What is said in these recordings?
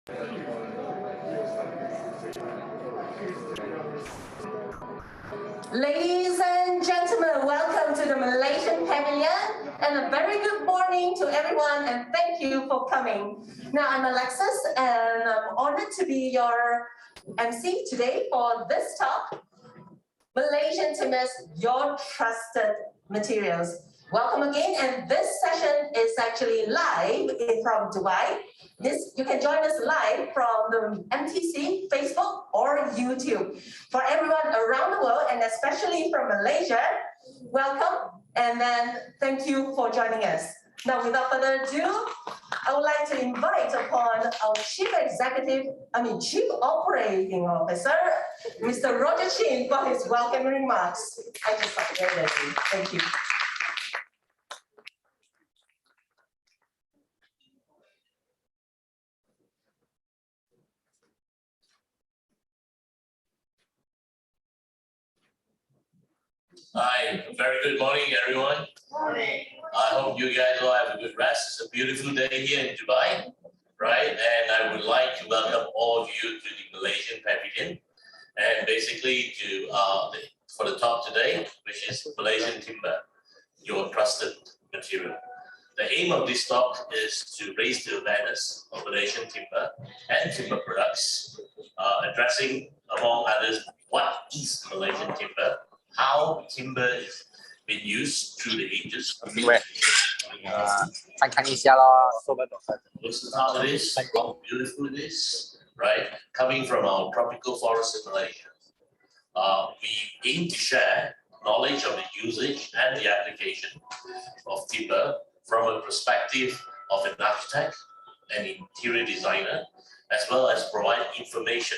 Ladies and gentlemen, welcome to the Malaysian Pavilion and a very good morning to everyone and thank you for coming. Now I'm Alexis and I'm honored to be your MC today for this talk, Malaysian Timbers, your trusted materials. Welcome again, and this session is actually live from Dubai. You can join us live from the MTC, Facebook, or YouTube. For everyone around the world, and especially from Malaysia, welcome, and then thank you for joining us. Now, without further ado, I would like to invite upon our Chief Operating Officer, Mr. Roger Chin, for his welcome remarks. I just thought very ready. Thank you. Hi, very good morning, everyone. Morning. I hope you guys all have a good rest. It's a beautiful day here in Dubai, right? And I would like to welcome all of you to the Malaysian Pavilion, and basically to for the talk today, which is Malaysian Timber, your trusted material. The aim of this talk is to raise the awareness of Malaysian timber and timber products, addressing, among others, what is Malaysian timber, how timber is been used through the ages. Listen how it is, how beautiful it is, right? Coming from our tropical forests in Malaysia. We aim to share knowledge of the usage and the application of timber from a perspective of an architect and interior designer, as well as provide information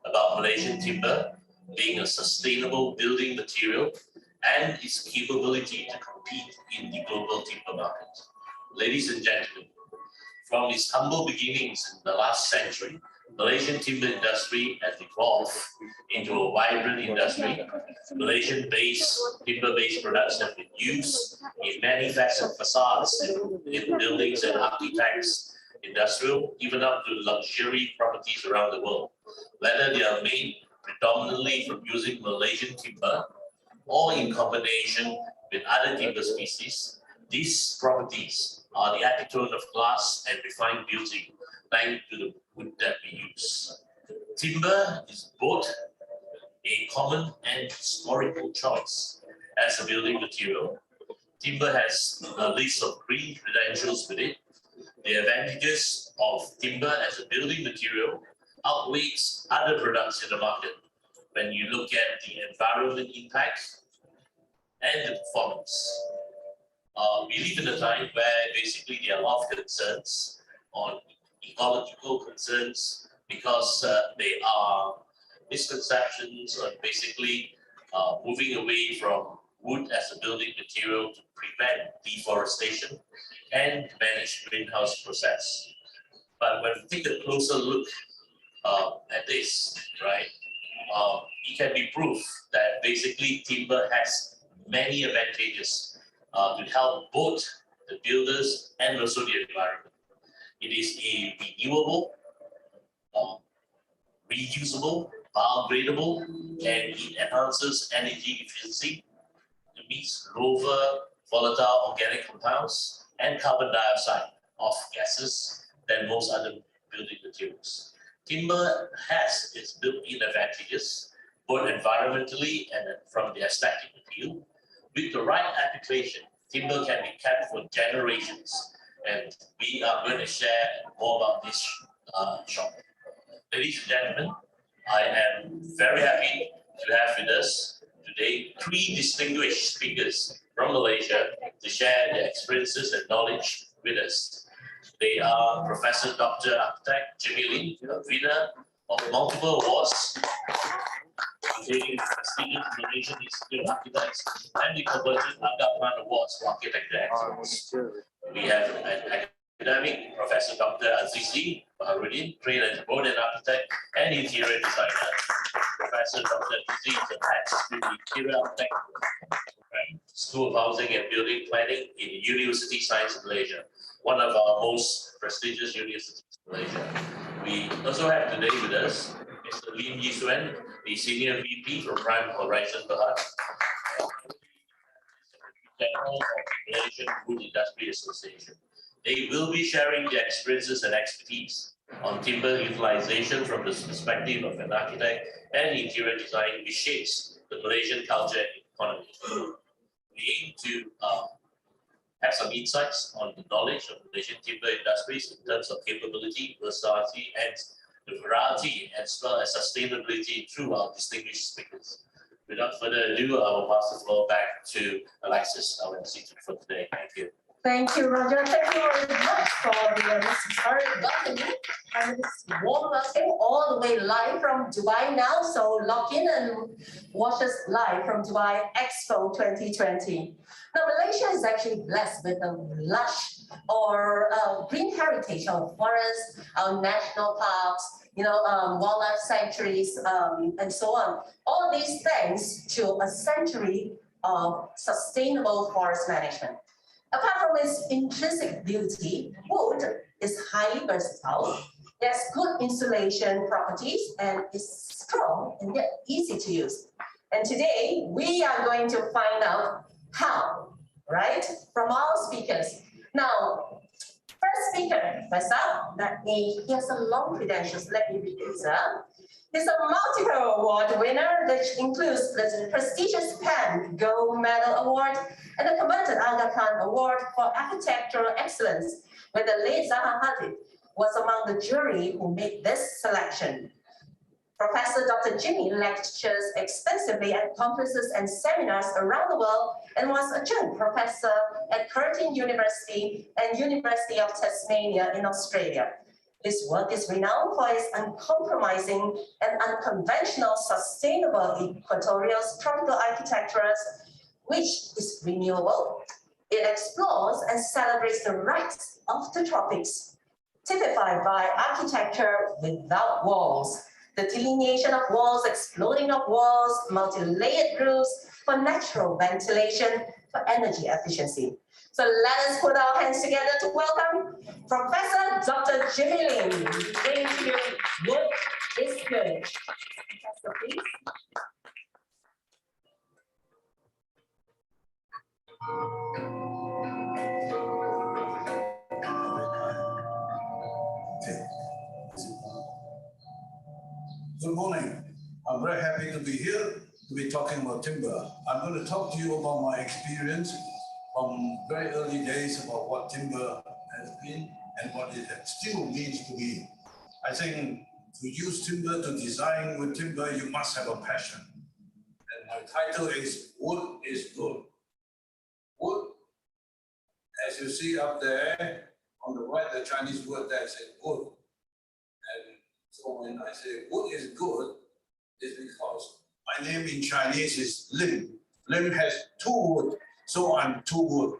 about Malaysian timber being a sustainable building material and its capability to compete in the global timber market. Ladies and gentlemen, from its humble beginnings in the last century, Malaysian timber industry has evolved into a vibrant industry. Malaysian-based, timber-based products have been used in many facets, facades, in buildings and architects, industrial, even up to luxury properties around the world. Whether they are made predominantly from using Malaysian timber or in combination with other timber species, these properties are the epitome of glass and refined beauty thanks to the wood that we use. Timber is both a common and historical choice as a building material. Timber has a list of green credentials with it. The advantages of timber as a building material outweighs other products in the market when you look at the environment impact and the performance. We live in a time where basically there are a lot of concerns on ecological concerns because there are misconceptions on basically moving away from wood as a building material to prevent deforestation and manage greenhouse process. But when we take a closer look at this, right, it can be proof that basically timber has many advantages to help both the builders and also the environment. It is a renewable, reusable, biodegradable, and it enhances energy efficiency. It emits lower volatile organic compounds and carbon dioxide of gases than most other building materials. Timber has its built-in advantages, both environmentally and from the aesthetic appeal. With the right application, timber can be kept for generations, and we are going to share more about this shortly. Ladies and gentlemen, I am very happy to have with us today 3 distinguished speakers from Malaysia to share their experiences and knowledge with us. They are Professor Dr. Architect Jimmy Lin, winner of multiple awards, including the prestigious Malaysian Institute of Architects and the coveted Agapman Awards for Architecture Excellence. We have an academic, Professor Dr. Azizi Baharudin, trained as a board and architect and interior designer. Professor Dr. Azizi is attached to the Interior Architect School of Housing and Building Planning in University Science of Malaysia, one of our most prestigious universities in Malaysia. We also have today with us Mr. Lim Yiswen, the Senior VP from Prime Horizon Berhad, General of the Malaysian Wood Industry Association. They will be sharing their experiences and expertise on timber utilization from the perspective of an architect and interior design, which shapes the Malaysian culture and economy. We aim to have some insights on the knowledge of Malaysian timber industries in terms of capability, versatility, and the variety, as well as sustainability through our distinguished speakers. Without further ado, I will pass the floor back to Alexis, our MC for today. Thank you. Thank you, Roger. Thank you very much for the historic welcoming and this warm welcome all the way live from Dubai now. So log in and watch us live from Dubai Expo 2020. Now, Malaysia is actually blessed with a lush or green heritage of forests, our national parks, wildlife sanctuaries, and so on. All these thanks to a century of sustainable forest management. Apart from its intrinsic beauty, wood is highly versatile. It has good insulation properties and is strong and yet easy to use. And today we are going to find out how, right? From our speakers. Now, first speaker, myself, he has a long credentials. Let me read this. He's a multiple award winner, which includes the prestigious PAN Gold Medal Award and the coveted Aga Khan Award for Architectural Excellence, where the late Zaha Hadid was among the jury who made this selection. Professor Dr. Jimmy lectures extensively at conferences and seminars around the world and was adjunct professor at Curtin University and University of Tasmania in Australia. His work is renowned for its uncompromising and unconventional sustainable equatorial tropical architectures, which is renewable. It explores and celebrates the rights of the tropics, typified by architecture without walls, the delineation of walls, exploding of walls, multi-layered roofs for natural ventilation, for energy efficiency. So let us put our hands together to welcome Professor Dr. Jimmy Lim. Thank you. Wood is good. Professor, please. Good morning. I'm very happy to be here to be talking about timber. I'm going to talk to you about my experience from very early days about what timber has been and what it still means to be. I think to use timber, to design with timber, you must have a passion. And my title is Wood is Good. Wood, as you see up there, on the right, the Chinese word there says wood. And so when I say wood is good, it's because my name in Chinese is Lim. Lim has two wood. So I'm two wood,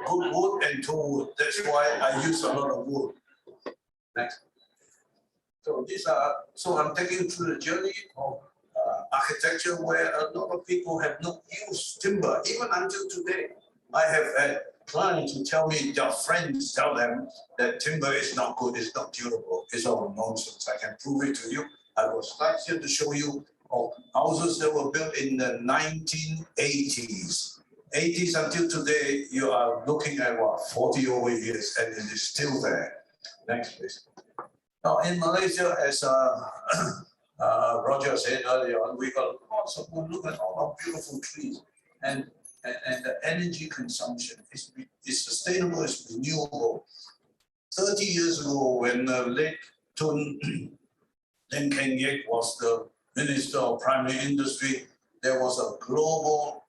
good wood and two wood. That's why I use a lot of wood. Next. So I'm taking you through the journey of architecture where a lot of people have not used timber. Even until today, I have had clients who tell me, their friends tell them that timber is not good, it's not durable, it's all nonsense. I can prove it to you. I was last here to show you houses that were built in the 1980s. 80s until today, you are looking at what, 40 over years, and it is still there. Next, please. Now, in Malaysia, as Roger said earlier on, we got lots of wood. Look at all our beautiful trees, and the energy consumption is sustainable, it's renewable. 30 years ago, when late Tun Lim Keng Yek was the Minister of Primary Industry, there was a global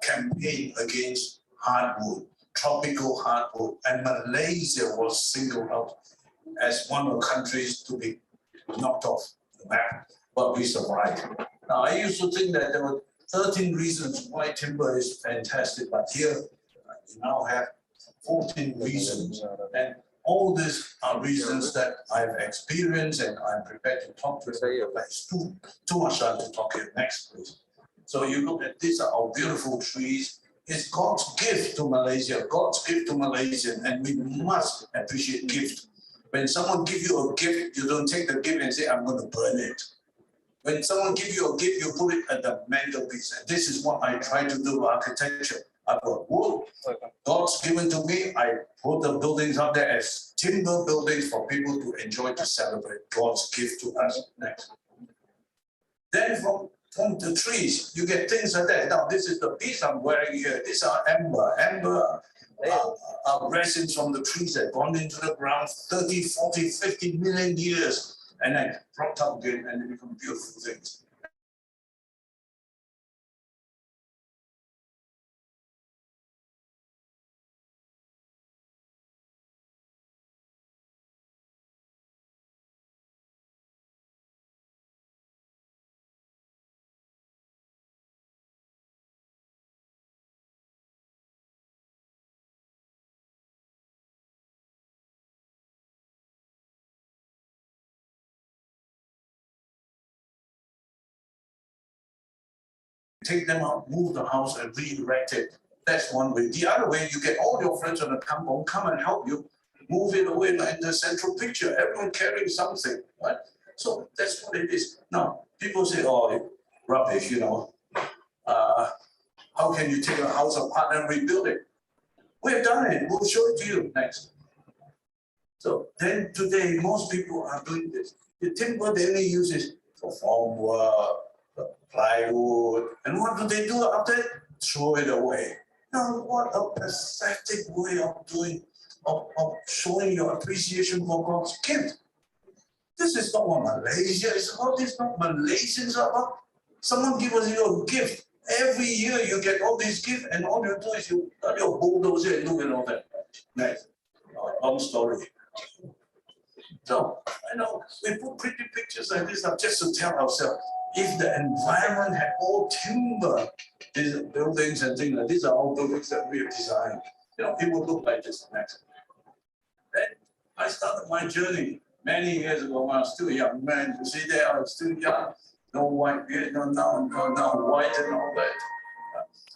campaign against hardwood, tropical hardwood, and Malaysia was singled out as one of the countries to be knocked off the map, but we survived. Now, I used to think that there were 13 reasons why timber is fantastic, but here we now have 14 reasons. And all these are reasons that I've experienced and I'm prepared to talk to you. It's too much time to talk here. Next, please. So you look at these are our beautiful trees. It's God's gift to Malaysia, God's gift to Malaysians, and we must appreciate gift. When someone give you a gift, you don't take the gift and say, I'm going to burn it. When someone give you a gift, you put it at the mantelpiece. And this is what I try to do with architecture. I've got wood, God's given to me. I put the buildings up there as timber buildings for people to enjoy, to celebrate God's gift to us. Next. Then from the trees, you get things like that. Now, this is the piece I'm wearing here. These are amber resins from the trees that gone into the ground 30, 40, 50 million years. And then brought up again and they become beautiful things. Take them out, move the house and re-erect it. That's one way. The other way, you get all your friends on the kampong come and help you move it away in the central picture. Everyone carrying something, right? So that's what it is. Now, people say, oh, rubbish, you know. How can you take a house apart and rebuild it? We've done it. We'll show it to you next. So then today, most people are doing this. The timber they only use is for formwork, plywood, and what do they do after it? Throw it away. Now, what a pathetic way of doing, of showing your appreciation for God's gift. This is not what Malaysia is about. This is not Malaysians are about. Someone give us your gift. Every year you get all these gifts, and all you do is you got your bulldozer and look at all that. Nice. Long story. So, I know we put pretty pictures like this up just to tell ourselves, if the environment had all timber, these buildings and things like these are all buildings that we have designed. You know, it would look like this next. Then I started my journey many years ago when I was still a young man. You see there, I was still young, no white beard, no now white and all that.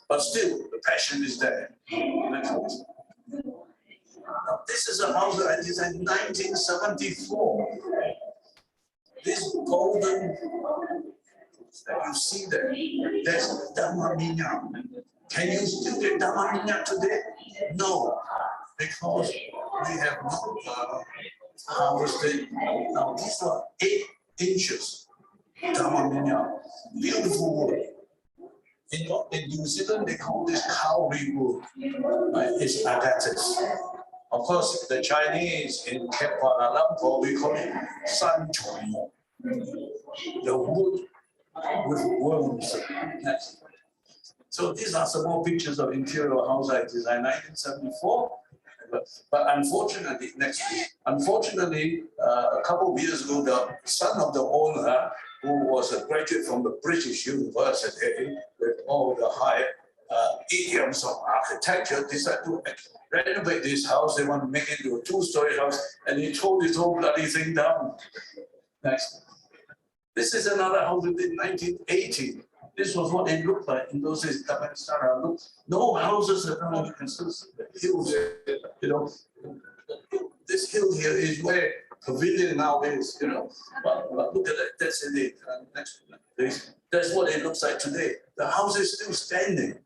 But still, the passion is there. Next one. Now, this is a house that I designed in 1974. This golden that you see there, that's Dama Minyak. Can you still get Dama Minyak today? No, because we have not harvested. Now, these are 8 inches Dama Minyak. Beautiful wood. In New Zealand, they call this kauri wood. It's agates. Of course, the Chinese in Kuala Lumpur, we call it san choi. The wood with worms. So these are some more pictures of interior house I designed 1974. But unfortunately, a couple of years ago, the son of the owner, who was a graduate from the British University with all the high idioms of architecture, decided to renovate this house. They want to make it into a 2-story house, and he tore this whole bloody thing down. Next. This is another house in 1980. This was what it looked like in those days. No houses around. You can still see the hills. You know, this hill here is where pavilion now is. You know, but look at that. That's it. Next, that's what it looks like today. The house is still standing.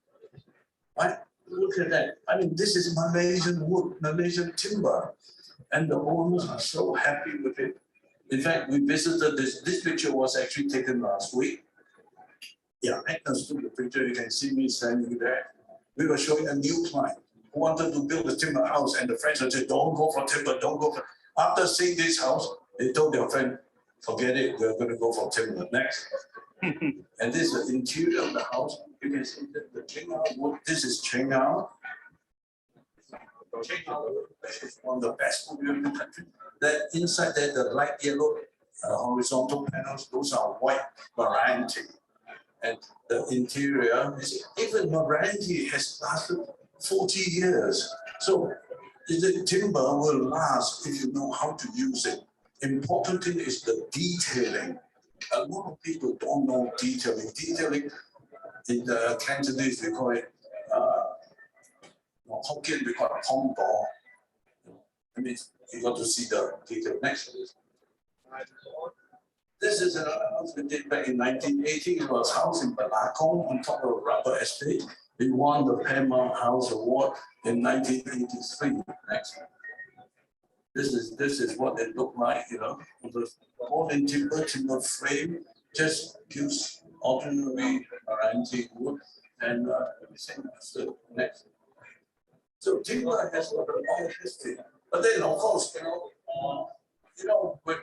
Right? Look at that. I mean, this is Malaysian wood, Malaysian timber, and the owners are so happy with it. In fact, we visited this. This picture was actually taken last week. Yeah, Agnes took the picture. You can see me standing there. We were showing a new client who wanted to build a timber house, and the friends said, "Don't go for timber. Don't go for." After seeing this house, they told their friend, "Forget it. We're going to go for timber next." And this is the interior of the house. You can see the Chengao wood. This is Chengao. Chengao is one of the best wood in the country. That inside there, the light yellow horizontal panels, those are white variety. And the interior, even variety has lasted 40 years. So the timber will last if you know how to use it. Important thing is the detailing. A lot of people don't know detailing. Detailing in the Cantonese, we call it, Hokkien, we call it pong ball. I mean, you got to see the detail next to this. This is another house we did back in 1980. It was house in Balakong on top of a rubber estate. We won the Paramount House Award in 1983. Next. This is what it looked like, you know, with the all in timber frame, just use ordinary antique wood and everything. So next. So timber has a long history, but then of course, when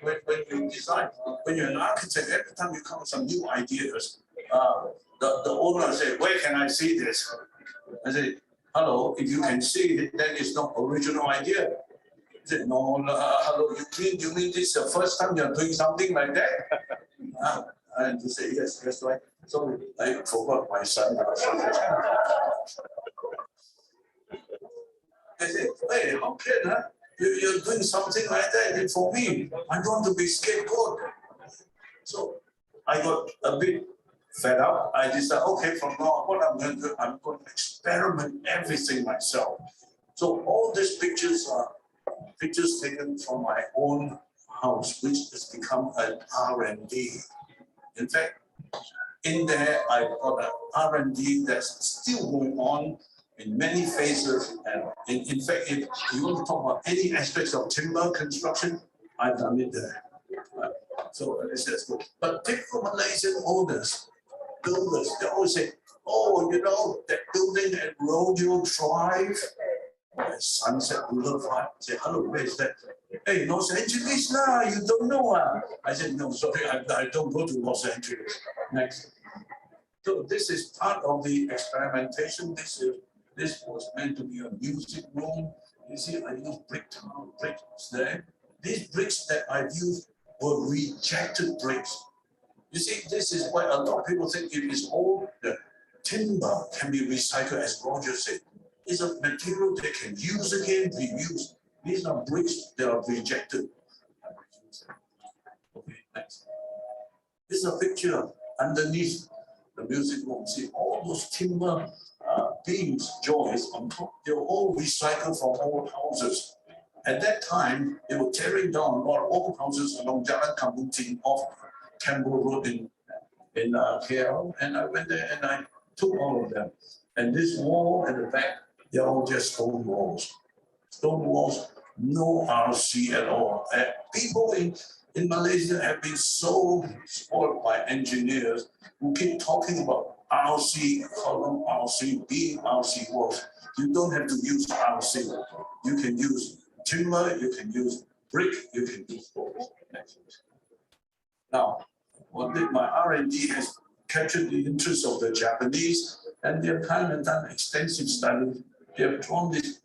you design, when you're an architect, every time you come with some new ideas, the owner say, "Where can I see this?" I say, "Hello, if you can see it, then it's not original idea." I said, "No, hello, you mean this is the first time you're doing something like that?" And to say, "Yes, that's right." So I forgot my son. I said, "Hey, how can you're doing something like that and for me? I'm going to be scapegoat." So I got a bit fed up. I decided, okay, from now on, what I'm going to do, I'm going to experiment everything myself. So all these pictures are pictures taken from my own house, which has become an R&D. In fact, in there, I got an R&D that's still going on in many phases. And in fact, if you want to talk about any aspects of timber construction, I've done it there. So that's good. But typical Malaysian owners, builders, they always say, "Oh, you know, that building at Rodeo Drive, Sunset Boulevard." I say, "Hello, where is that?" "Hey, Los Angeles lah, you don't know ah." I said, "No, sorry, I don't go to Los Angeles." Next. So this is part of the experimentation. This was meant to be a music room. You see, I used bricks there. These bricks that I've used were rejected bricks. You see, this is why a lot of people think it is old. The timber can be recycled, as Roger said. It's a material they can use again, reuse. These are bricks that are rejected. Okay, next. This is a picture underneath the music room. See, all those timber beams, joists on top, they were all recycled from old houses. At that time, they were tearing down a lot of old houses along Jalan Kampung Tin off Campbell Road in KL. And I went there and I took all of them. And this wall at the back, they're all just stone walls. Stone walls, no RC at all. People in Malaysia have been so spoiled by engineers who keep talking about RC column, RC beam, RC walls. You don't have to use RC. You can use timber, you can use brick, you can use both. Now, my R&D has captured the interest of the Japanese, and they've kind of done extensive studies. They have drawn this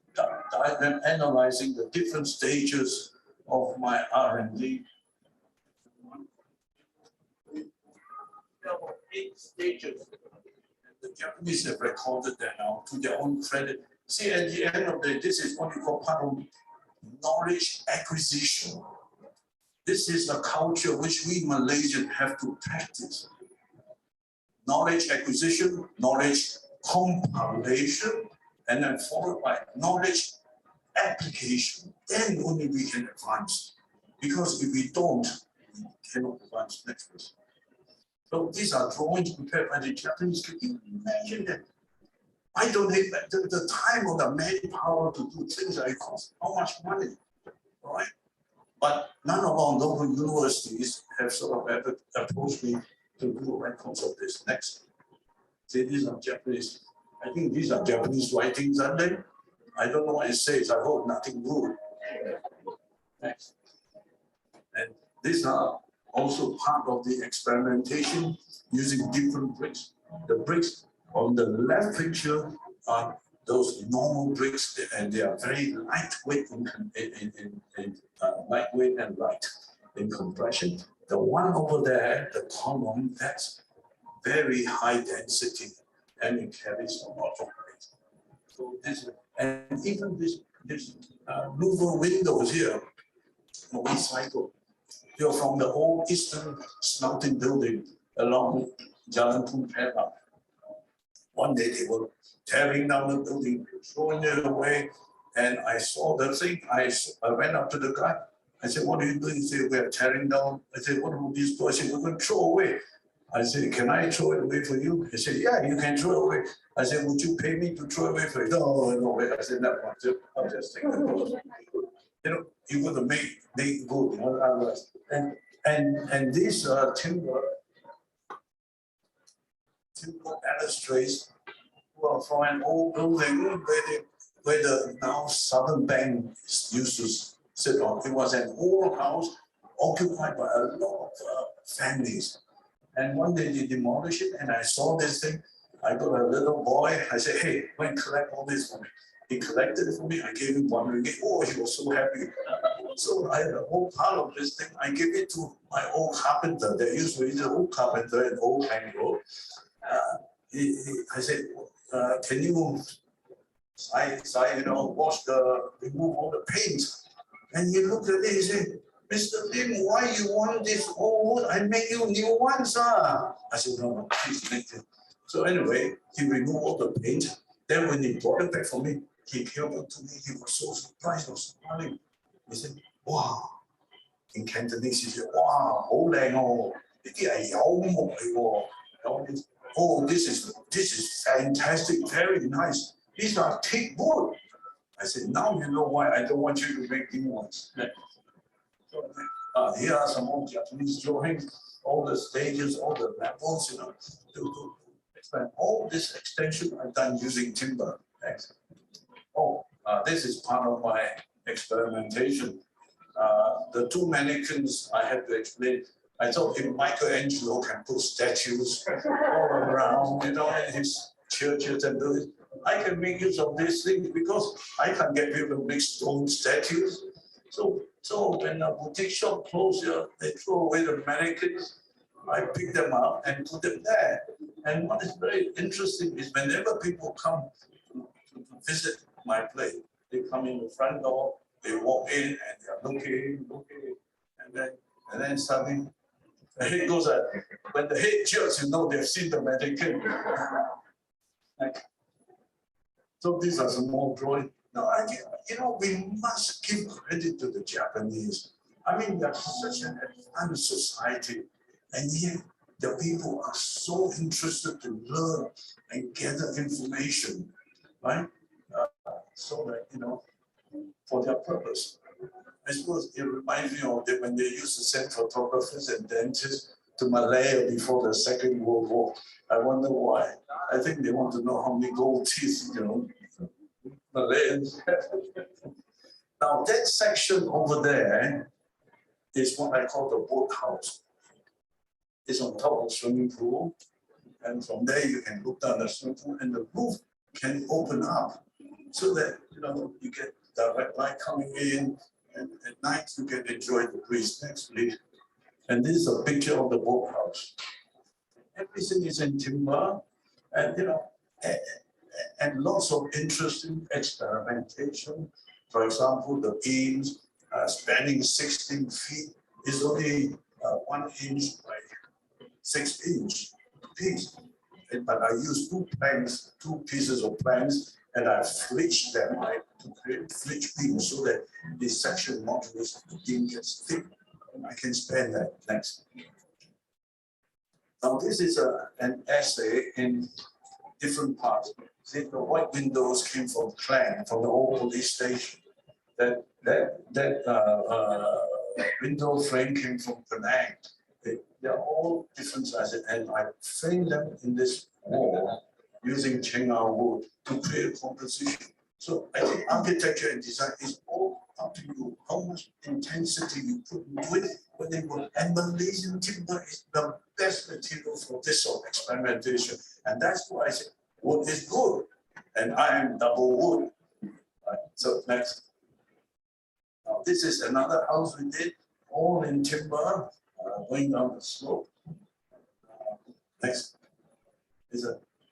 diagram analyzing the different stages of my R&D. There were 8 stages. The Japanese have recorded that now to their own credit. See, at the end of the day, this is what you call part of knowledge acquisition. This is a culture which we Malaysians have to practice. Knowledge acquisition, knowledge compilation, and then followed by knowledge application. Then only we can advance. Because if we don't, we cannot advance next person. So these are drawings prepared by the Japanese. Can you imagine that? I don't have the time or the manpower to do things like cost. How much money, all right? But none of our local universities have sort of approached me to do records of this. Next. See, these are Japanese. I think these are Japanese writings, aren't they? I don't know what it says. I hope nothing rude. Next. And these are also part of the experimentation using different bricks. The bricks on the left picture are those normal bricks, and they are very lightweight lightweight and light in compression. The one over there, the column, that's very high density, and it carries a lot of weight. So this, and even this louver windows here, recycled. They're from the old Eastern smelting building along Jalan Pumpera. One day they were tearing down the building, throwing it away, and I saw the thing. I went up to the guy. I said, "What are you doing?" He said, "We are tearing down." I said, "What about these toys?" He said, "We're going to throw away." I said, "Can I throw it away for you?" He said, "Yeah, you can throw it away." I said, "Would you pay me to throw it away for you?" No, no way. I said, "No, I'll just take the toys." You know, you got to make good, you know, otherwise. And this timber balustrades were from an old building where the now Southern Bank used to sit on. It was an old house occupied by a lot of families. And one day they demolished it, and I saw this thing. I got a little boy. I said, "Hey, go and collect all this for me." He collected it for me. I gave him $1. Oh, he was so happy. So I had a whole pile of this thing. I gave it to my old carpenter. There used to be an old carpenter in Old Hang Road. I said, "Can you, remove all the paint?" And he looked at it. He said, "Mr. Lim, why you want this old wood? I make you new ones, ah." I said, "No, please make it." So anyway, he removed all the paint. Then when he brought it back for me, he came up to me. He was so surprised, was smiling. He said, "Wow." In Cantonese, he said, "Wow, 好靚哦，呢啲係有木嚟喎。" "Oh, this is fantastic, very nice. These are thick wood." I said, "Now you know why I don't want you to make new ones." So, here are some more Japanese drawings, all the stages, all the levels, you know, to expand. All this extension I've done using timber. Thanks. Oh, this is part of my experimentation. The two mannequins I had to explain. I thought if Michelangelo can put statues all around, you know, in his churches and do it, I can make use of these things because I can't get people to make stone statues. So when a boutique shop closes, they throw away the mannequins. I pick them up and put them there. And what is very interesting is whenever people come to visit my place, they come in the front door, they walk in and they're looking, and then suddenly the head goes up. When the head jerks, you know they've seen the mannequin. So these are some more drawings. Now, we must give credit to the Japanese. I mean, they're such an advanced society, and yet the people are so interested to learn and gather information, right? So that, for their purpose. I suppose it reminds me of when they used to send photographers and dentists to Malaya before the Second World War. I wonder why. I think they want to know how many gold teeth, Malayans have. Now that section over there is what I call the boathouse. It's on top of the swimming pool, and from there you can look down the swimming pool, and the roof can open up so that you get direct light coming in, and at night you can enjoy the breeze. Next, please. And this is a picture of the boathouse. Everything is in timber, and and lots of interesting experimentation. For example, the beams spanning 16 feet is only 1 inch by 6 inch piece. But I use two pieces of planks, and I flitched them to create flitch beams so that this section modulus beam gets thick. And I can span that. Next. Now this is an essay in different parts. See, the white windows came from Klang, from the old police station. That window frame came from Penang. They're all different sizes, and I framed them in this wall using Chengar wood to create a composition. So I think architecture and design is all up to you. How much intensity you put into it, and Malaysian timber is the best material for this sort of experimentation. And that's why I say wood is good, and I am double wood. Right, so next. Now this is another house we did, all in timber, going down the slope. Next is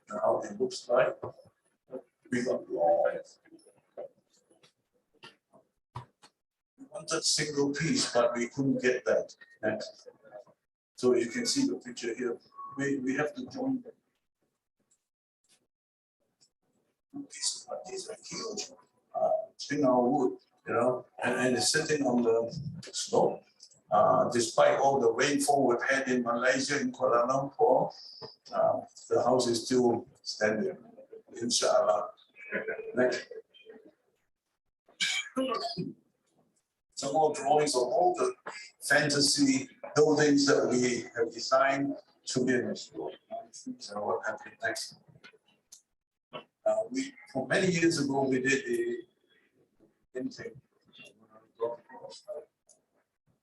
how it looks like. We got Loft. We wanted single piece, but we couldn't get that. Next. So you can see the picture here. We have to join them. These are huge swing our wood, you know, and it's sitting on the slope. Despite all the rainfall we've had in Malaysia, in Kuala Lumpur, the house is still standing, inshallah. Next. Some more drawings of all the fantasy buildings that we have designed to be in the school. So what happened next? For many years ago, we did the painting.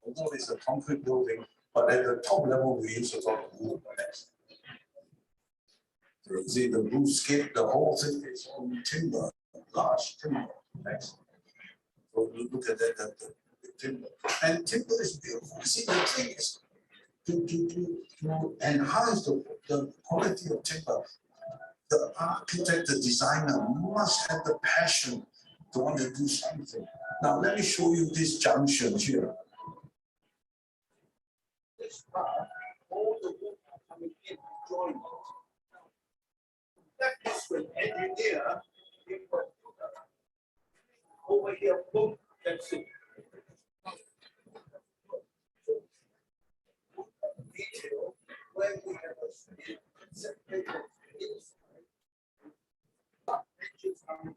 Although it's a concrete building, but at the top level, we use a lot of wood. You see the roofscape, the whole thing is on timber, large timber. Next. So look at that, the timber. And timber is beautiful. You see, the thing is to enhance the quality of timber, the architect, the designer must have the passion to want to do something. Now, let me show you this junction here. This part, all the wood are coming in, joined. That is when engineer, over here, boom, that's it. Detail, where we have a separated inside, edges are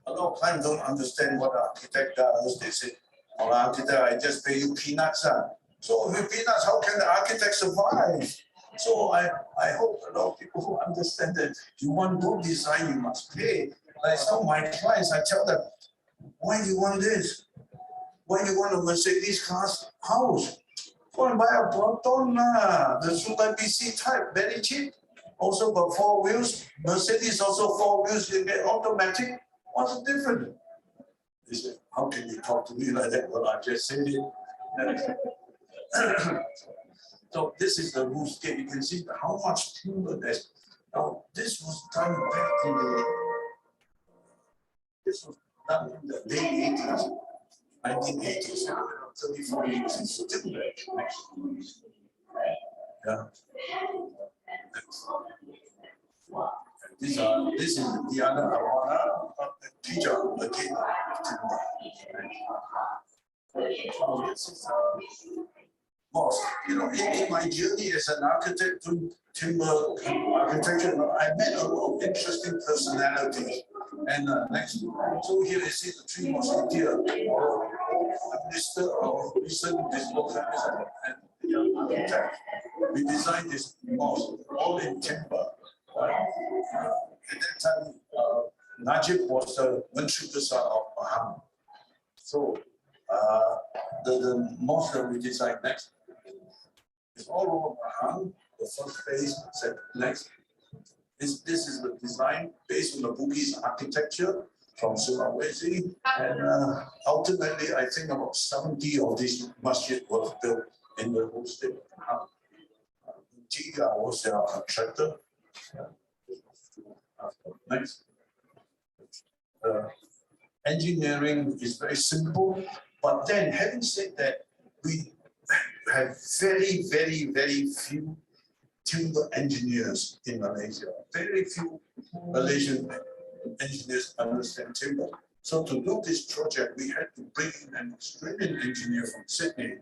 a lot of times don't understand what an architect does. They say, "Oh, architect, I just pay you peanuts." So with peanuts, how can the architect survive? So I hope a lot of people who understand that you want good design, you must pay. Like some of my clients, I tell them, "Why do you want this? Why do you want a Mercedes class house? Go and buy a Proton, the Super BC type, very cheap. Also got 4 wheels. Mercedes also 4 wheels, you get automatic. What's the difference?" They said, "How can you talk to me like that?" Well, I just said it. So this is the roofscape. You can see how much timber there's. Now this was done back in the. This was done in the late 80s, 1980s. 34 years in still there. Yeah. This is the other Awana, teacher again. Mosque. You know, in my journey as an architect to timber architecture, I met a lot of interesting personalities. And next, so here you see the three musketeers, or Mr. or recent developers and the young architect. We designed this mosque all in timber. At that time, Najib was the Menteri Besar of Pahang. So the mosque that we designed next is all over Pahang. The first phase said next. This is the design based on the Bugis architecture from Sulawesi, and ultimately, I think about 70 of these masjid was built in the whole state of Pahang. Tiga was their contractor. Next. Engineering is very simple, but then having said that, we have very, very, very few timber engineers in Malaysia. Very few Malaysian engineers understand timber. So to do this project, we had to bring in an Australian engineer from Sydney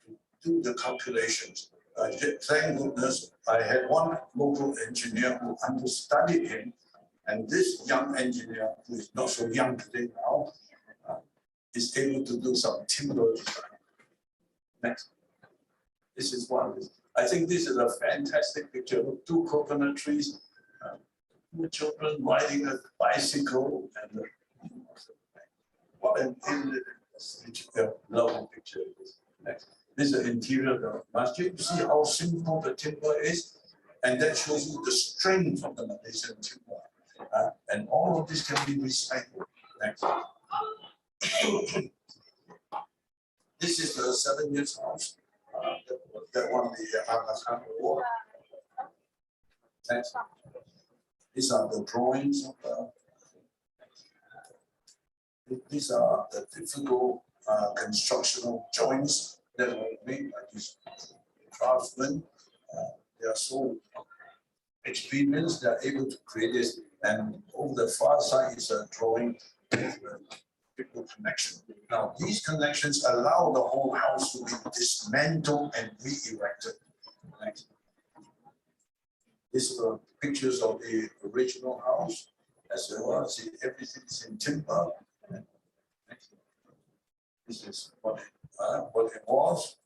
to do the calculations. Thank goodness, I had one local engineer who understudied him, and this young engineer, who is not so young today now, is able to do some timber design. Next. This is one. I think this is a fantastic picture of 2 coconut trees, 2 children riding a bicycle, and what an lovely picture it is. Next. This is the interior of the masjid. You see how simple the timber is, and that shows you the strength of the Malaysian timber. And all of this can be recycled. Next. This is the 7 years house. That won the Aga Khan Award. Next. These are the drawings of the. These are the difficult constructional joints that were made by these craftsmen. They are so experienced, they are able to create this. And over the far side is a drawing with people connection. Now, these connections allow the whole house to be dismantled and re-erected. Next. These are pictures of the original house. As well as everything's in timber. This is what it was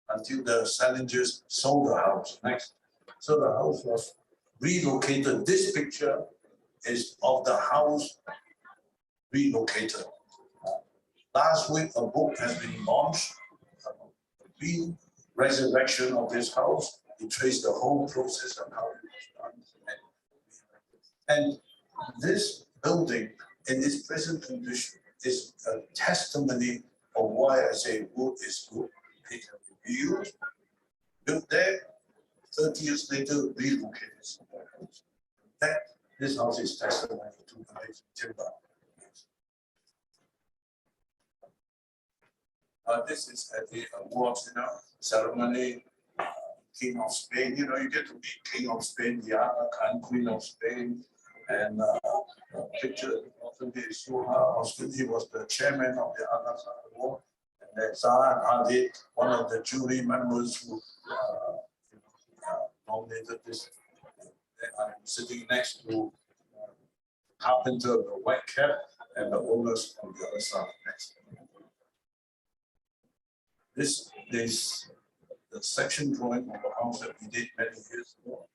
until the Salingers sold the house. Next. So the house was relocated. This picture is of the house relocated. Last week, a book has been launched, the resurrection of this house. It traced the whole process of how it was done. And this building in its present condition is a testimony of why I say wood is good. It can be used, built there, 30 years later, relocated somewhere else. This house is testimony to Malaysian timber. This is at the awards, ceremony. King of Spain, you get to meet King of Spain, the Aga Khan, Queen of Spain, and picture of the Suha. He was the chairman of the Aga Khan Award, and then Zahar Hadi, one of the jury members who nominated this. And I'm sitting next to carpenter, the white cap, and the owners on the other side next. This is the section drawing of the house that we did many years ago.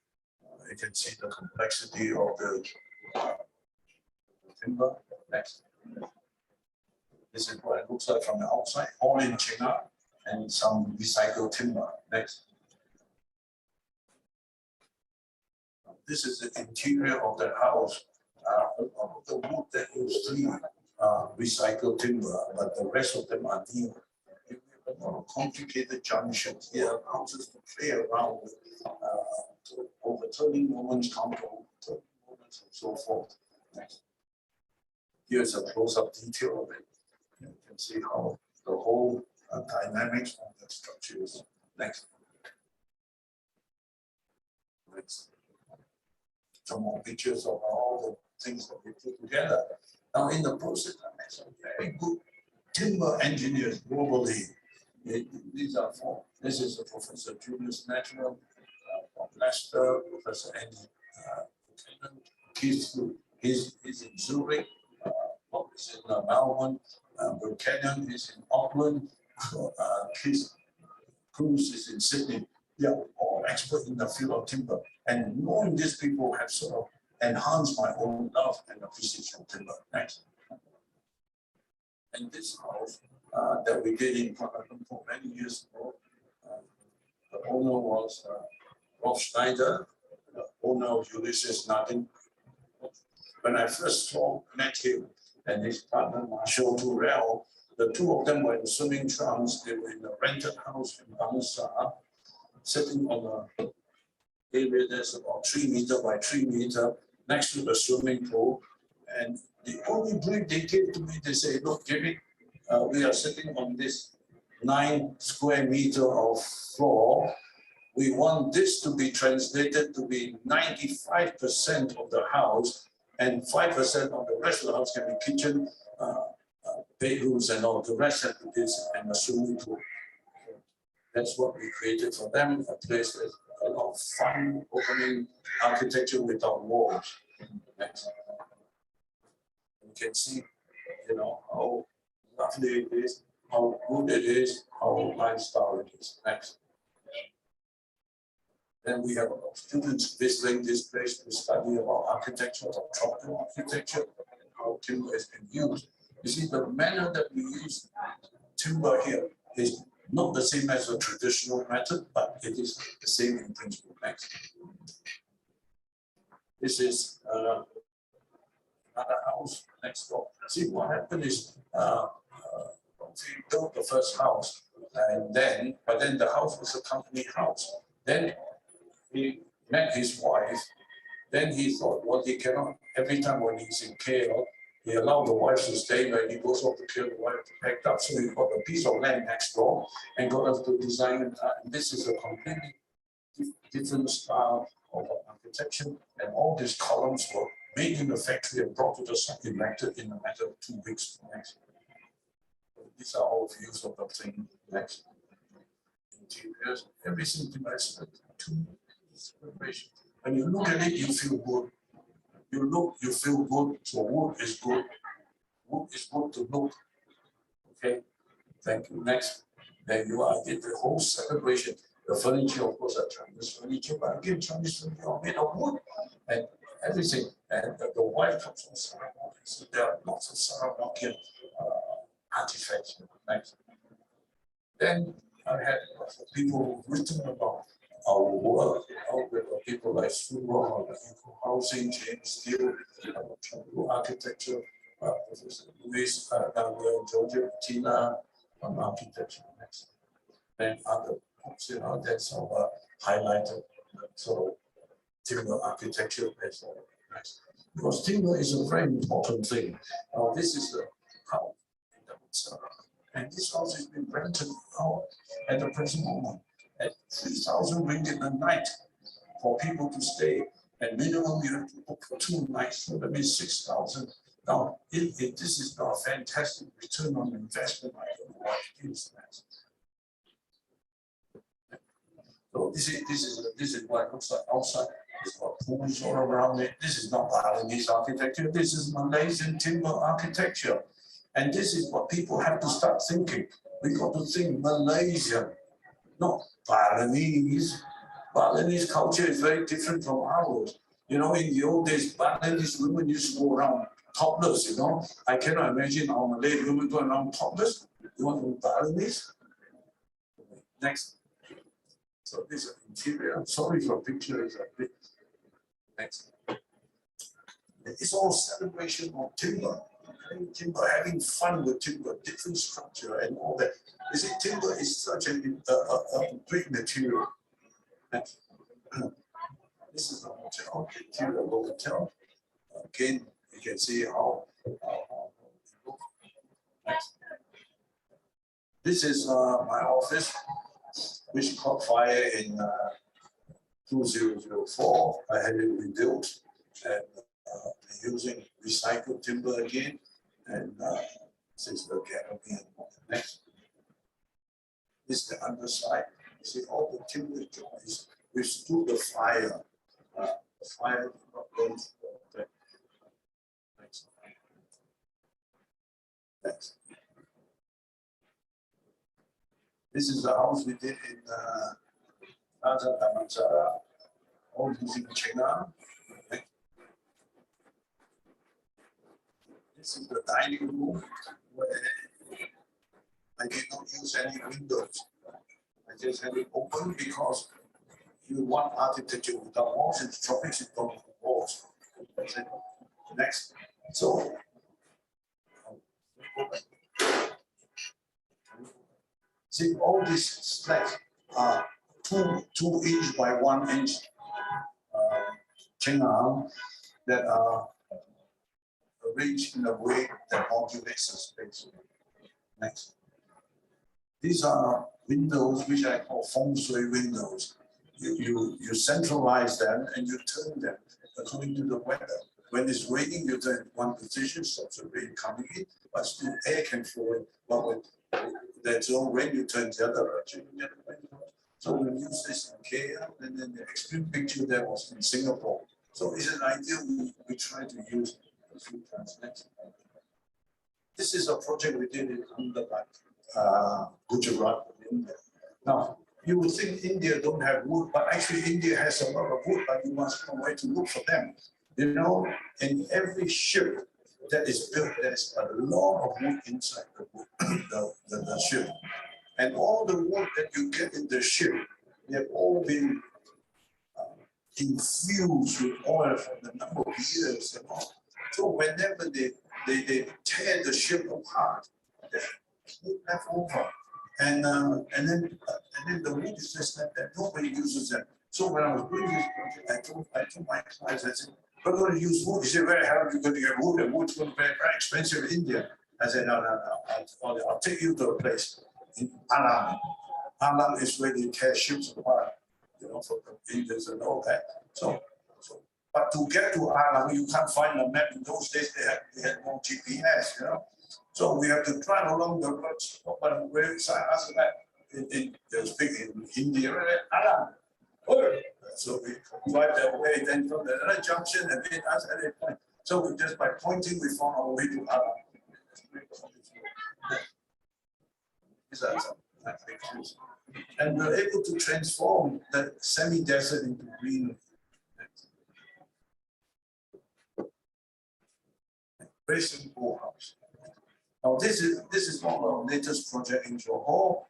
You can see the complexity of the timber. Next. This is what it looks like from the outside, all in China and some recycled timber. Next. This is the interior of the house. The wood that is recycled timber, but the rest of them are new. A lot of complicated junctions here, houses to play around with, overturning moments, counter-overturning moments, and so forth. Next. Here's a close-up detail of it. You can see how the whole dynamics of the structure is. Next. Next. Some more pictures of all the things that we put together. Now, in the process, I met some very good timber engineers globally. These are four. This is Professor Julius Natural from Leicester, Professor Andy Buchanan. He's in Zurich, Bob is in Melbourne, Buchanan is in Auckland, Cruz is in Sydney. They are all experts in the field of timber. And knowing these people have sort of enhanced my own love and appreciation of timber. Next. And this house that we did in Kuala Lumpur many years ago, the owner was Rolf Schneider, the owner of Ulysses Nardin. When I first met him and his partner Marshall Turrell, the two of them were in swimming trunks. They were in a rented house in Bangsa, sitting on a area that's about 3 meters by 3 meters next to the swimming pool. And the only brief they gave to me, they say, look, Jimmy, we are sitting on this 9 square meters of floor. We want this to be translated to be 95% of the house, and 5% of the rest of the house can be kitchen, bedrooms, and all. The rest have to be and a swimming pool. That's what we created for them, a place with a lot of fun, opening architecture without walls. Next. You can see, how lovely it is, how good it is, how lifestyle it is. Next. Then we have students visiting this place to study about architecture, or tropical architecture, and how timber has been used. You see, the manner that we use timber here is not the same as the traditional method, but it is the same in principle. Next. This is another house next door. See, what happened is we built the first house, but then the house was a company house. Then he met his wife. Then he thought, well, he cannot, every time when he's in KL, he allowed the wife to stay, but he goes off to kill the wife packed up. So he got a piece of land next door and got us to design it. And this is a completely different style of architecture. And all these columns were made in the factory and brought to the site, erected in a matter of 2 weeks. Next. These are all views of the thing. Next. Interiors, everything device. When you look at it, you feel good. You look, you feel good. So wood is good. Wood is good to look. Okay. Thank you. Next. Then you are did the whole celebration. The furniture, of course, are Chinese furniture, but again, Chinese furniture are made of wood and everything. And the wife comes from Sarawak. So there are lots of Sarawakian artifacts. Next. Then I had people written about our work, people like Sarawak, housing, James Steele, architecture, Louis, Georgia, Tina, architecture. Next. And other books, that's our highlighted. So timber architecture is nice. Because timber is a very important thing. This is the house. And this house has been rented out at the present moment at 3,000 ringgit a night for people to stay. And minimum you have to book for 2 nights, so that means 6,000. Now, if this is not a fantastic return on investment, I don't know what it is. So this is what it looks like outside. It's got pools all around it. This is not Balinese architecture. This is Malaysian timber architecture. And this is what people have to start thinking. We got to think Malaysian, not Balinese. Balinese culture is very different from ours. In the old days, Balinese women used to go around topless, I cannot imagine our Malay women going around topless. You want to be Balinese? Next. So this is interior. I'm sorry for pictures a bit. Next. It's all celebration of timber. Timber, having fun with timber, different structure and all that. You see, timber is such a great material. Next. This is the hotel, interior of the hotel. Again, you can see how Next. This is my office, which caught fire in 2004. I had it rebuilt and using recycled timber again. And this is the gallery. Next. This is the underside. You see all the timber joints withstood the fire. The fire did not burn. Next. Next. This is the house we did in Plaza Damansara, all using China. This is the dining room where I did not use any windows. I just had it open because you want architecture without walls. In the tropics, you don't have walls. Next. So, see, all these slabs are 2 inch by 1 inch China that are arranged in a way that modulates the space. Next. These are windows which I call feng shui windows. You centralize them and you turn them according to the weather. When it's raining, you turn one position, stops the rain coming in, but still air can flow in. But when there's no rain, you turn the other direction. So we use this in KL, and then the extreme picture there was in Singapore. So it's an idea we try to use a few times. Next. This is a project we did in Gujarat, India. Now, you would think India don't have wood, but actually India has a lot of wood, but you must know where to look for them. In every ship that is built, there's a lot of wood inside the wood, the ship. And all the wood that you get in the ship, they have all been infused with oil for the number of years and all. So whenever they tear the ship apart, there's wood left over. And then the wood is just that nobody uses them. So when I was doing this project, I told my clients, I said, we're going to use wood. He said, where the hell are you going to get wood? And wood's going to be very expensive in India. I said, no. I'll take you to a place in Alam. Alam is where they tear ships apart, for the Indians and all that. So, but to get to Alam, you can't find a map. In those days, they had no GPS, So we have to drive along the roads. But where I asked that, they speak in Hindi, Alam. So we drive that way, then from the other junction, and then us at a point. So we just by pointing, we found our way to Alam. These are some pictures. And we're able to transform the semi-desert into green. Very simple house. Now this is one of our latest project in Johor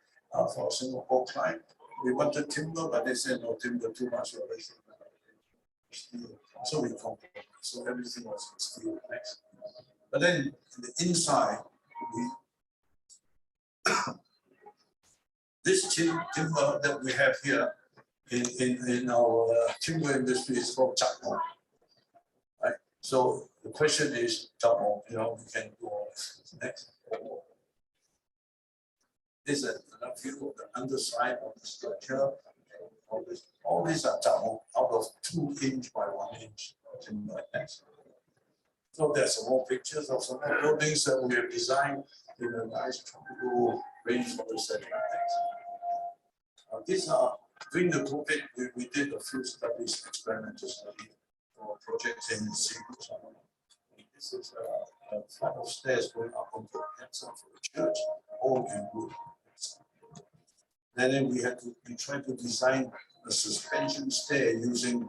for a Singapore client. We wanted timber, but they said no timber too much already. So we compromised. So everything was steel. But then the inside, this timber that we have here in our timber industry is called chapter. Right? So the question is, chapter, we can go on next. This is another view of the underside of the structure. All these are chapter out of 2 inch by 1 inch timber like that. So there's some more pictures of some more buildings that we have designed in a nice tropical rainforest setting. These are, during the COVID, we did a few studies, experimental studies for projects in Singapore. This is a flight of stairs going up onto the outside of the church, all in wood. And then we tried to design a suspension stair using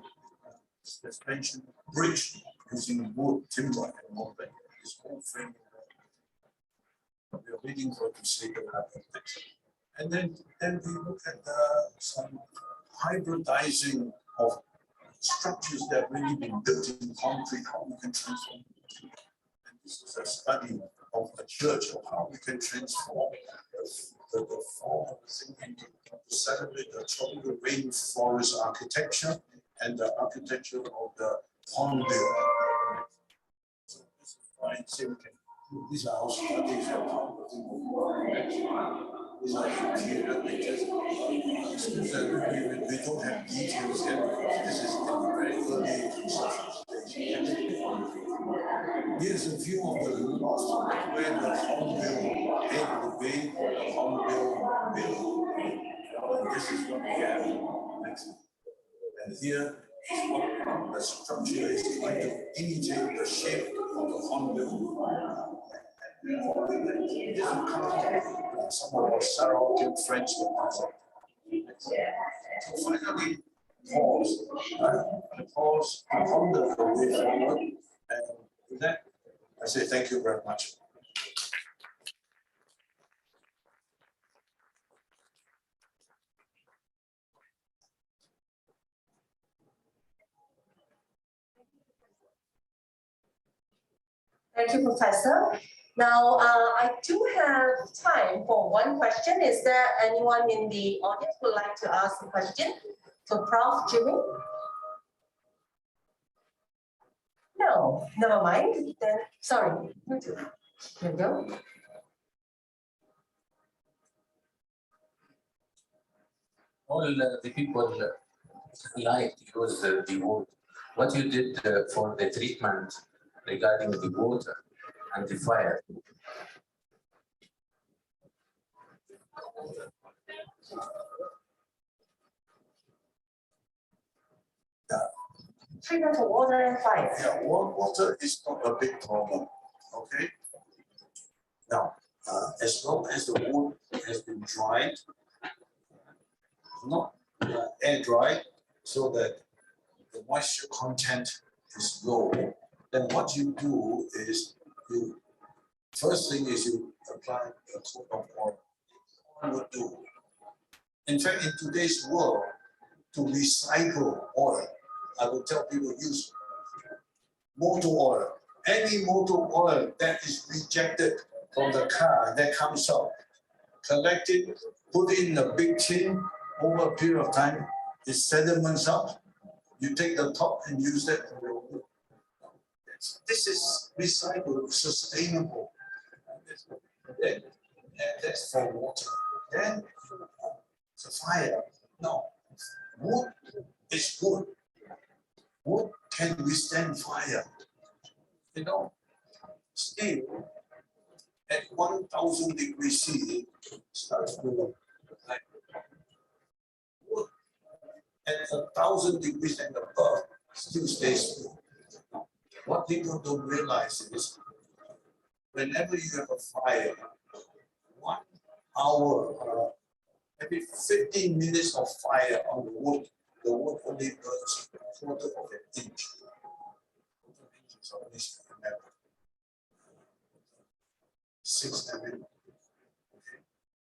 suspension bridge using wood, timber, and all that. This whole frame. We are waiting for it to see the happen. And then we look at some hybridizing of structures that have really been built in concrete, how we can transform. And this is a study of a church, of how we can transform the form of the thing to celebrate the tropical rainforest architecture and the architecture of the hornbill. So this is why these are our studies of how these are interior pictures. We don't have details yet because this is in the very early construction stage. Here's a view of the loft where the hornbill head will be, the hornbill bill. And this is what we have next. And here is what the structure is going to imitate the shape of the hornbill. This is some of our Sarawak French workers. So finally, pause on the way forward, and with that, I say thank you very much. Thank you, Professor. Now, I do have time for one question. Is there anyone in the audience who would like to ask a question to Prof. Jimmy? No, never mind. Then, sorry, you too. Here we go. All the people like to use the wood. What you did for the treatment regarding the water and the fire? Treatment for water and fire. Yeah, water is not a big problem. Okay. Now, as long as the wood has been dried, not air dried, so that the moisture content is low, then what you do is first thing is you apply a coat of oil. Oil will do. In fact, in today's world, to recycle oil, I would tell people use motor oil. Any motor oil that is rejected from the car that comes out, collect it, put it in a big tin. Over a period of time, it sediments up. You take the top and use that for your wood. this is recyclable, sustainable. Then, that's for water. Then the fire. No, wood is wood. Wood can withstand fire. You know, steel at 1,000 degrees C starts to like wood at 1,000 degrees and above still stays pure. What people don't realize is whenever you have a fire, 1 hour, maybe 15 minutes of fire on the wood only burns a quarter of an inch. Quarter inch is only 6 mm. Okay.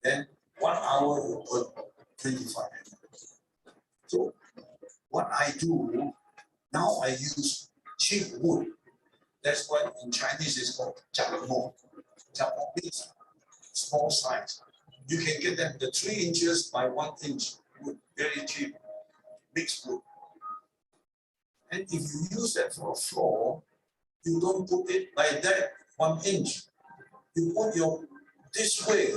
Then 1 hour will burn 25 mm. So what I do now, I use cheap wood. That's why in Chinese it's called jiamo. Jiamo means small size. You can get them the 3 inches by 1 inch wood, very cheap, mixed wood. And if you use that for a floor, you don't put it like that, 1 inch. You put your this way,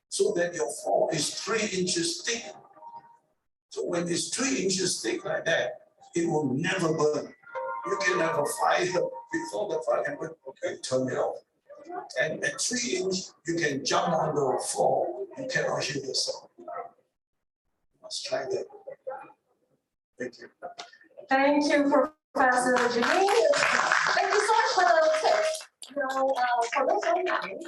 so that your floor is 3 inches thick. So when it's 3 inches thick like that, it will never burn. You can have a fire before the fire can burn, okay, turn it off. And at 3 inch, you can jump on the floor, you cannot hear yourself. You must try that. Thank you. Thank you, Professor Jimmy. Thank you so much for the tips. You know, for those online,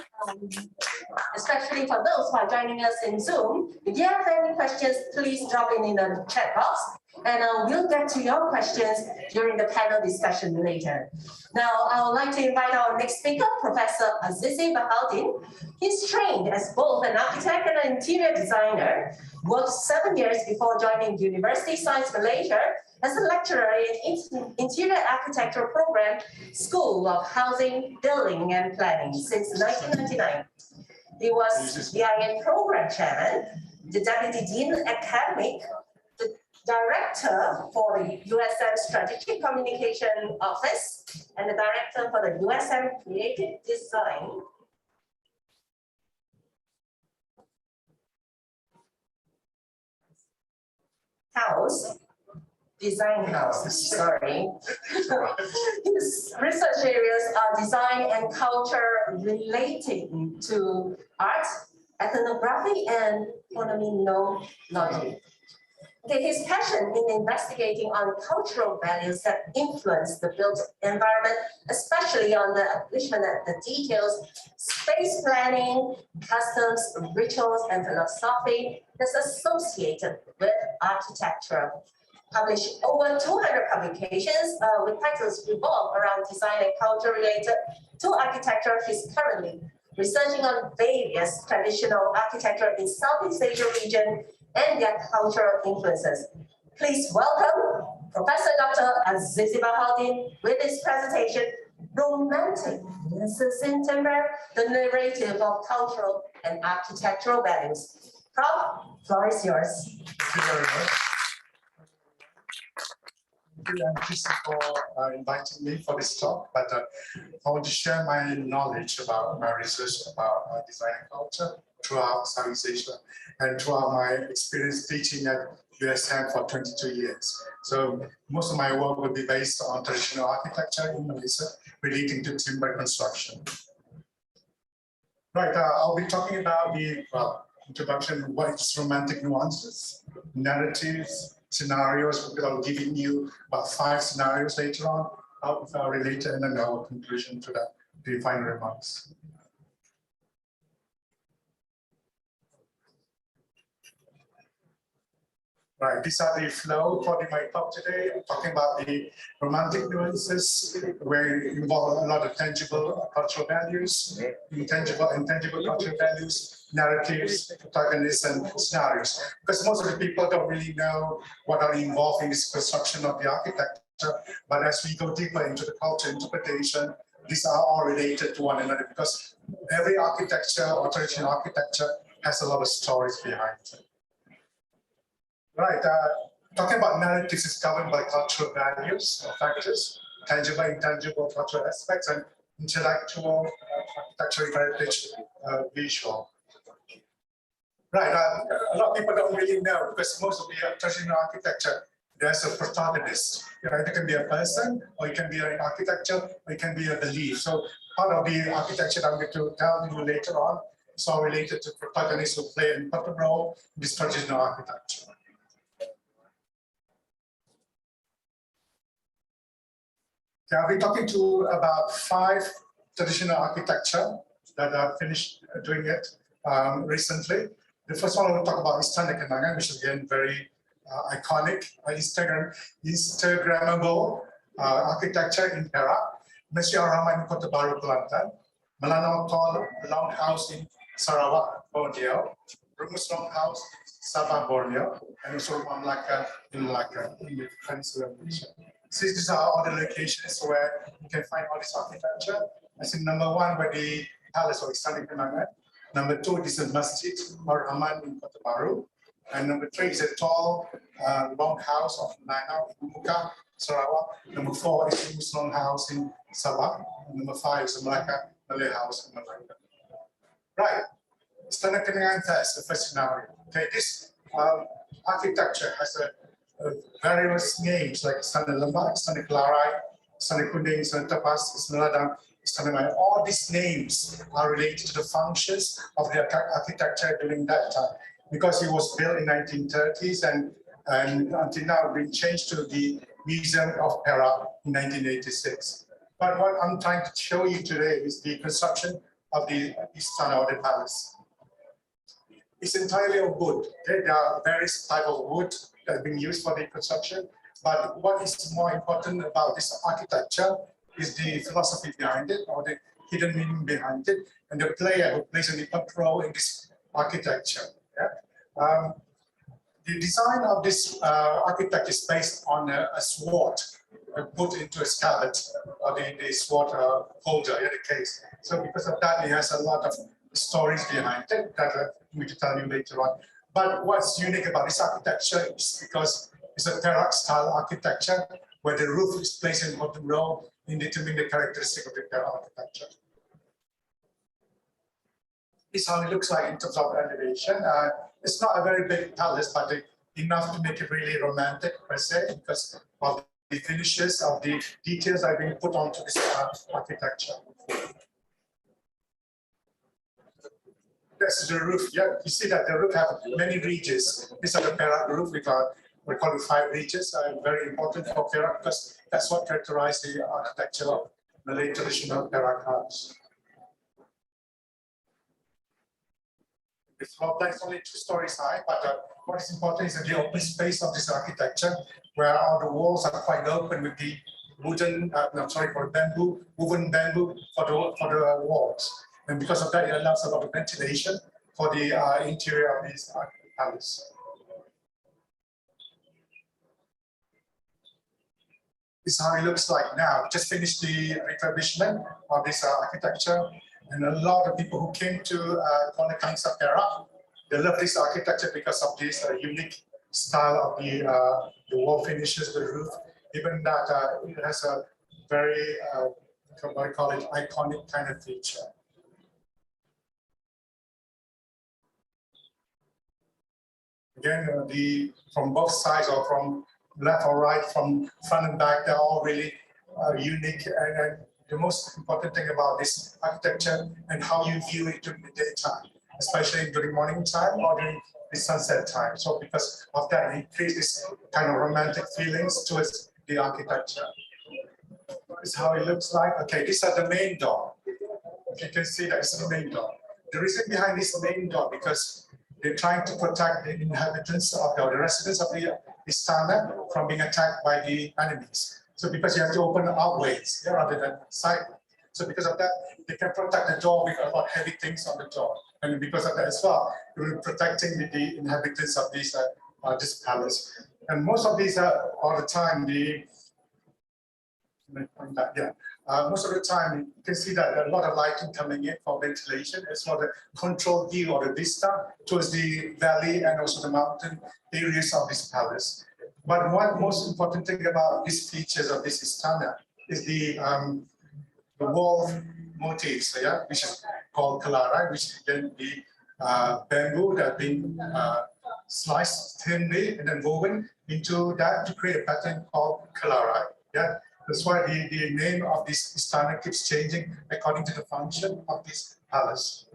especially for those who are joining us in Zoom, if you have any questions, please drop in the chat box, and we'll get to your questions during the panel discussion later. Now, I would like to invite our next speaker, Professor Azizi Bahaldin. He's trained as both an architect and an interior designer, worked 7 years before joining University Science Malaysia as a lecturer in Interior Architecture Program, School of Housing, Building and Planning since 1999. He was the IN Program Chairman, the Deputy Dean Academic, the Director for the USM Strategic Communication Office, and the Director for the USM Creative Design. House. Design house, sorry. His research areas are design and culture relating to art, ethnography, and phenomenology. Okay, his passion in investigating on cultural values that influence the built environment, especially on the establishment of the details, space planning, customs, rituals, and philosophy that's associated with architecture. Published over 200 publications with titles revolve around design and culture related to architecture. He's currently researching on various traditional architecture in Southeast Asia region and their cultural influences. Please welcome Professor Dr. Azizi Bahaldin with his presentation, Romantic Nuances in Timber, the Narrative of Cultural and Architectural Values. Prof, floor is yours. Thank you very much. Thank you, MTC, for inviting me for this talk, but I want to share my knowledge about my research about design and culture throughout Southeast Asia and throughout my experience teaching at USM for 22 years. So most of my work will be based on traditional architecture in Malaysia relating to timber construction. Right, I'll be talking about the introduction, what is romantic nuances, narratives, scenarios. I'll give you about 5 scenarios later on, how related, and then our conclusion to that, the final remarks. Right, these are the flow for my talk today. I'm talking about the romantic nuances, where it involve a lot of tangible cultural values, intangible cultural values, narratives, protagonists, and scenarios. Because most of the people don't really know what are involved in this construction of the architecture, but as we go deeper into the culture interpretation, these are all related to one another, because every architecture or traditional architecture has a lot of stories behind it. Right, talking about narratives is governed by cultural values or factors. tangible, intangible cultural aspects, and intellectual, architectural heritage, visual. Right, a lot of people don't really know because most of the traditional architecture, there's a protagonist. It can be a person, or it can be an architecture, or it can be a belief. So part of the architecture that I'm going to tell you later on is all related to protagonists who play an important role in this traditional architecture. Okay, I'll be talking to about 5 traditional architecture that I've finished doing it recently. The first one I will talk about is Istana Kenangan, which is again very iconic, Instagrammable architecture in Perak. Masjid Ar-Rahman in Kota Baru, Kelantan. Melanau Tall Longhouse in Sarawak, Borneo. Rumus Longhouse in Sabah, Borneo. And also Rumah Melaka in Malacca, in the Peninsula of Malaysia. So these are all the locations where you can find all this architecture. I think number 1 where the palace of Istana Kenangan. Number 2 is the Masjid Ar-Rahman in Kota Baru. And number 3 is a tall long house of Melanau in Muka, Sarawak. Number 4 is the Muslim house in Sabah. And number 5 is the Melaka Malay house in Malacca. Right, Istana Kenangan first, the first scenario. Okay, this architecture has various names like Istana Lembah, Istana Kelarai, Istana Kuning, Istana Tapas, Istana Ladang, Istana Maya. All these names are related to the functions of the architecture during that time, because it was built in 1930s and until now been changed to the Museum of Perak in 1986. But what I'm trying to show you today is the construction of the Istana or the palace. It's entirely of wood. Okay? There are various types of wood that have been used for the construction. But what is more important about this architecture is the philosophy behind it, or the hidden meaning behind it, and the player who plays an important role in this architecture. Yeah? The design of this architect is based on a sword put into a scabbard, or the sword holder in the case. So because of that, it has a lot of stories behind it that I'm going to tell you later on. But what's unique about this architecture is because it's a Perak style architecture where the roof is placed an important role in determining the characteristic of the Perak architecture. This is how it looks like in terms of elevation. It's not a very big palace, but enough to make it really romantic per se, because of the finishes of the details that have been put onto this architecture. This is the roof. Yeah, you see that the roof has many ridges. These are the Perak roof. We call it 5 ridges. Very important for Perak because that's what characterizes the architecture of Malay traditional Perak house. The floor plan is only 2 stories high, but what is important is the open space of this architecture, where all the walls are quite open with the woven bamboo for the walls. And because of that, it allows a lot of ventilation for the interior of this palace. This is how it looks like now. We just finished the refurbishment of this architecture, and a lot of people who came to Kuala Kangsar Perak, they love this architecture because of this unique style of the wall finishes, the roof. Even that it has a very, what I call it, iconic kind of feature. Again, from both sides or from left or right, from front and back, they're all really unique. And the most important thing about this architecture and how you view it during the daytime, especially during morning time or during the sunset time. So because of that, it creates this kind of romantic feelings towards the architecture. This is how it looks like. Okay, these are the main door. You can see that it's the main door. The reason behind this main door, because they're trying to protect the inhabitants of the residents of the Istana from being attacked by the enemies. So because you have to open outways rather than sideways. So because of that, they can protect the door with a lot of heavy things on the door. And because of that as well, you're protecting the inhabitants of this palace. And most of these are all the time, most of the time, you can see that a lot of lighting coming in for ventilation, as well as the control view of the vista towards the valley and also the mountain areas of this palace. But one most important thing about these features of this Istana is the wall motifs, yeah, which is called kalarai, which is then the bamboo that being sliced thinly and then woven into that to create a pattern called kalarai. Yeah, that's why the name of this istana keeps changing according to the function of this palace.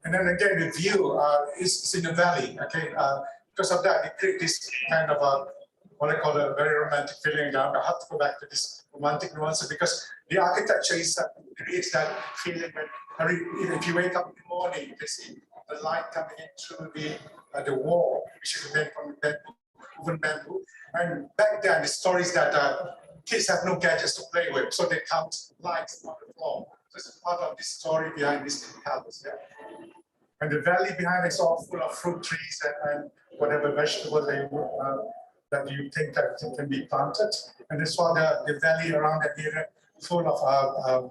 And then again, the view is in the valley. Okay, because of that, it creates this kind of a what I call a very romantic feeling. Now I have to go back to this romantic nuance because the architecture is creates that feeling that if you wake up in the morning, you can see the light coming in through the wall, which is made from woven bamboo. And back then, the story is that kids have no gadgets to play with, so they count lights on the floor. So it's part of the story behind this palace. Yeah? And the valley behind is all full of fruit trees and whatever vegetable that you think that can be planted. And this one, the valley around that area full of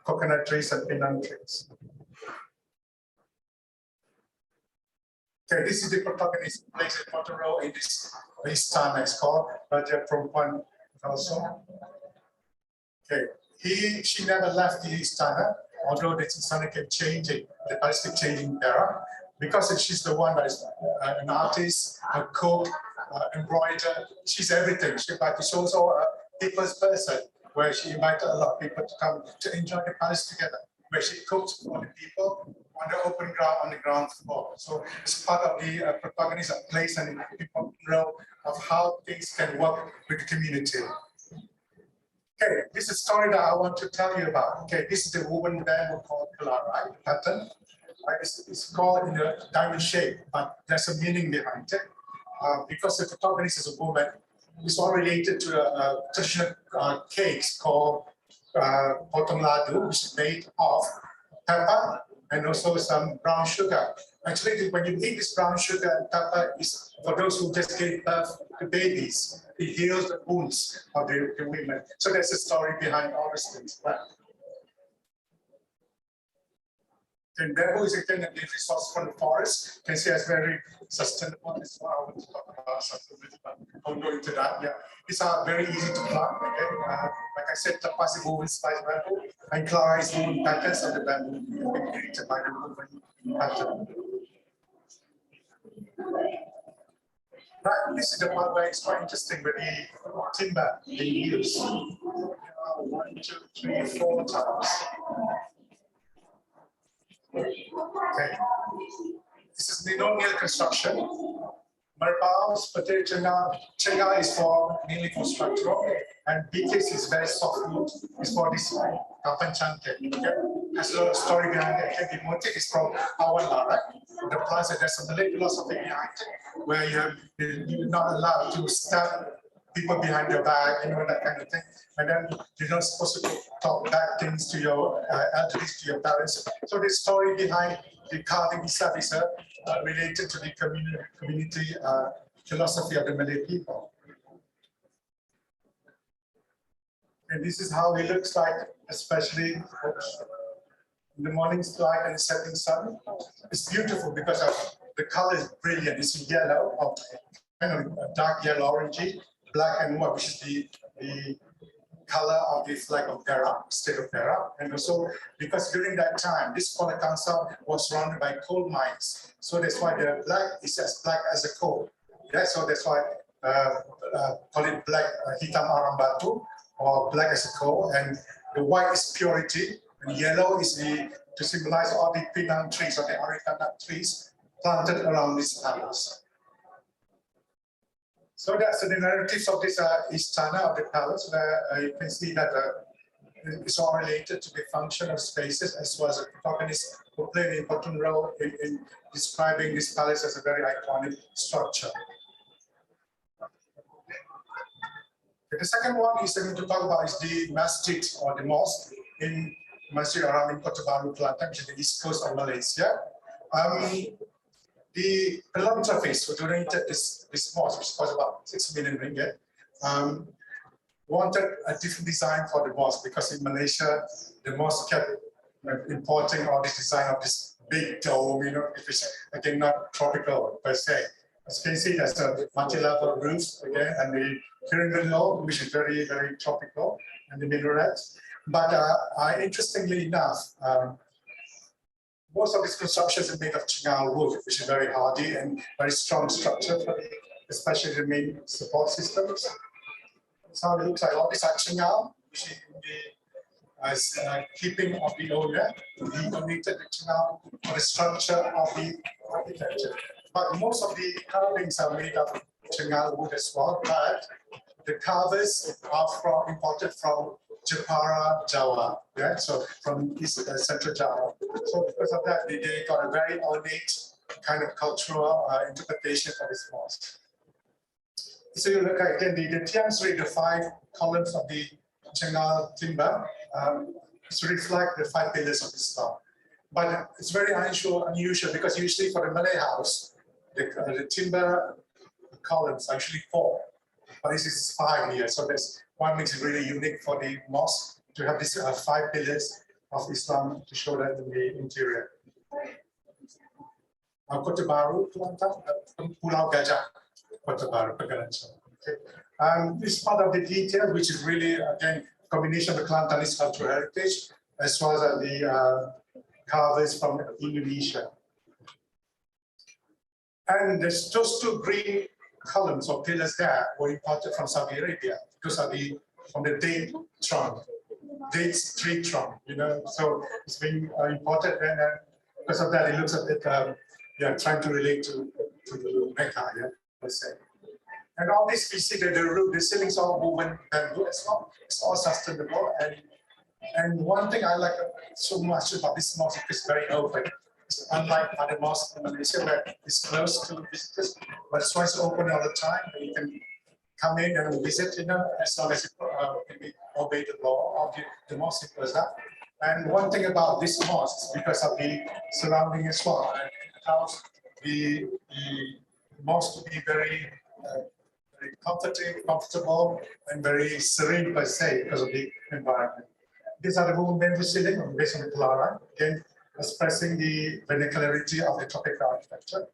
coconut trees and pinang trees. Okay, this is the protagonist place in Portoro in this istana. It's called Raja Perempuan also. Okay, she never left the istana, although the istana kept changing, the palace kept changing era, because she's the one that is an artist, a cook, embroider. She's everything. She's also a people's person, where she invited a lot of people to come to enjoy the palace together, where she cooked for the people on the open ground, on the ground floor. So it's part of the protagonist place and people know of how things can work with the community. Okay, this is a story that I want to tell you about. Okay, this is the woven bamboo called kalarai, the pattern. It's called in a diamond shape, but there's a meaning behind it. Because the protagonist is a woman, it's all related to a traditional cakes called potong ladu, which is made of pepper and also some brown sugar. Actually, when you eat this brown sugar and pepper, is for those who just gave birth to babies. It heals the wounds of the women. So there's a story behind all these things. Right? And bamboo is again a resource from the forest. You can see it's very sustainable. This is what I want to talk about sustainability, but I won't go into that. Yeah, these are very easy to plant. Okay? Like I said, tapas is woven spice bamboo, and clara is woven patterns of the bamboo created by the woven pattern. Right, this is the part where it's quite interesting with the timber being used. 1, 2, 3, 4 times. Okay. This is colonial construction. Marbaos, potato chenga is for mainly for structural, and BKs is very soft wood. It's for this kapan chante. Okay. There's a story behind it. The motif is from Awan Lara. The plaza, there's a Malay philosophy behind it, where you're not allowed to stab people behind your back, you know, that kind of thing. And then you're not supposed to talk bad things to your elders, to your parents. So the story behind the carving itself is related to the community philosophy of the Malay people. And this is how it looks like, especially in the morning light and the setting sun. It's beautiful because the color is brilliant. It's yellow, or kind of dark yellow, orangey, black and white, which is the color of the flag of Perak, state of Perak. And also because during that time, this Kuala Kangsar was surrounded by coal mines. So that's why the black is as black as a coal. Yeah, so that's why call it black hitam arang batu, or black as a coal. And the white is purity, and yellow is to symbolize all the pinang trees or the arecanut trees planted around this palace. So that's the narratives of this istana of the palace, where you can see that it's all related to the function of spaces, as well as the protagonists who play an important role in describing this palace as a very iconic structure. The second one is going to talk about is the masjid or the mosque in Masjid Haram in Kota Baru, Kelantan, which is the east coast of Malaysia. The philanthropist who donated this mosque, which cost about 6 million ringgit, wanted a different design for the mosque, because in Malaysia, the mosque kept importing all this design of this big dome, you know, which is again not tropical per se. As you can see, there's a multi-level roof again, and the pyramidal, which is very, very tropical, and the minarets. But interestingly enough, most of these constructions are made of chingal wood, which is very hardy and very strong structure for the, especially the main support systems. That's how it looks like. All these are chingal, which is in the as keeping of the owner. He donated the chingal for the structure of the architecture. But most of the carvings are made of chingal wood as well. But the carvers are imported from Jepara, Java, yeah, so from East Central Java. So because of that, they got a very ornate kind of cultural interpretation of this mosque. So you look at again the tiang sri, the 5 columns of the Chengal timber, to reflect the 5 pillars of Islam. But it's very unusual because usually for the Malay house, the timber columns are actually 4. But this is 5 here, so that's what makes it really unique for the mosque to have these 5 pillars of Islam to show that in the interior. Kota Baru, Kelantan, Pulau Gajah, Kota Baru, Pegalancan. Okay. This part of the detail, which is really again combination of the Kelantanese cultural heritage as well as the carvers from Indonesia. And there's those 2 green columns or pillars there were imported from Saudi Arabia because of from the date tree trunk, you know. So it's being imported, and because of that, it looks a bit trying to relate to the Mecca, yeah, let's say. And all this, we see that the roof, the ceilings are woven bamboo as well. It's all sustainable, and one thing I like so much about this mosque is very open. It's unlike other mosques in Malaysia where it's closed to visitors, but it's always open all the time. And you can come in and visit, you know, as long as you obey the law of the mosque was that. And one thing about this mosque is because of the surrounding as well, and it allows the mosque to be very comfortable, and very serene per se because of the environment. These are the woven bamboo ceiling based on the Pelara, again expressing the vernacularity of the tropical architecture.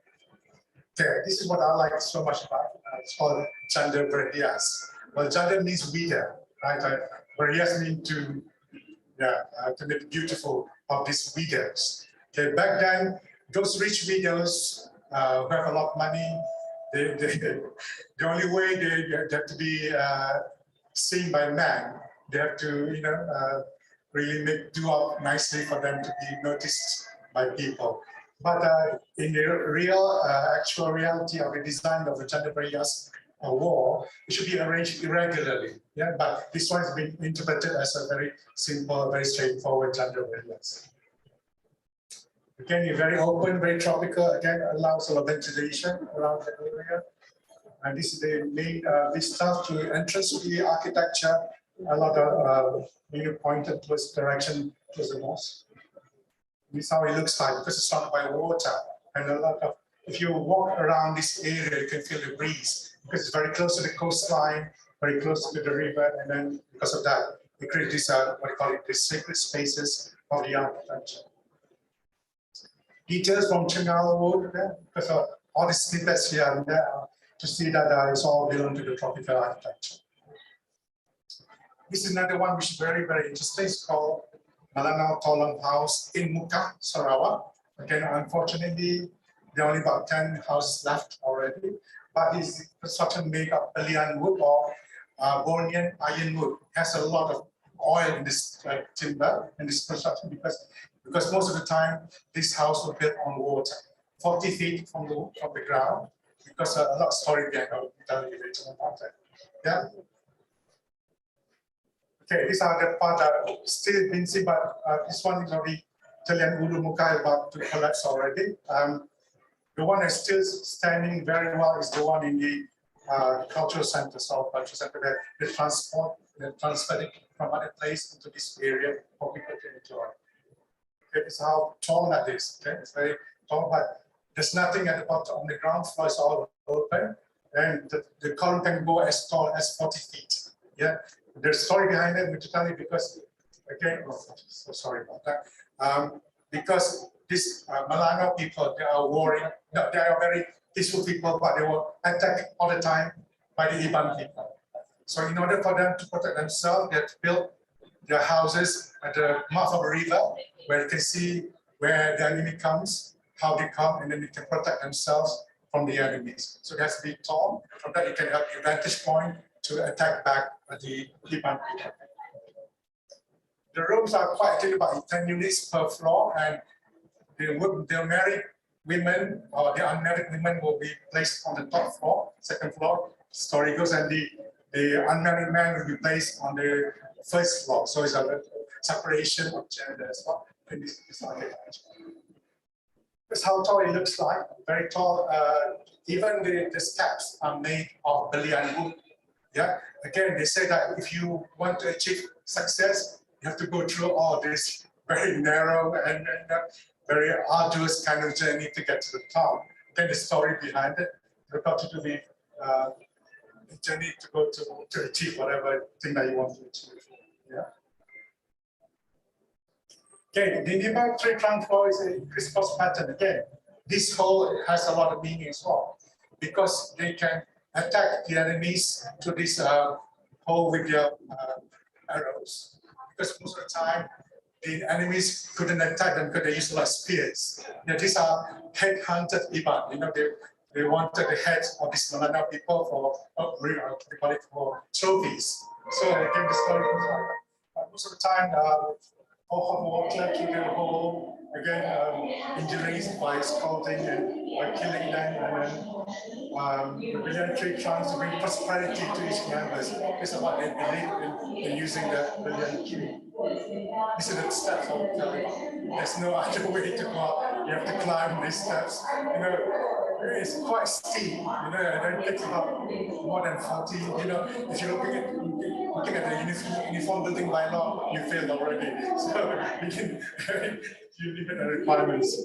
Okay, this is what I like so much about it's called Janda Berhias. Well, Janda means weeder, right? Berhias means to make beautiful of these widows. Okay, back then, those rich widows who have a lot of money, the only way they have to be seen by man, they have to, really do up nicely for them to be noticed by people. But in the real, actual reality of the design of the Chandabariya's wall, it should be arranged irregularly. Yeah, but this one has been interpreted as a very simple, very straightforward Chandabariyas. Again, very open, very tropical. Again, allows a lot of ventilation around the area. And this is the main vista to entrance to the architecture. A lot of pointed towards direction towards the mosque. This is how it looks like because it's surrounded by water, and a lot of. If you walk around this area, you can feel the breeze because it's very close to the coastline, very close to the river, and then because of that, it creates these what we call it, the sacred spaces of the architecture. Details from Chengal wood, because of all the snippets here and there to see that it's all belong to the tropical architecture. This is another one which is very, very interesting. It's called Malanau Tolong House in Mukah, Sarawak. Again, unfortunately, there are only about 10 houses left already. But this construction made of Alian wood or Bornean iron wood. It has a lot of oil in this timber in this construction because most of the time this house was built on water, 40 feet from the ground. Because a lot of story behind it. I'll tell you later about that. Yeah. Okay, these are the part that still been seen, but this one is already Italian Ulu Mukai about to collapse already. The one that's still standing very well is the one in the cultural center, South Cultural Center, where they transfer it from other place into this area for people to enjoy. Okay, this is how tall that is. Okay, it's very tall, but there's nothing at the bottom. On the ground floor is all open, and the column can go as tall as 40 feet. Yeah. There's a story behind it, which tell you because, again, so sorry about that. Because these Malanga people, they are warring, they are very peaceful people, but they were attacked all the time by the Iban people. So in order for them to protect themselves, they had to build their houses at the mouth of a river where you can see where the enemy comes, how they come, and then they can protect themselves from the enemies. So it has to be tall. From that, you can have your vantage point to attack back the Iban people. The rooms are quite about 10 units per floor, and the married women or the unmarried women will be placed on the top floor, second floor, story goes, and the unmarried man will be placed on the first floor. So it's a separation of gender as well in this architecture. That's how tall it looks like, very tall. Even the steps are made of Belian wood. Yeah, again, they say that if you want to achieve success, you have to go through all this very narrow and very arduous kind of journey to get to the top. Then the story behind it, you've got to do the journey to go to achieve whatever thing that you want to achieve. Yeah. Okay, the Nimbang tree trunk floor is a crisscross pattern. Again, this hole has a lot of meaning as well, because they can attack the enemies to this hole with their arrows. Because most of the time, the enemies couldn't attack them because they used a lot of spears. You know, these are head-hunted Iban. You know, they wanted the heads of these Malana people for trophies. So again, the story goes on. Most of the time, hot water to the hole. Again, injuries by scalding and by killing them, and then the billion tree trying to bring prosperity to each members. This is what they believe in using the billion tree. This is the steps I will tell you. There's no other way to go up. You have to climb these steps. You know, it's quite steep. You know, and it takes about more than 40. You know, if you're looking at the uniform building by law, you failed already. So you leave it the requirements.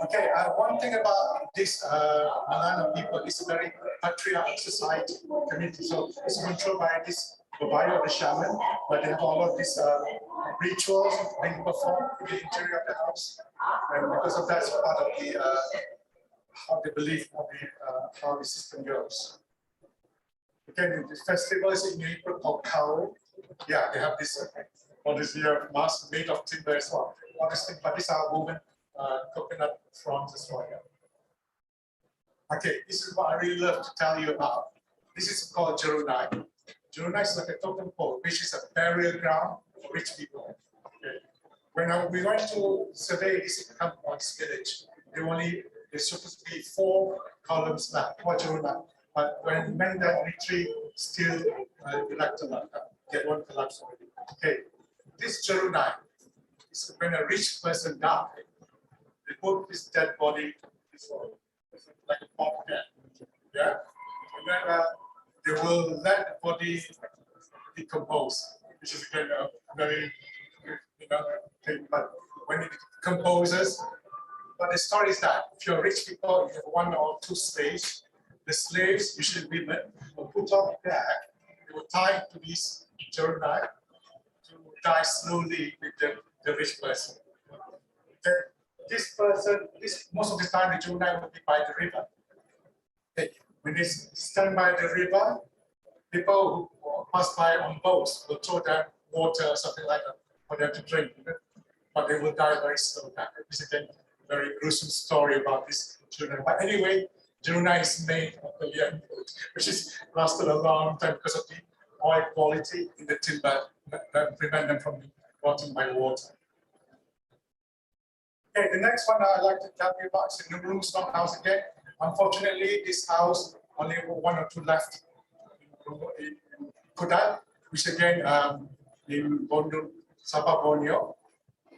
Okay, one thing about this Malana people is a very patriarchal society, community. So it's controlled by this Babayo or the shaman, but they have all of these rituals being performed in the interior of the house. And because of that, it's part of the how they believe how the system goes. Again, the festival is in April called Kau. Yeah, they have this all this year mask made of timber as well. All these things, but these are woven coconut fronds as well. Yeah. Okay, this is what I really love to tell you about. This is called Jerunai. Jerunai is like a totem pole, which is a burial ground for rich people. Okay. When we went to survey this village, there's supposed to be 4 columns left for Jerunai. But when we went there, only 3 still elected, get 1 collapse already. Okay, this Jerunai is when a rich person died, they put this dead body, like a pop can, yeah, and then they will let the body decompose, which is again a very thing. But when it decomposes, but the story is that if you're rich people, you have 1 or 2 slaves. The slaves, usually women, will put on back. They will tie to these Jerunai to die slowly with the rich person. This person, most of the time, the Jerunai will be by the river. Okay. When they stand by the river, people who pass by on boats will throw them water or something like that for them to drink. But they will die very slowly. This is again a very gruesome story about this Jerunai. But anyway, Jerunai is made of Belian wood, which has lasted a long time because of the oil quality in the timber that prevent them from being rotting by water. Okay, the next one I'd like to tell you about is the Nurung Stone House again. Unfortunately, this house only 1 or 2 left in Kudat, which again in Bandung, Sabah, Borneo.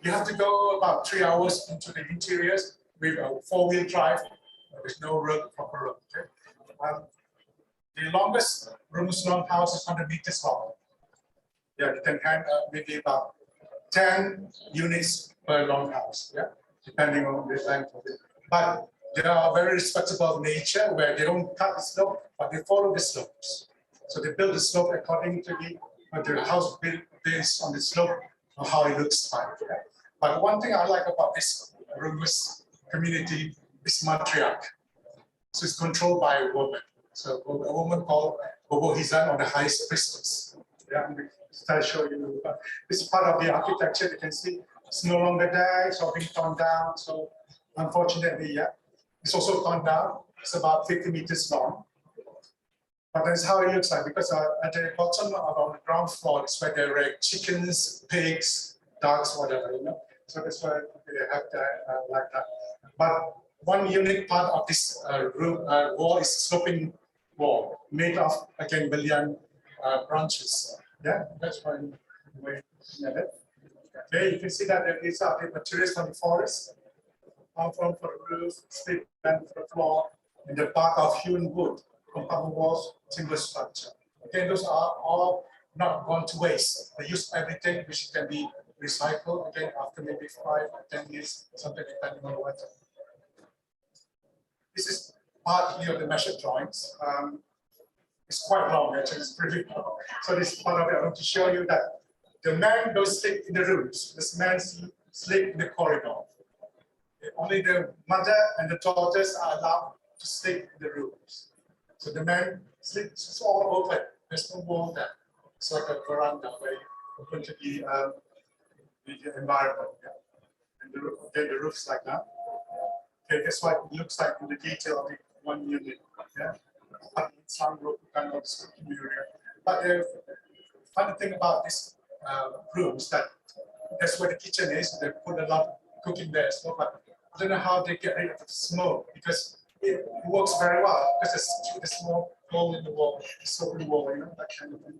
You have to go about 3 hours into the interiors with a 4-wheel drive. There's no road, proper road. Okay? The longest Runung house is 100 meters long. Yeah, you can have maybe about 10 units per long house. Yeah, depending on the length of it. But they are very respectable of nature, where they don't cut the slope, but they follow the slopes. So they build the slope according to the house built based on the slope of how it looks like. Yeah? But one thing I like about this Rungus community is matriarch. So it's controlled by a woman. So a woman called Boathouse or the high priestess. Yeah, I'll show you. This is part of the architecture. You can see it's no longer there. It's all being torn down. So unfortunately, yeah, it's also torn down. It's about 50 meters long. But that's how it looks like, because at the bottom on the ground floor is where there are chickens, pigs, ducks, whatever, you know. So that's why they have that like that. But one unique part of this wall is sloping wall made of, again, billion branches. Yeah, that's one way of looking at it. Okay, you can see that these are the materials from the forest, from the roof, slip and for the floor, and the bark of hewn wood, compound walls, timber structure. Again, those are all not gone to waste. They use everything which can be recycled again after maybe 5 or 10 years, something depending on the weather. This is partly of the measured drawings. It's quite long, actually, it's pretty long. So this is part of it. I want to show you that the man don't sleep in the rooms. This man sleep in the corridor. Only the mother and the daughters are allowed to sleep in the rooms. So the man sleeps, it's all open. There's no wall there. It's like a veranda where you open to the environment. Yeah. And the roof, okay, the roof's like that. Okay, that's what it looks like in the detail of the one unit. Yeah. Some roof kind of area. But the funny thing about this room is that that's where the kitchen is. They put a lot of cooking there. So, but I don't know how they get rid of the smoke, because it works very well, because there's the small hole in the wall, the soapy wall, you know, that kind of thing.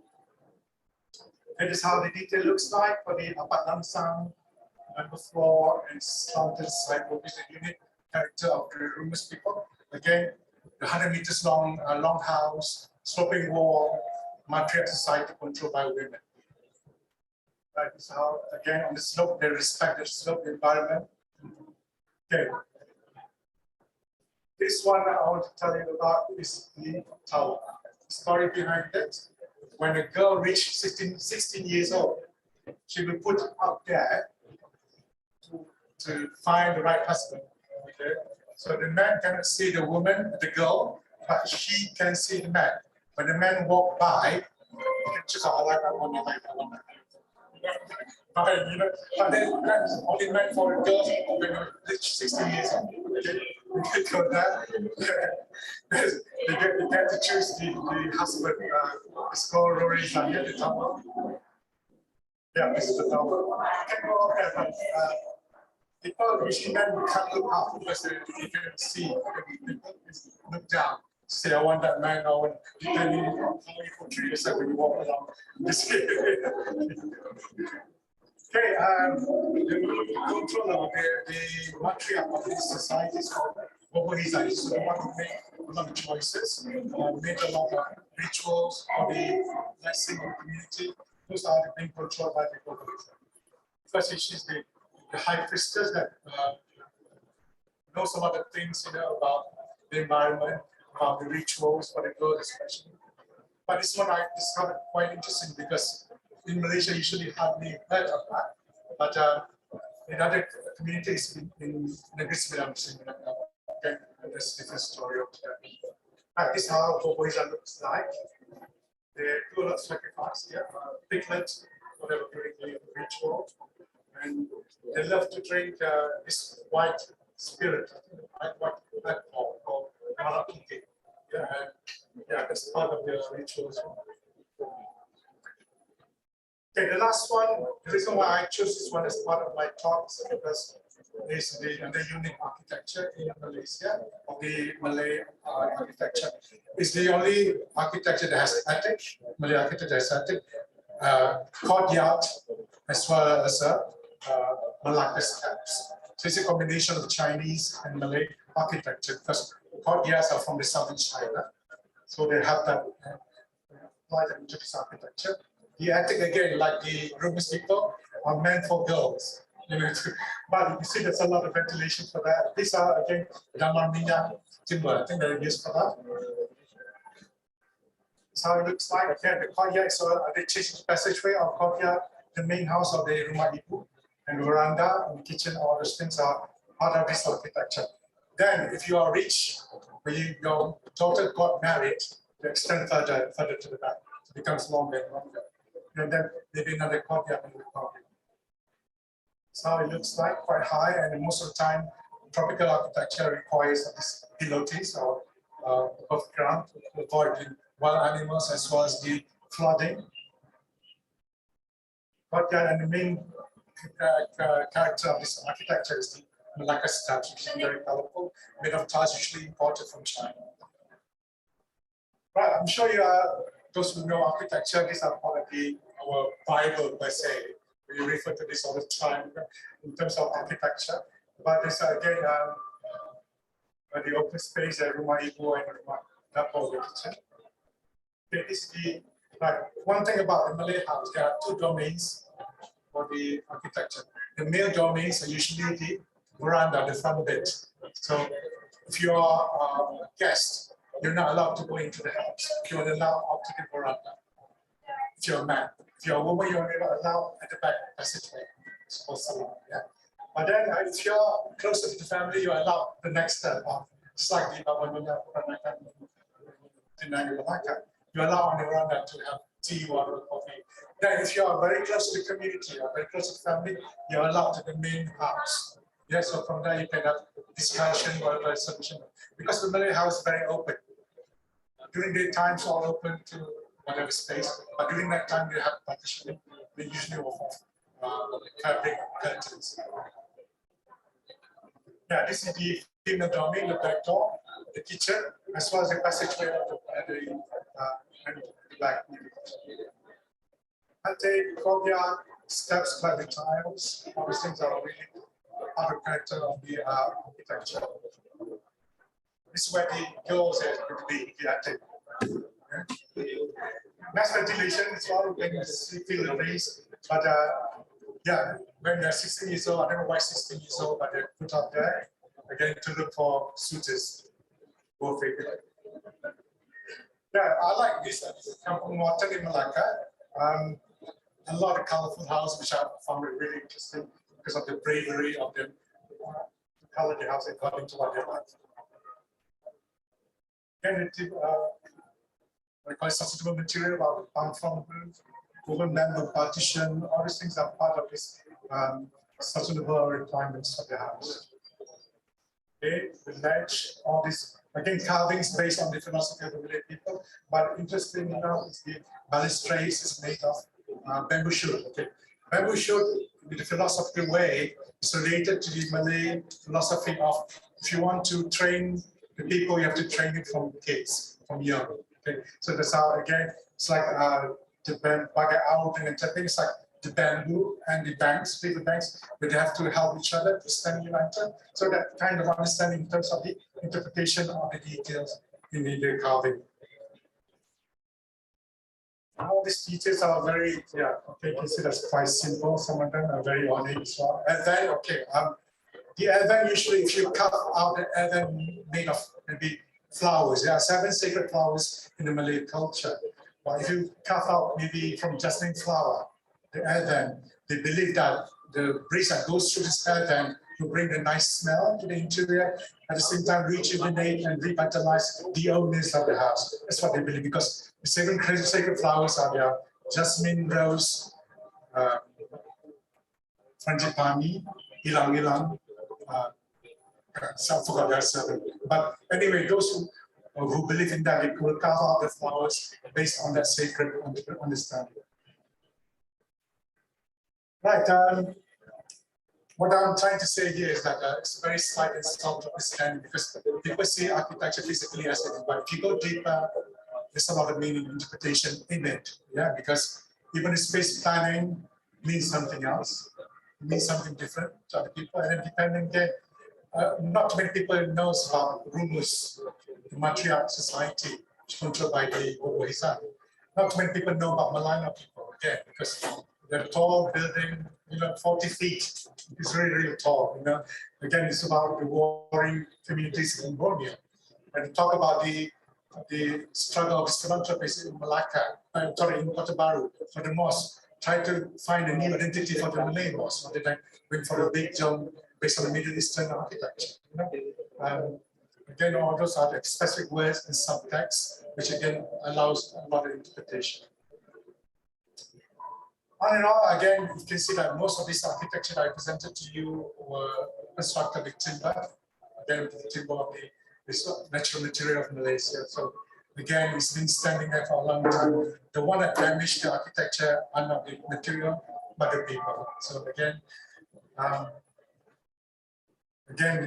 That is how the detail looks like for the apat langsang, the floor, and slanted side, which is the unique character of the Rumus people. Again, the 100 meters long house, sloping wall, matriarch society controlled by women. That is how, again, on the slope, they respect the slope environment. Okay. This one I want to tell you about is the tower. The story behind it, when a girl reached 16 years old, she will put up there to find the right husband. Okay? So the man cannot see the woman, the girl, but she can see the man. When the man walk by, you can choose, I like that one, I like that one. But, you know, but then that's only meant for girls when you reach 16 years old. Okay? That, they get to choose the husband. It's called Rory Zanya, the tower. Yeah, this is the tower. You can go up there, but people usually men can't look up because they can see, people look down. Say, I want that man, I want, depending on how you portray yourself when you walk along this way. Okay, the controller, the matriarch of this society is called Boathouse. So the one who made a lot of choices, made a lot of rituals for the blessing of the community. Those are being controlled by the Boathouse. First, she's the high priestess that knows a lot of things, you know, about the environment, about the rituals for the girls especially. But this one I discovered quite interesting, because in Malaysia usually hardly heard of that. But in other communities in Negeri Sembilan, okay, there's a different story of that. This is how Boathouse looks like. They do a lot of sacrifice, yeah, piglet, whatever during the ritual. And they love to drink this white spirit, white alcohol called malakite. Yeah, yeah, that's part of the rituals. Okay, the last one, the reason why I chose this one as part of my talk is because it's the unique architecture in Malaysia, of the Malay architecture. It's the only architecture that has attic, Malay architecture has attic, courtyard, as well as Malacca steps. So it's a combination of Chinese and Malay architecture, because courtyards are from the southern China. So they have that applied into this architecture. The attic, again, like the Rumus people, are meant for girls. You know, but you see there's a lot of ventilation for that. These are, again, damar minyak timber. I think they're used for that. That's how it looks like. Again, the courtyard, so they changed the passageway of courtyard, the main house of the rumah ibu, and the veranda and the kitchen, all those things are part of this architecture. Then if you are rich, when your daughter got married, you extend further to the back. It becomes longer and longer. And then maybe another courtyard in the courtyard. So it looks like quite high, and most of the time, tropical architecture requires this pilotis or above ground to avoid the wild animals as well as the flooding. Courtyard, and the main character of this architecture is the Malacca statue, which is very colorful, made of tiles usually imported from China. Right, I'm sure you are, those who know architecture, these are part of our Bible per se. We refer to this all the time in terms of architecture. But this again, the open space, Rumah Ibu and Rumah Dapur, the kitchen. Okay, this is the, one thing about the Malay house, there are two domains for the architecture. The male domains are usually the veranda, the front bit. So if you are a guest, you're not allowed to go into the house. You're allowed up to the veranda. If you're a man, if you're a woman, you're allowed at the back passageway. Yeah. But then if you're closer to the family, you're allowed the next step up. Just like the you're allowed on the veranda to have tea, water, coffee. Then if you are very close to the community or very close to the family, you're allowed to the main house. Yeah, so from there you can have discussion, whatever solution. Because the Malay house is very open. During the times all open to whatever space, but during that time you have partitioning, they usually offer fabric curtains. Yeah, this is the female domain, the back door, the kitchen, as well as the passageway at the back. And the courtyard, steps by the tiles, all these things are really part of character of the architecture. This is where the girls are going to be active. Okay. Mass ventilation is all when you feel the breeze, but yeah, when they're 16 years old, I don't know why 16 years old, but they're put up there again to look for suitors. Go figure. Yeah, I like this. Kampung Water in Malacca. A lot of colorful houses, which I found really interesting because of the bravery of them to color the house according to what they like. Then I call it sustainable material, about palm frond roof, woven bamboo partition, all these things are part of this sustainable requirements of the house. Okay, the ledge, all this, again, carvings based on the philosophy of the Malay people, but interesting enough is the balustrades is made of bamboo shoot. Okay. Bamboo shoot, in the philosophical way, is related to the Malay philosophy of if you want to train the people, you have to train it from kids, from young. Okay, so that's how, again, it's like the bagai out and things like the bamboo and the banks, paper banks, but they have to help each other to stand united. So that kind of understanding in terms of the interpretation of the details in the carving. All these details are very, yeah, okay, you can see that's quite simple. Some of them are very ornate as well. And then, okay, the advent usually, if you cut out the advent made of maybe flowers, there are 7 sacred flowers in the Malay culture. But if you cut out maybe from jasmine flower, the advent, they believe that the breeze that goes through this advent will bring the nice smell to the interior, at the same time rejuvenate and revitalize the owners of the house. That's what they believe, because the 7 sacred flowers are there: jasmine, rose, frangipani, ilang-ilang. I forgot there are 7. But anyway, those who believe in that, they will carve out the flowers based on that sacred understanding. Right. What I'm trying to say here is that it's very slight and soft understanding, because people see architecture physically as it, but if you go deeper, there's a lot of meaning and interpretation in it. Yeah, because even space planning means something else. It means something different to other people, and then depending again. Not many people knows about Rumus, the matriarch society, controlled by the Boathouse. Not many people know about Malanga people, again, because they're tall building, 40 feet. It's really, really tall. Again, it's about the warring communities in Borneo. And talk about the struggle of philanthropists in Malacca, in Kota Baru, for the mosque. Try to find a new identity for the Malay mosque, rather than going for a big jump based on the Middle Eastern architecture. Again, all those are the specific words and subtext, which again allows a lot of interpretation. All in all, again, you can see that most of these architecture I presented to you were constructed with timber. Again, the timber of the natural material of Malaysia. So again, it's been standing there for a long time. The one that damaged the architecture are not the material, but the people. So again,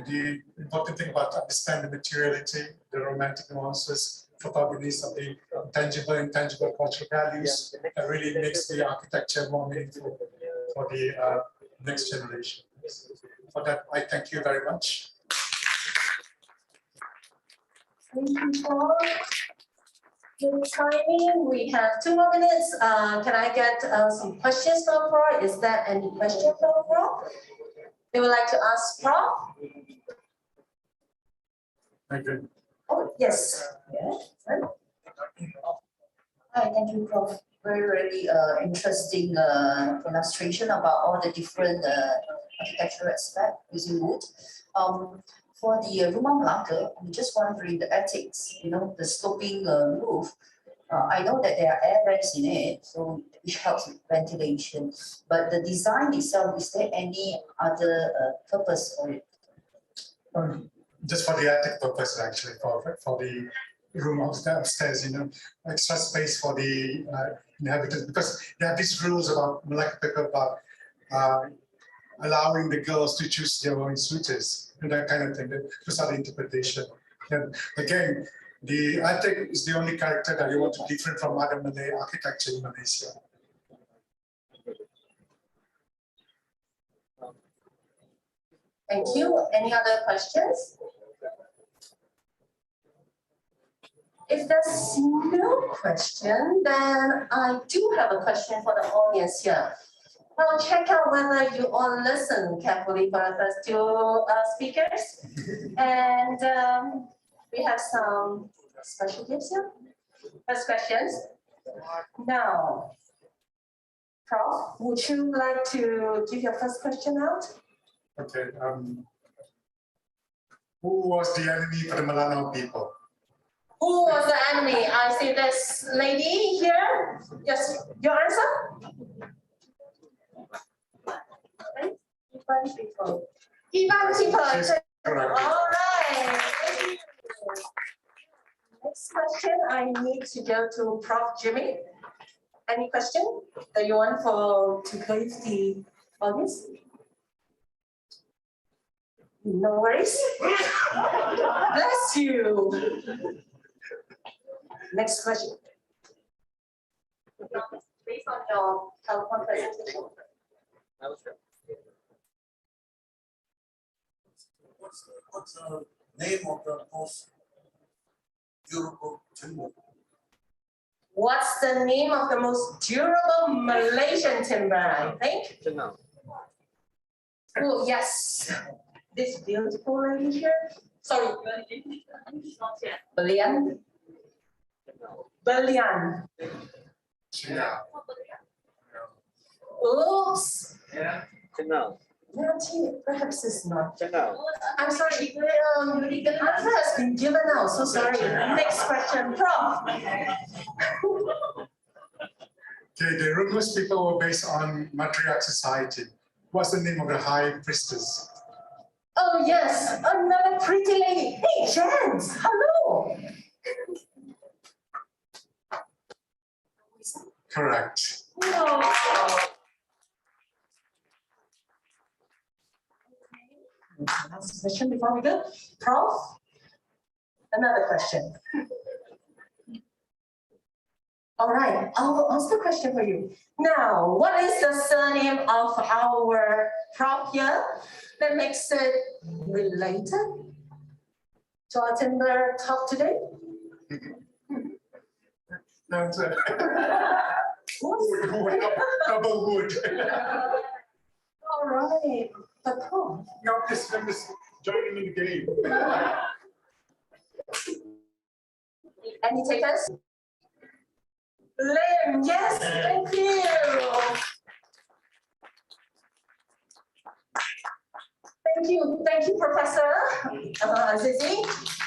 the important thing about understanding the materiality, the romantic nuances, protagonists of the tangible and intangible cultural values, that really makes the architecture more meaningful for the next generation. For that, I thank you very much. Thank you, Paul. Good timing. We have 2 more minutes. Can I get some questions from Paul? Is there any question from Paul? They would like to ask Prof? Thank you. Oh, yes. Hi, thank you, Prof. Very interesting illustration about all the different architectural aspects using wood. For the Rumah Melaka, I'm just wondering the ethics, the sloping roof. I know that there are air vents in it, so which helps with ventilation. But the design itself, is there any other purpose for it? Just for the attic purpose, actually, for the room upstairs, extra space for the inhabitants, because they have these rules about Malacca people about allowing the girls to choose their own suitors and that kind of thing. Those are the interpretation. And again, the attic is the only character that you want to different from other Malay architecture in Malaysia. Thank you. Any other questions? If there's no question, then I do have a question for the audience here. I'll check out whether you all listen carefully for the first 2 speakers. And we have some special gifts here. First questions. Now, Prof, would you like to give your first question out? Okay. Who was the enemy for the Malano people? Who was the enemy? I see this lady here. Yes, your answer? Iban people. Iban people. Correct. All right. Next question, I need to go to Prof. Jimmy. Any question that you want to brief the audience? No worries. Bless you. Next question. Based on your PowerPoint presentation. What's the name of the most durable timber? What's the name of the most durable Malaysian timber, I think? Oh, yes. This beautiful lady here. Sorry. Belian. Belian. Yeah. Oops. Yeah. Not here. Perhaps it's not. I'm sorry. The answer has been given out. So sorry. Next question, Prof. Okay, the Rungus people were based on matriarch society. What's the name of the high priestess? Oh yes, another pretty lady. Hey, Jens, hello. Correct. No. Last question before we go. Prof, another question. All right, I'll ask the question for you. Now, what is the surname of our Prof here that makes it related to our timber talk today? That's it. Wood, double wood. All right, but Prof. No, I'm just joining in the game. Any takers? Lim, yes, thank you. Thank you, Professor. Zizi.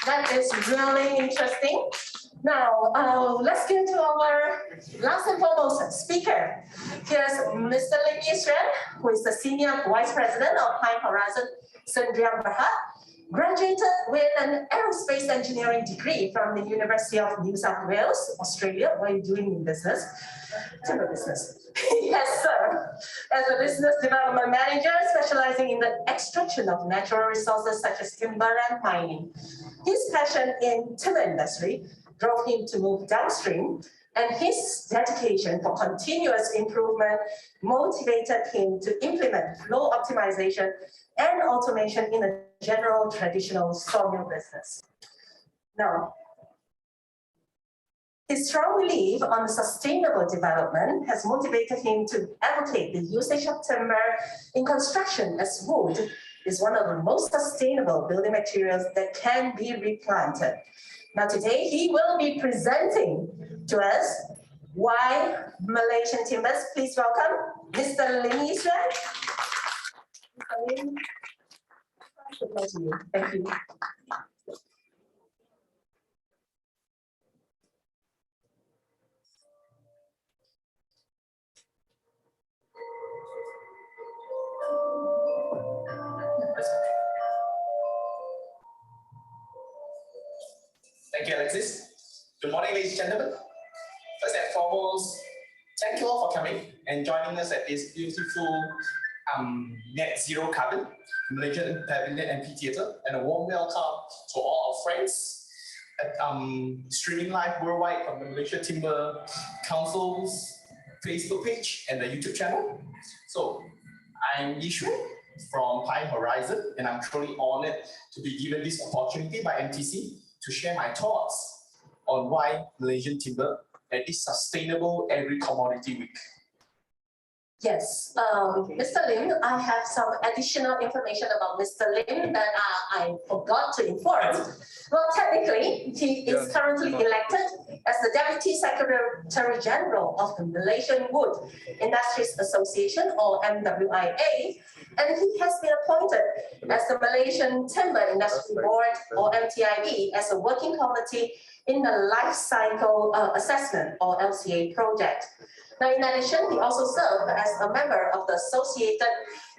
That is really interesting. Now, let's get to our last and foremost speaker. Here's Mr. Lim Yisran, who is the Senior Vice President of High Horizon Sdn Bhd, graduated with an aerospace engineering degree from the University of New South Wales, Australia. What are you doing in business? Timber business. He has served as a business development manager specializing in the extraction of natural resources such as timber and mining. His passion in timber industry drove him to move downstream, and his dedication for continuous improvement motivated him to implement flow optimization and automation in a general traditional sawmill business. Now, his strong belief on sustainable development has motivated him to advocate the usage of timber in construction, as wood is one of the most sustainable building materials that can be replanted. Now today, he will be presenting to us why Malaysian timbers. Please welcome Mr. Lim Yisran. Mr. Lim, thank you. Thank you, Alexis. Good morning, ladies and gentlemen. First and foremost, thank you all for coming and joining us at this beautiful net zero carbon Malaysian Pavilion Amphitheatre, and a warm welcome to all our friends at streaming live worldwide from the Malaysia Timber Council's Facebook page and the YouTube channel. So I'm Yishu from High Horizon, and I'm truly honored to be given this opportunity by MTC to share my thoughts on why Malaysian timber at this Sustainable Agri-Commodity Week. Yes, Mr. Lim, I have some additional information about Mr. Lim that I forgot to inform. Well, technically, he is currently elected as the Deputy Secretary General of the Malaysian Wood Industries Association, or MWIA, and he has been appointed as the Malaysian Timber Industry Board, or MTIB, as a working committee in the Life Cycle Assessment, or LCA project. Now, in addition, he also served as a member of the Associated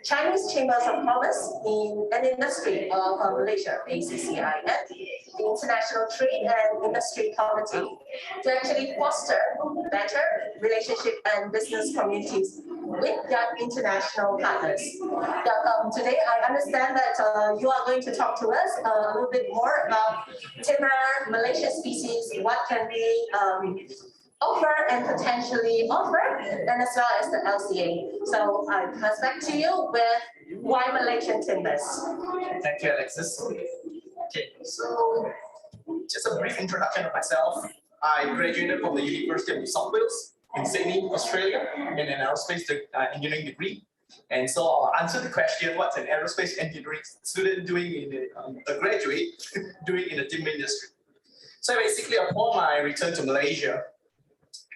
Chinese Chambers of Commerce and Industry of Malaysia, ACCIM, the International Trade and Industry Committee, to actually foster better relationship and business communities with their international partners. Now, today, I understand that you are going to talk to us a little bit more about timber, Malaysian species, what can be offer and potentially offer, and as well as the LCA. So I pass back to you with why Malaysian timbers. Thank you, Alexis. Okay, so just a brief introduction of myself. I graduated from the University of New South Wales in Sydney, Australia, in an aerospace engineering degree. And so I'll answer the question, what's an aerospace engineering student doing in a graduate doing in the timber industry? So basically, upon my return to Malaysia,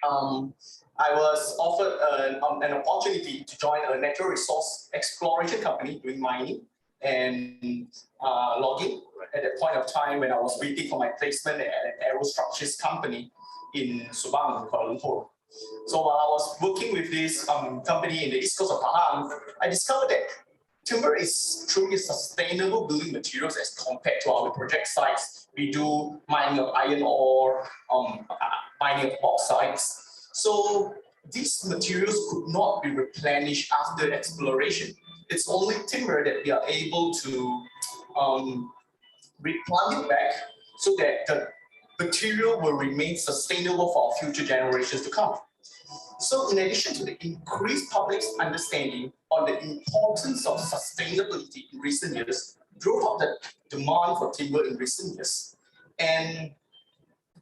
I was offered an opportunity to join a natural resource exploration company doing mining and logging at that point of time when I was waiting for my placement at an aerostructures company in Subang, Kuala Lumpur. So while I was working with this company in the east coast of Pahang, I discovered that timber is truly sustainable building materials as compared to our project sites. We do mining of iron ore, mining of bauxites. So these materials could not be replenished after exploration. It's only timber that we are able to replant it back so that the material will remain sustainable for our future generations to come. So in addition to the increased public's understanding on the importance of sustainability in recent years, drove up the demand for timber in recent years. And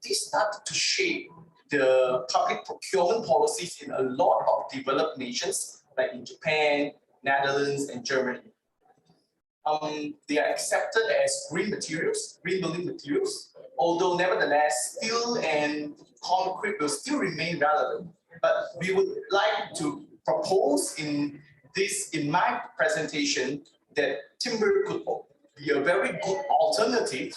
this started to shape the public procurement policies in a lot of developed nations, like in Japan, Netherlands, and Germany. They are accepted as green materials, green building materials, although nevertheless, steel and concrete will still remain relevant. But we would like to propose in my presentation that timber could be a very good alternative.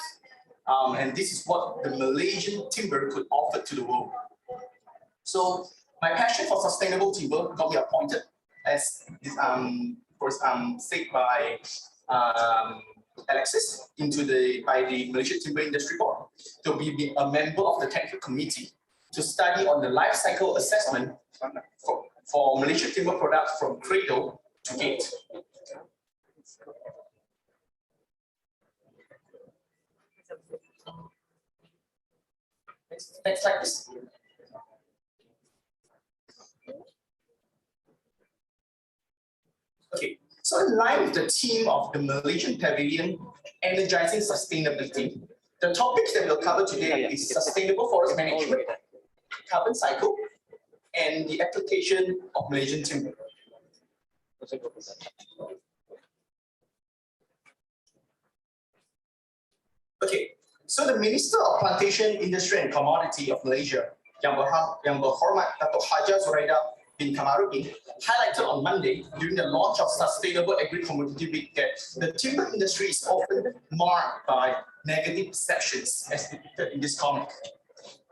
And this is what the Malaysian timber could offer to the world. So my passion for sustainable timber got me appointed as said by Alexis by the Malaysian Timber Industry Board to be a member of the technical committee to study on the life cycle assessment for Malaysian timber products from cradle to gate. Next slide, please. Okay, so in line with the theme of the Malaysian Pavilion, energizing sustainability, the topics that we'll cover today is sustainable forest management, carbon cycle, and the application of Malaysian timber. Okay, so the Minister of Plantation, Industry and Commodity of Malaysia, Yang Berhormat Datuk Haja Zuraida bin Kamarudin, highlighted on Monday during the launch of Sustainable Agri-Commodity Week that the timber industry is often marked by negative perceptions as depicted in this comic.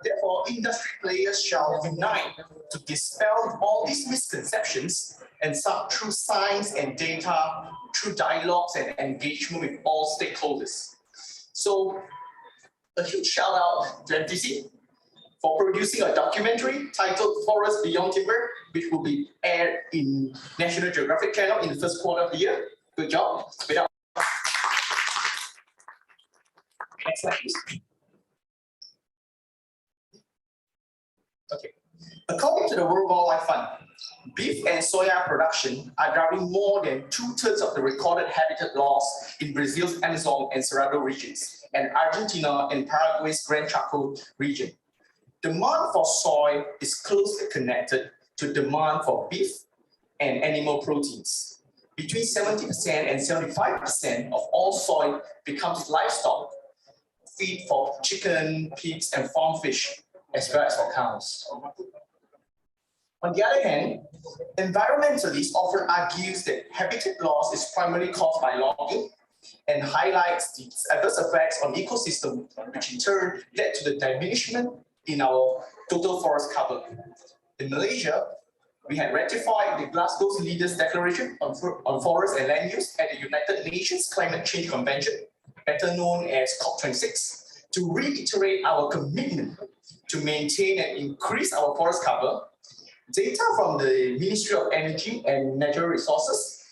Therefore, industry players shall unite to dispel all these misconceptions and through science and data, through dialogues and engagement with all stakeholders. So, a huge shout out to MTC for producing a documentary titled Forest Beyond Timber, which will be aired in National Geographic Channel in the first quarter of the year. Good job. Next slide, please. Okay. According to the World Wildlife Fund, beef and soya production are driving more than 2/3 of the recorded habitat loss in Brazil's Amazon and Cerrado regions, and Argentina and Paraguay's Gran Chaco region. Demand for soy is closely connected to demand for beef and animal proteins. Between 70% and 75% of all soy becomes livestock feed for chicken, pigs, and farm fish, as well as for cows. On the other hand, environmentalists often argue that habitat loss is primarily caused by logging and highlights the adverse effects on the ecosystem, which in turn led to the diminishment in our total forest cover. In Malaysia, we had ratified the Glasgow's Leaders' Declaration on Forest and Land Use at the United Nations Climate Change Convention, better known as COP26, to reiterate our commitment to maintain and increase our forest cover. Data from the Ministry of Energy and Natural Resources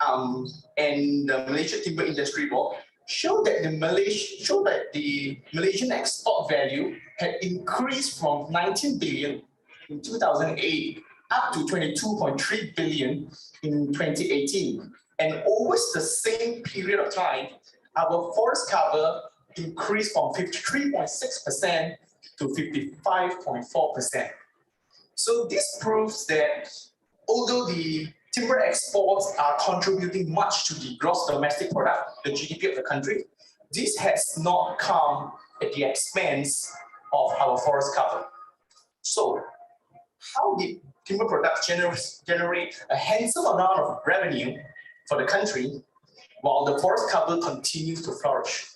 and the Malaysian Timber Industry Board show that the Malaysian export value had increased from 19 billion in 2008 up to 22.3 billion in 2018. And over the same period of time, our forest cover increased from 53.6% to 55.4%. So this proves that although the timber exports are contributing much to the gross domestic product, the GDP of the country, this has not come at the expense of our forest cover. So how did timber products generate a handsome amount of revenue for the country while the forest cover continues to flourish?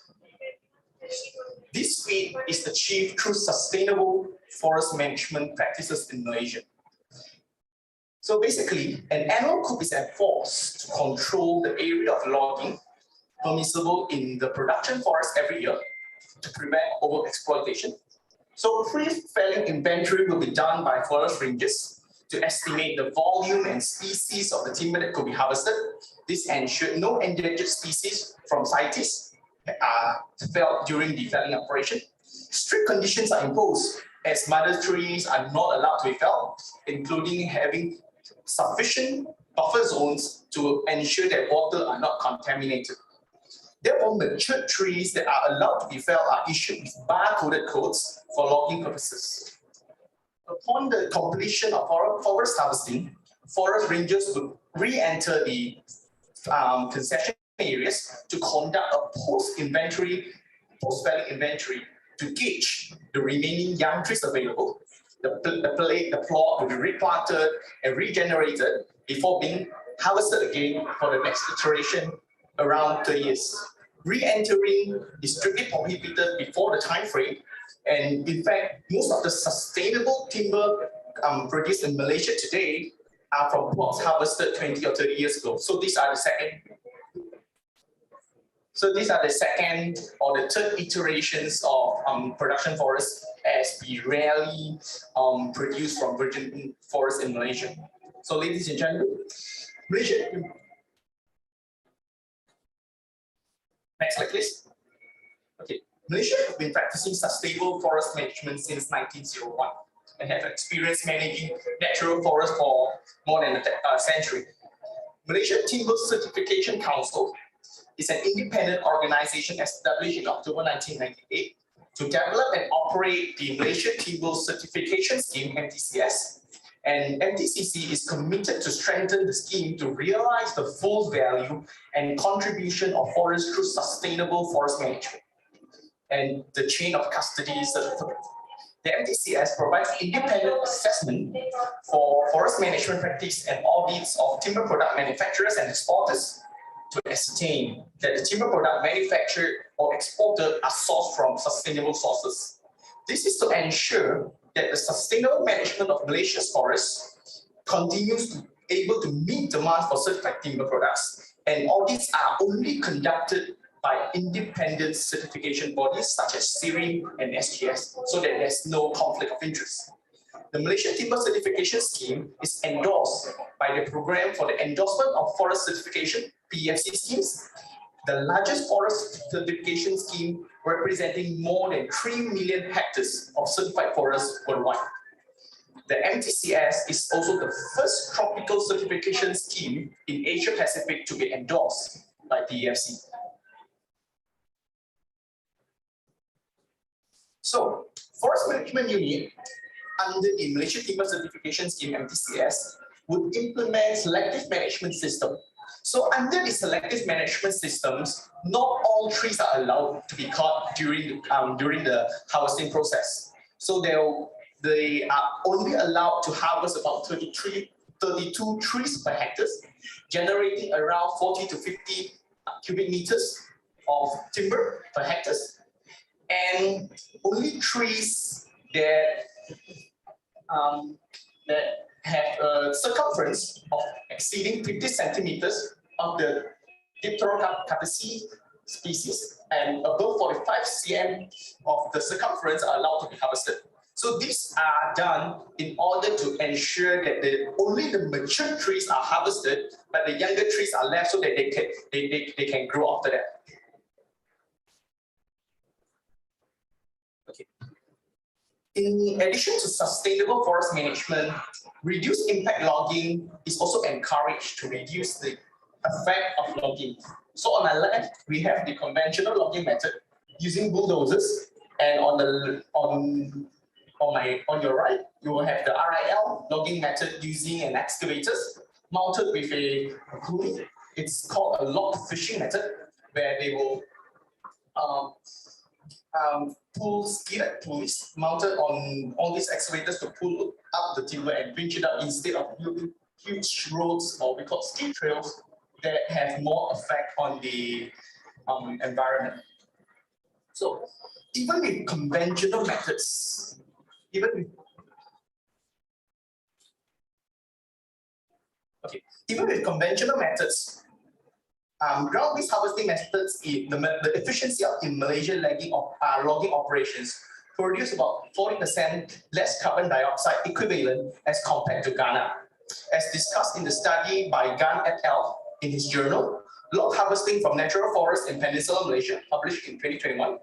This feat is achieved through sustainable forest management practices in Malaysia. So basically, an annual coup is enforced to control the area of logging permissible in the production forest every year to prevent overexploitation. So pre-felling inventory will be done by forest rangers to estimate the volume and species of the timber that could be harvested. This ensured no endangered species from CITES are felled during the felling operation. Strict conditions are imposed as mother trees are not allowed to be felled, including having sufficient buffer zones to ensure that water are not contaminated. Therefore, mature trees that are allowed to be felled are issued with bar-coded codes for logging purposes. Upon the completion of forest harvesting, forest rangers would re-enter the concession areas to conduct a post-felling inventory to gauge the remaining young trees available. The plot will be replanted and regenerated before being harvested again for the next iteration around 30 years. Re-entering is strictly prohibited before the time frame. And in fact, most of the sustainable timber produced in Malaysia today are from plots harvested 20 or 30 years ago. So these are the second or the third iterations of production forests, as we rarely produce from virgin forests in Malaysia. So ladies and gentlemen, Malaysia. Next slide, please. Okay, Malaysia has been practicing sustainable forest management since 1901 and have experience managing natural forests for more than a century. Malaysia Timber Certification Council is an independent organization established in October 1998 to develop and operate the Malaysia Timber Certification Scheme, MTCS. And MTCC is committed to strengthen the scheme to realize the full value and contribution of forests through sustainable forest management and the chain of custody certificate. The MTCS provides independent assessment for forest management practice and audits of timber product manufacturers and exporters to ascertain that the timber product manufactured or exported are sourced from sustainable sources. This is to ensure that the sustainable management of Malaysia's forests continues to able to meet demand for certified timber products, and audits are only conducted by independent certification bodies such as SIRI and SGS, so that there's no conflict of interest. The Malaysian Timber Certification Scheme is endorsed by the Program for the Endorsement of Forest Certification, PEFC schemes, the largest forest certification scheme representing more than 3 million hectares of certified forests worldwide. The MTCS is also the first tropical certification scheme in Asia Pacific to be endorsed by PEFC. So, Forest Management Unit under the Malaysian Timber Certification Scheme, MTCS, would implement selective management system. So under the selective management systems, not all trees are allowed to be cut during the harvesting process. So they are only allowed to harvest about 32 trees per hectare, generating around 40 to 50 cubic meters of timber per hectare. And only trees that have a circumference of exceeding 50 centimeters of the Dipterocarpaceae species and above 45 cm of the circumference are allowed to be harvested. So these are done in order to ensure that only the mature trees are harvested, but the younger trees are left so that they can grow after that. Okay. In addition to sustainable forest management, reduced impact logging is also encouraged to reduce the effect of logging. So on my left, we have the conventional logging method using bulldozers, and on your right, you will have the RIL logging method using an excavator mounted with a pulley. It's called a loft fishing method, where they will pull skidded pulleys mounted on all these excavators to pull up the timber and pinch it up instead of building huge roads, or we call ski trails, that have more effect on the environment. So even with conventional methods, even with conventional methods, ground-based harvesting methods, the efficiency in Malaysia logging operations produce about 40% less carbon dioxide equivalent as compared to Ghana. As discussed in the study by Gan et al. In his journal, Log Harvesting from Natural Forests in Peninsular Malaysia, published in 2021,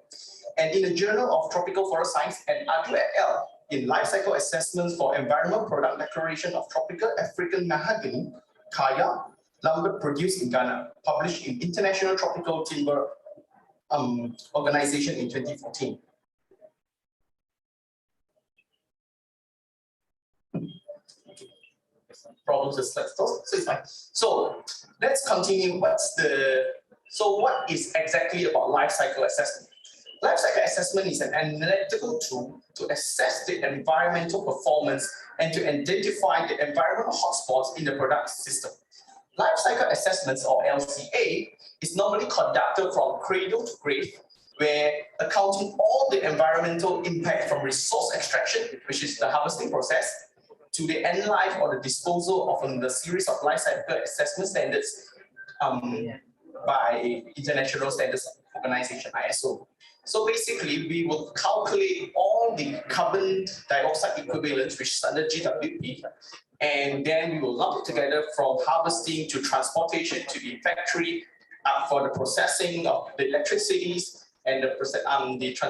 and in the Journal of Tropical Forest Science and Adu et al. In Life Cycle Assessments for Environmental Product Declaration of Tropical African Mahogany, Kaya, lumber produced in Ghana, published in International Tropical Timber Organization in 2014. Problems with slides, so it's fine. So let's continue. What is exactly about life cycle assessment? Life cycle assessment is an analytical tool to assess the environmental performance and to identify the environmental hotspots in the product system. Life cycle assessments, or LCA, is normally conducted from cradle to grave, where accounting all the environmental impact from resource extraction, which is the harvesting process, to the end life or the disposal of the series of life cycle assessment standards by International Standards Organization, ISO. So basically, we will calculate all the carbon dioxide equivalents, which is under GWP, and then we will lump it together from harvesting to transportation to the factory for the processing of the electricities and the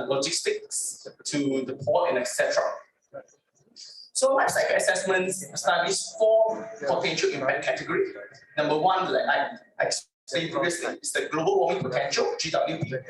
logistics to the port and etc. So life cycle assessments studies 4 potential impact categories. Number 1, like I explained previously, is the global warming potential, GWP,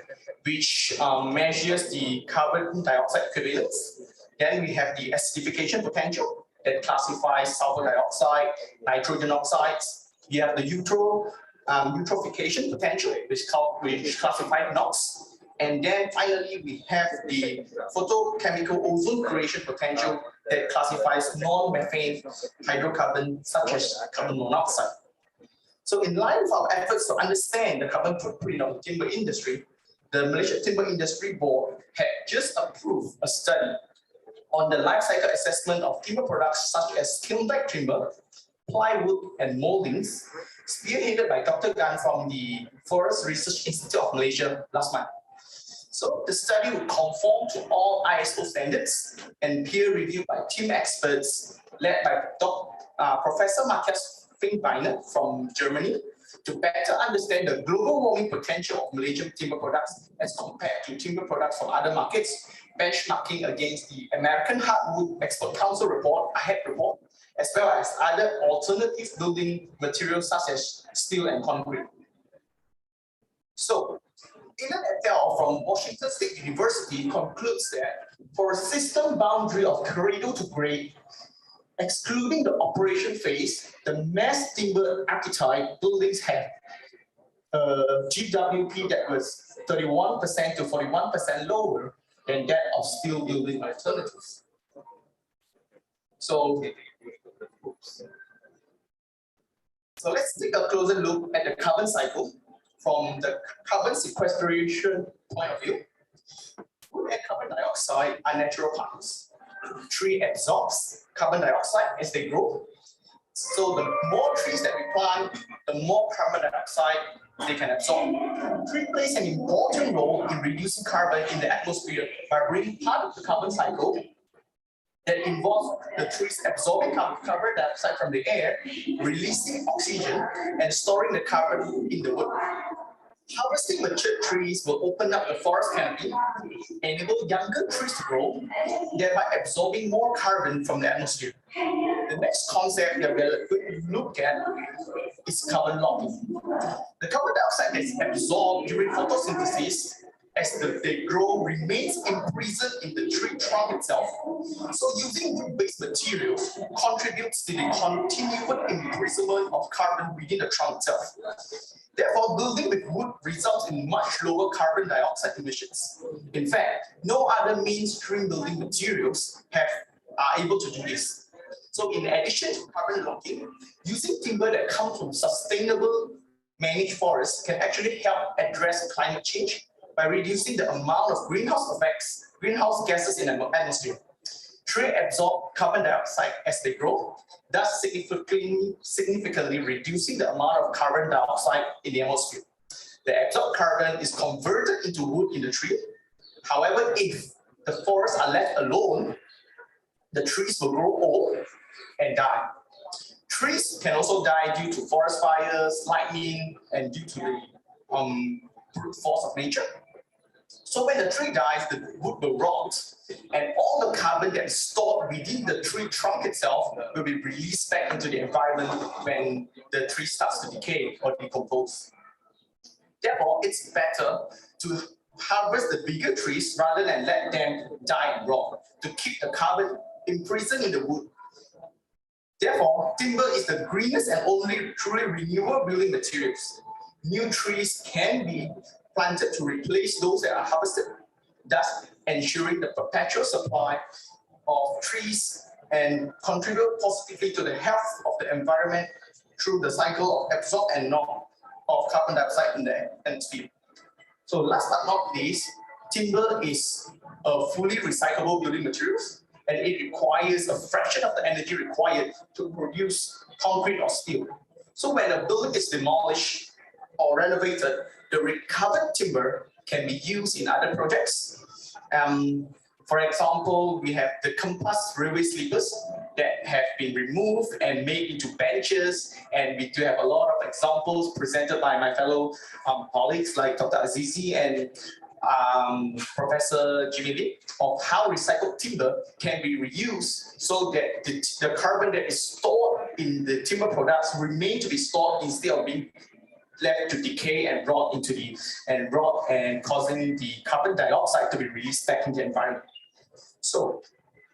which measures the carbon dioxide equivalents. Then we have the acidification potential that classifies sulfur dioxide, nitrogen oxides. We have the eutrophication potential, which classifies NOx. And then finally, we have the photochemical ozone creation potential that classifies non-methane hydrocarbon such as carbon monoxide. So in line with our efforts to understand the carbon footprint of the timber industry, the Malaysia Timber Industry Board had just approved a study on the life cycle assessment of timber products such as kiln-dyed timber, plywood, and moldings, spearheaded by Dr. Gan from the Forest Research Institute of Malaysia last month. So the study would conform to all ISO standards and peer reviewed by team experts led by Professor Matthias Finkbeiner from Germany to better understand the global warming potential of Malaysian timber products as compared to timber products from other markets, benchmarking against the American Hardwood Export Council report, AHEC report, as well as other alternative building materials such as steel and concrete. So, Ilan et al. From Washington State University concludes that for a system boundary of cradle to grave, excluding the operation phase, the mass timber archetype buildings have GWP that was 31% to 41% lower than that of steel building alternatives. So let's take a closer look at the carbon cycle from the carbon sequestration point of view. Wood and carbon dioxide are natural partners. Tree absorbs carbon dioxide as they grow. So the more trees that we plant, the more carbon dioxide they can absorb. Tree plays an important role in reducing carbon in the atmosphere by bringing part of the carbon cycle that involves the trees absorbing carbon dioxide from the air, releasing oxygen, and storing the carbon in the wood. Harvesting mature trees will open up the forest canopy, enable younger trees to grow, thereby absorbing more carbon from the atmosphere. The next concept that we'll look at is carbon logging. The carbon dioxide that is absorbed during photosynthesis as they grow remains imprisoned in the tree trunk itself. So using wood-based materials contributes to the continued imprisonment of carbon within the trunk itself. Therefore, building with wood results in much lower carbon dioxide emissions. In fact, no other mainstream building materials are able to do this. So in addition to carbon logging, using timber that comes from sustainable managed forests can actually help address climate change by reducing the amount of greenhouse gases in the atmosphere. Trees absorb carbon dioxide as they grow, thus significantly reducing the amount of carbon dioxide in the atmosphere. The absorbed carbon is converted into wood in the tree. However, if the forests are left alone, the trees will grow old and die. Trees can also die due to forest fires, lightning, and due to the brute force of nature. So when the tree dies, the wood will rot, and all the carbon that is stored within the tree trunk itself will be released back into the environment when the tree starts to decay or decompose. Therefore, it's better to harvest the bigger trees rather than let them die and rot to keep the carbon imprisoned in the wood. Therefore, timber is the greenest and only truly renewable building materials. New trees can be planted to replace those that are harvested, thus ensuring the perpetual supply of trees and contribute positively to the health of the environment through the cycle of absorb and of carbon dioxide in the atmosphere. So last but not least, timber is a fully recyclable building materials, and it requires a fraction of the energy required to produce concrete or steel. So when a building is demolished or renovated, the recovered timber can be used in other projects. For example, we have the compass railway sleepers that have been removed and made into benches, and we do have a lot of examples presented by my fellow colleagues like Dr. Azizi and Professor Jimmy Lee of how recycled timber can be reused so that the carbon that is stored in the timber products remain to be stored instead of being left to decay and rot and causing the carbon dioxide to be released back in the environment. So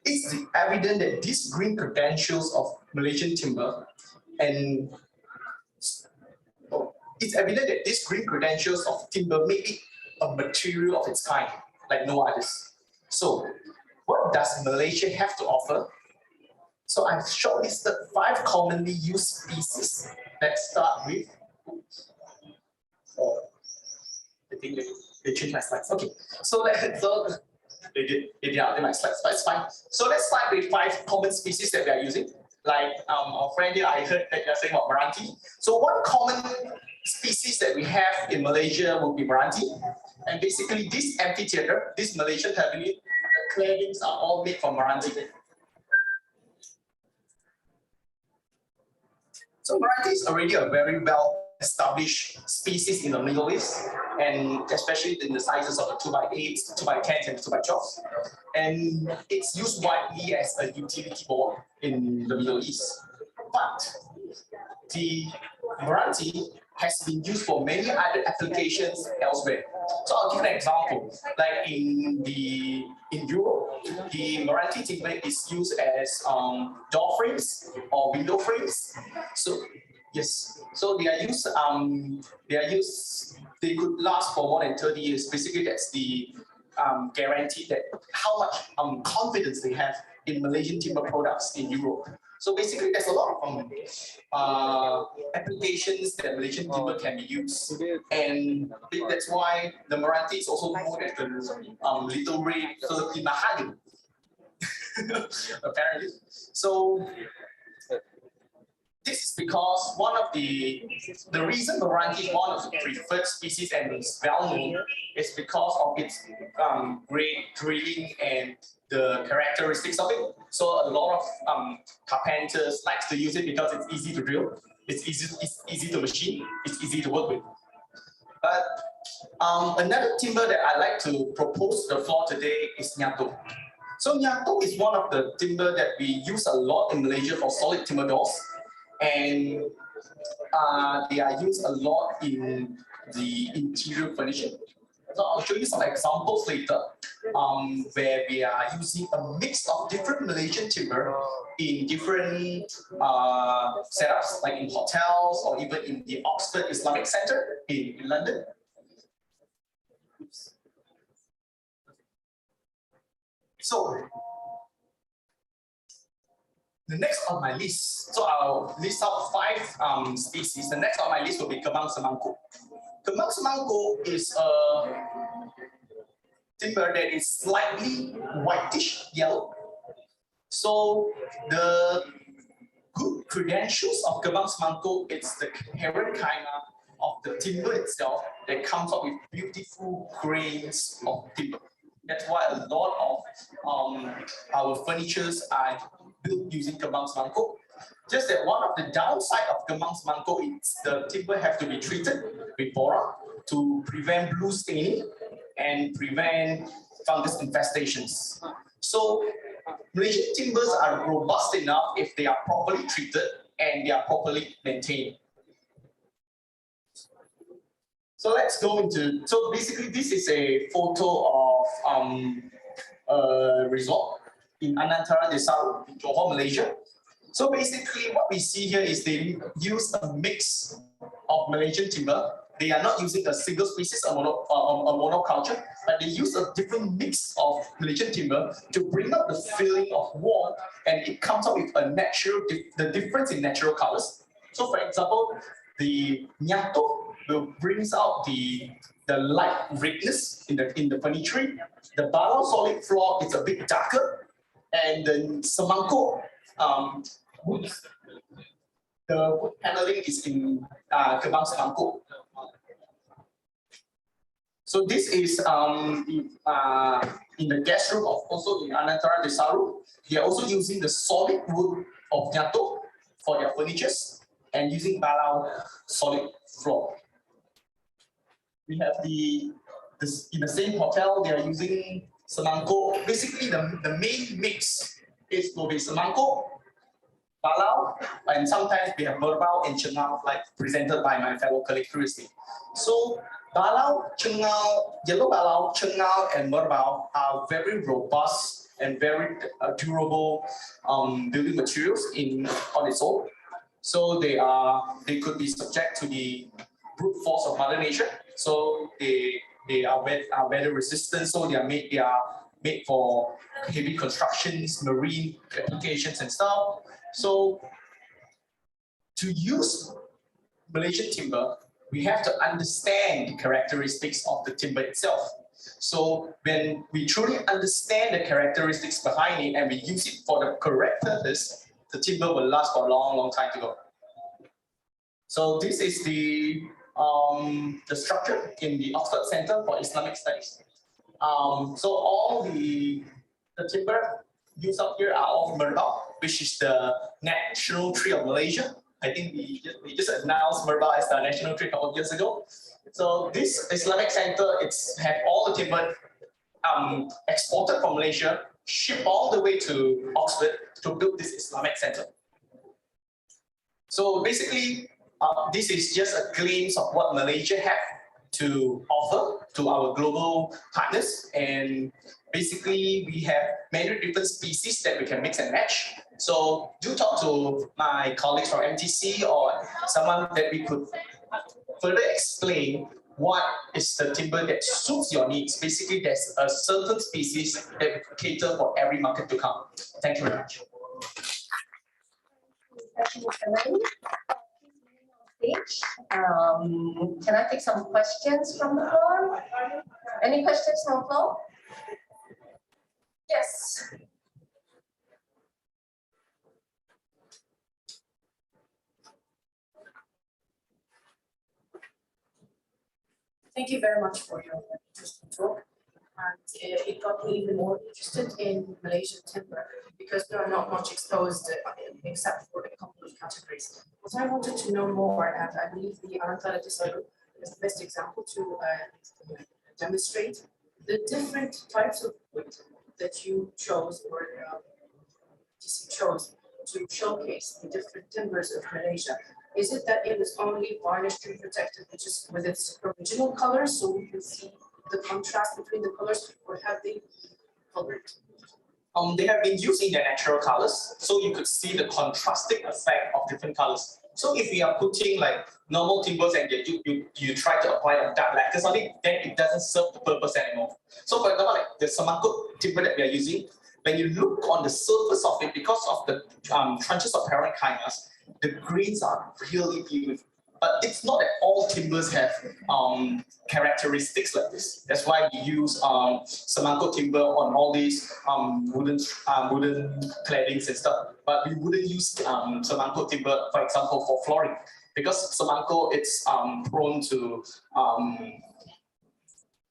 it's evident that these green credentials of Malaysian timber and it's evident that these green credentials of timber make it a material of its kind, like no others. So what does Malaysia have to offer? So I've shortlisted 5 commonly used species. Let's start with, I think they changed my slides. Okay, so they did update my slides, but it's fine. So let's start with 5 common species that we are using. Like our friend here, I heard that you're saying about Meranti. So one common species that we have in Malaysia will be Meranti. And basically this amphitheater, this Malaysian pavilion, the claddings are all made from Meranti. So Meranti is already a very well-established species in the Middle East, and especially in the sizes of the 2x8s, 2x10s, and 2x12s. And it's used widely as a utility board in the Middle East. But the Meranti has been used for many other applications elsewhere. So I'll give an example. Like in Europe, the Meranti timber is used as door frames or window frames. So yes, so they are used. They could last for more than 30 years. Basically, that's the guarantee that how much confidence they have in Malaysian timber products in Europe. So basically, there's a lot of applications that Malaysian timber can be used, and that's why the Meranti is also known as the little red Philippine mahogany. Apparently, so this is because one of the reason Meranti is one of the preferred species and is well known is because of its great drilling and the characteristics of it. So a lot of carpenters like to use it because it's easy to drill, it's easy to machine, it's easy to work with. But another timber that I like to propose to the floor today is Nyato. So Nyato is one of the timber that we use a lot in Malaysia for solid timber doors, and they are used a lot in the interior furnishing. So I'll show you some examples later where we are using a mix of different Malaysian timber in different setups, like in hotels or even in the Oxford Islamic Center in London. So the next on my list, so I'll list out 5 species. The next on my list will be Kemang Semangkuk. Kemang Semangkuk is a timber that is slightly whitish yellow. So the good credentials of Kemang Semangkuk, it's the parenchyma of the timber itself that comes up with beautiful grains of timber. That's why a lot of our furnitures are built using Kemang Semangkuk. Just that one of the downside of Kemang Semangkuk is the timber have to be treated with boron to prevent blue staining and prevent fungus infestations. So Malaysian timbers are robust enough if they are properly treated and they are properly maintained. So let's go into, so basically this is a photo of a resort in Anantara Desaru in Johor, Malaysia. So basically what we see here is they use a mix of Malaysian timber. They are not using a single species, a monoculture, but they use a different mix of Malaysian timber to bring out the feeling of warmth, and it comes up with a natural, the difference in natural colors. So for example, the Nyato will brings out the light redness in the furniture. The Balau solid floor is a bit darker, and the semangkuk wood, the wood paneling is in kebang semangkuk. So this is in the guest room of also in Anantara Desaru. They are also using the solid wood of Nyato for their furnitures and using Balau solid floor. We have in the same hotel, they are using semangkuk. Basically, the main mix will be semangkuk, Balau, and sometimes we have merbau and cengau, like presented by my fellow colleague previously. So Balau, cengau, yellow Balau, cengau, and merbau are very robust and very durable building materials on its own. So they could be subject to the brute force of Mother Nature. So they are weather resistant. So they are made for heavy constructions, marine applications and stuff. So to use Malaysian timber, we have to understand the characteristics of the timber itself. So when we truly understand the characteristics behind it and we use it for the correct purpose, the timber will last for a long, long time to go. So this is the structure in the Oxford Center for Islamic Studies. So all the timber used up here are all merbau, which is the national tree of Malaysia. I think we just announced merbau as the national tree a couple of years ago. So this Islamic Center, it's had all the timber exported from Malaysia, shipped all the way to Oxford to build this Islamic Center. So basically, this is just a glimpse of what Malaysia has to offer to our global partners. And basically, we have many different species that we can mix and match. So do talk to my colleagues from MTC or someone that we could further explain what is the timber that suits your needs. Basically, there's a certain species that cater for every market to come. Thank you very much. Thank you, Mr. Lin. Stage. Can I take some questions from the floor? Any questions from the floor? Yes. Thank you very much for your interesting talk. And it got me even more interested in Malaysian timber because we are not much exposed except for a couple of categories. What I wanted to know more, and I believe the Untitled Chapter is the best example to demonstrate the different types of wood that you chose or chose to showcase the different timbers of Malaysia. Is it that it was only varnished and protected just with its original colors so we can see the contrast between the colors, or have they colored? They have been using their natural colors, so you could see the contrasting effect of different colors. So if we are putting like normal timbers and you try to apply a dark lacquer on it, then it doesn't serve the purpose anymore. So for example, like the semangkuk timber that we are using, when you look on the surface of it, because of the tranches of parenchymas, the grains are really beautiful. But it's not that all timbers have characteristics like this. That's why we use semangkuk timber on all these wooden claddings and stuff. But we wouldn't use semangkuk timber, for example, for flooring, because semangkuk it's prone to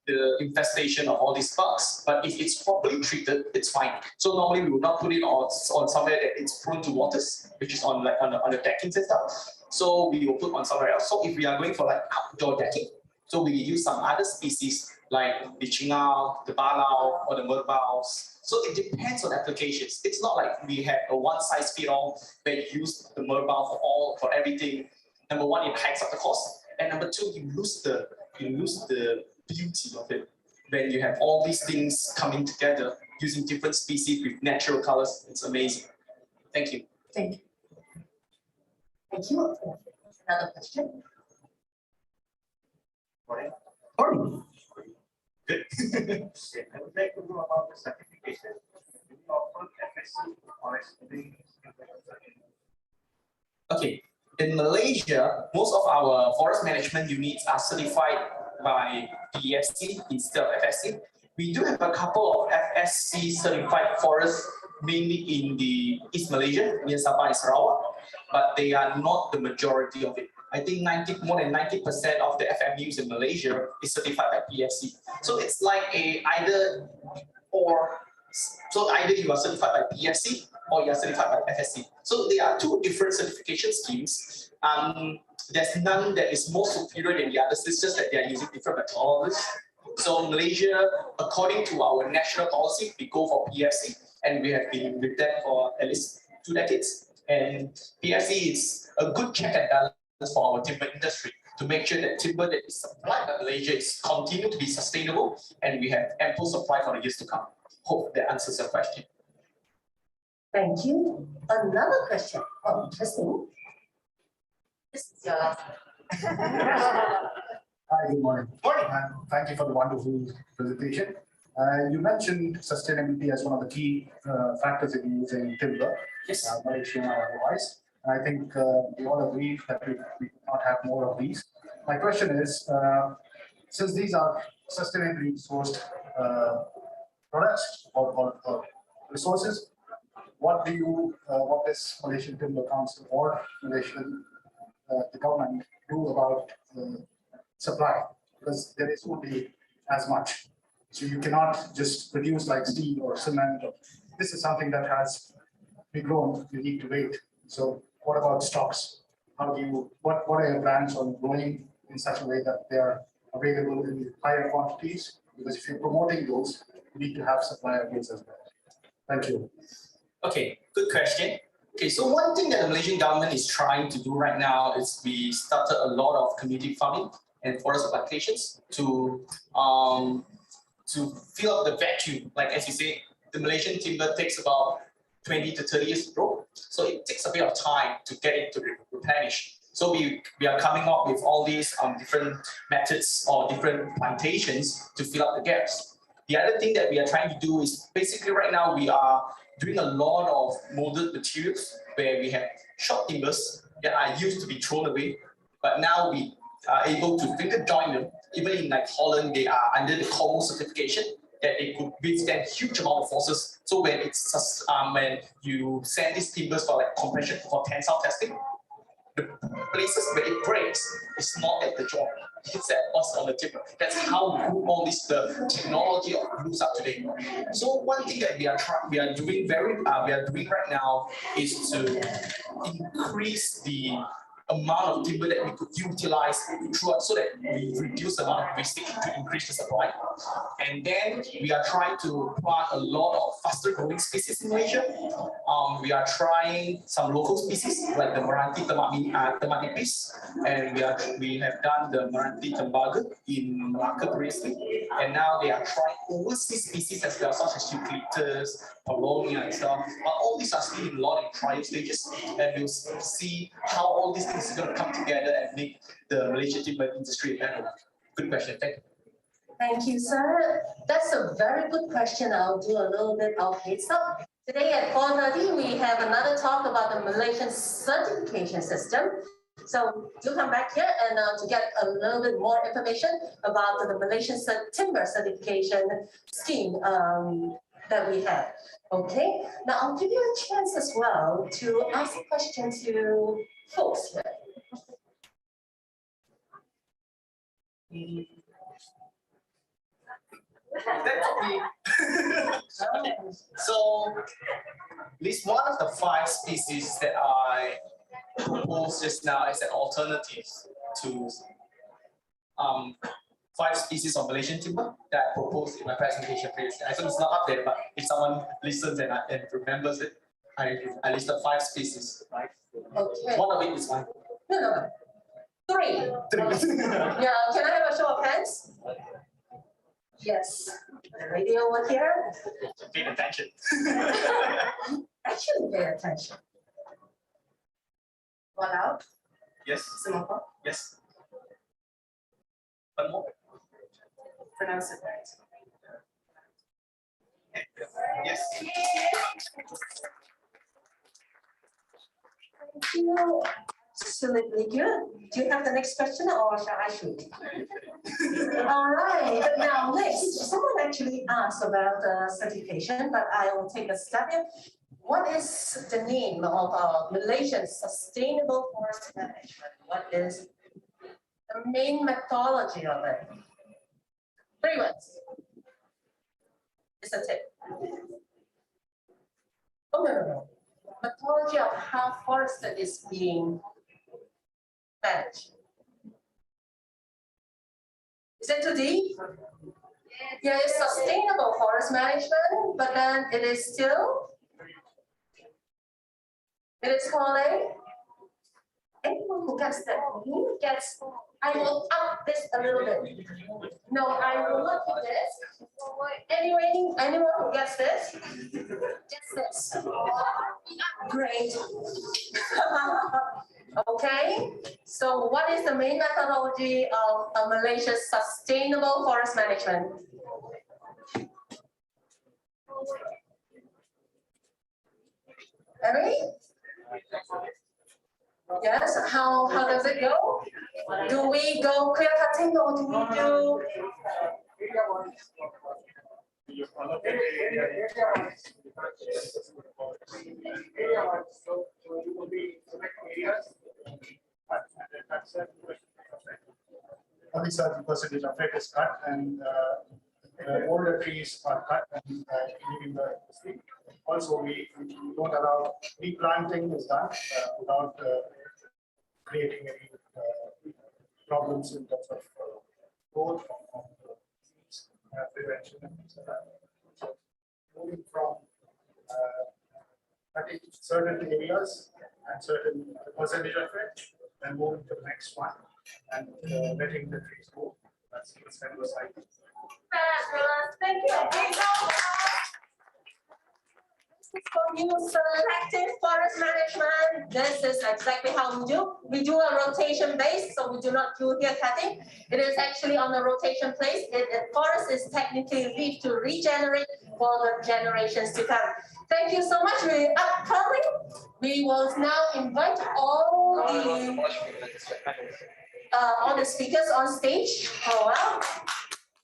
the infestation of all these bugs. But if it's properly treated, it's fine. So normally we would not put it on somewhere that it's prone to waters, which is on like on the deckings and stuff. So we will put on somewhere else. So if we are going for like outdoor decking, so we use some other species like the chingao, the balau, or the merbaus. So it depends on applications. It's not like we have a one-size-fits-all where you use the merbau for everything. Number one, it hikes up the cost, and number two, you lose the beauty of it when you have all these things coming together using different species with natural colors. It's amazing. Thank you. Thank you. Thank you. Another question? Morning. Good. I would like to know about the certification. Do you offer FSC or SB? Okay, In Malaysia, most of our forest management units are certified by PEFC instead of FSC. We do have a couple of FSC certified forests, mainly in the East Malaysia, near Sabah and Sarawak, but they are not the majority of it. I think more than 90% of the FMUs in Malaysia is certified by PEFC. So it's like either you are certified by PEFC or you are certified by FSC. So there are two different certification schemes. There's none that is more superior than the others. It's just that they are using different methodologies. So Malaysia, according to our national policy, we go for PEFC, and we have been with that for at least 2 decades. And PEFC is a good check and balance for our timber industry to make sure that timber that is supplied by Malaysia is continue to be sustainable, and we have ample supply for the years to come. Hope that answers your question. Thank you. Another question. Oh, interesting. This is your last one. Hi, good morning. Morning. Thank you for the wonderful presentation. You mentioned sustainability as one of the key factors in using timber, Yes. Malaysian or otherwise. And I think we all agree that we cannot have more of these. My question is, since these are sustainably sourced products or resources, what does Malaysian Timber Council or Malaysian the government do about supply? Because there is only as much. So you cannot just produce like steel or cement. This is something that has been grown. You need to wait. So what about stocks? What are your plans on growing in such a way that they are available in higher quantities? Because if you're promoting those, you need to have supply of goods as well. Thank you. Okay, good question. Okay, so one thing that the Malaysian government is trying to do right now is we started a lot of community farming and forest plantations to fill up the vacuum. Like as you say, the Malaysian timber takes about 20 to 30 years to grow. So it takes a bit of time to get it to replenish. So we are coming up with all these different methods or different plantations to fill up the gaps. The other thing that we are trying to do is basically right now we are doing a lot of molded materials where we have short timbers that are used to be thrown away, but now we are able to finger join them. Even in like Holland, they are under the common certification that they could withstand huge amount of forces. So when it's when you send these timbers for like compression for tensile testing, the places where it breaks is not at the joint. It's at what's on the timber. That's how all this the technology of groups are today. So one thing that we are doing right now is to increase the amount of timber that we could utilize throughout so that we reduce the amount of wastage to increase the supply. And then we are trying to plant a lot of faster growing species in Malaysia. We are trying some local species like the Meranti Temat Nipis, and we have done the Meranti Tembaga in Malacca previously, and now they are trying overseas species as well, such as Eucalyptus, Polonia and stuff. But all these are still in a lot of trial stages, and we'll see how all these things are going to come together and make the Malaysian timber industry better. Good question, thank you. Thank you, sir. That's a very good question. I'll do a little bit of heads up. Today at 4:30, we have another talk about the Malaysian certification system. So do come back here and to get a little bit more information about the Malaysian timber certification scheme that we have. Okay, now I'll give you a chance as well to ask a question to folks here. So, at least one of the 5 species that I proposed just now as an alternative to 5 species of Malaysian timber that I proposed in my presentation previously. I think it's not up there, but if someone listens and remembers it, I listed 5 species, right? Okay. One of it is one. No. 3. Yeah, can I have a show of hands? Yes. The lady over here. Pay attention. Actually, pay attention. One out. Yes. Singapore. Yes. One more. Pronounce it right. Yes. Thank you. Absolutely good. Do you have the next question or shall I shoot? All right, now next, someone actually asked about certification, but I will take a step here. What is the name of Malaysian Sustainable Forest Management? What is the main methodology of it? 3 words. It's a tip. Oh, no. Methodology of how forest is being managed. Is it too deep? Yeah, it's sustainable forest management, but then it is still, it is called anyone who gets that gets, I will up this a little bit. No, I will not do this. Anyway, anyone who gets this, gets this. Great. Okay, so what is the main methodology of Malaysia's sustainable forest management? Harry? Yes, how does it go? Do we go clear cutting or do we do? Only certain percentage of it is cut, and older trees are cut and leaving the tree. Also, we don't allow replanting is done without creating any problems in terms of growth of trees, prevention and things like that. So moving from cutting certain areas and certain percentage of it, and moving to the next one and letting the trees go. That's kind of a cycle. Thank you. For you, selective forest management, this is exactly how we do. We do a rotation base, so we do not do here cutting. It is actually on the rotation place. Forest is technically leave to regenerate for the generations to come. Thank you so much. We're upcoming. We will now invite all the speakers on stage for a while.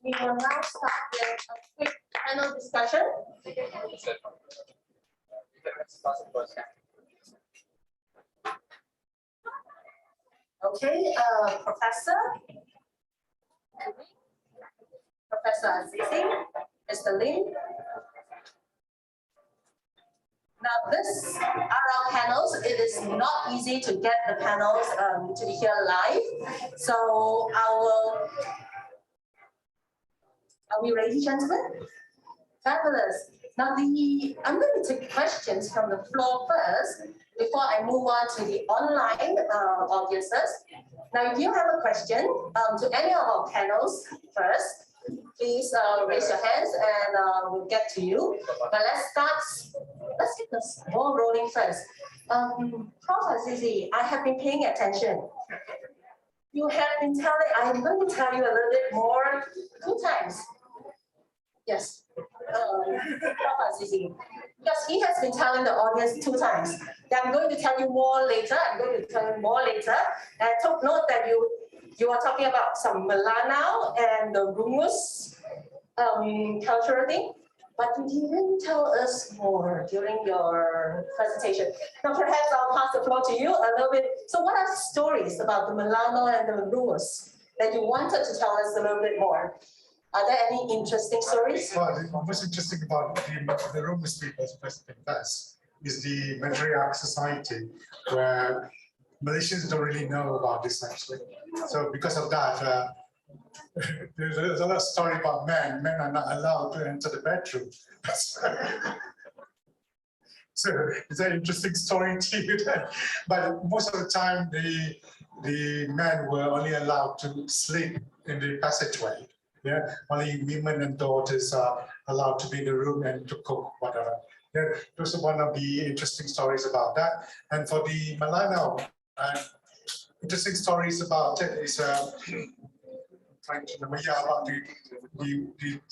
We will now start with a quick panel discussion. Okay, Professor Azizi, Mr. Lim. Now this are our panels. It is not easy to get the panels to be here live. So are we ready, gentlemen? Fabulous. Now I'm going to take questions from the floor first before I move on to the online audiences. Now, if you have a question to any of our panels first, please raise your hands and we'll get to you. But let's get the ball rolling first. Prof. Azizi, I have been paying attention. You have been telling, I'm going to tell you a little bit more 2 times. Yes, Prof. Azizi. Because he has been telling the audience 2 times. That I'm going to tell you more later. I'm going to tell you more later. And I took note that you are talking about some Melanau and the Rumus cultural thing, but you didn't tell us more during your presentation. Now perhaps I'll pass the floor to you a little bit. So what are the stories about the Melanau and the Rumus that you wanted to tell us a little bit more? Are there any interesting stories? Well, the most interesting about the Rumus people's first is the matriarch society, where Malaysians don't really know about this actually. So because of that, there's a lot of story about men. Men are not allowed to enter the bedroom. So it's an interesting story to you. But most of the time, the men were only allowed to sleep in the passageway. Yeah, only women and daughters are allowed to be in the room and to cook, whatever. Yeah, those are one of the interesting stories about that. And for the Melanau, interesting stories about it is trying to remember about the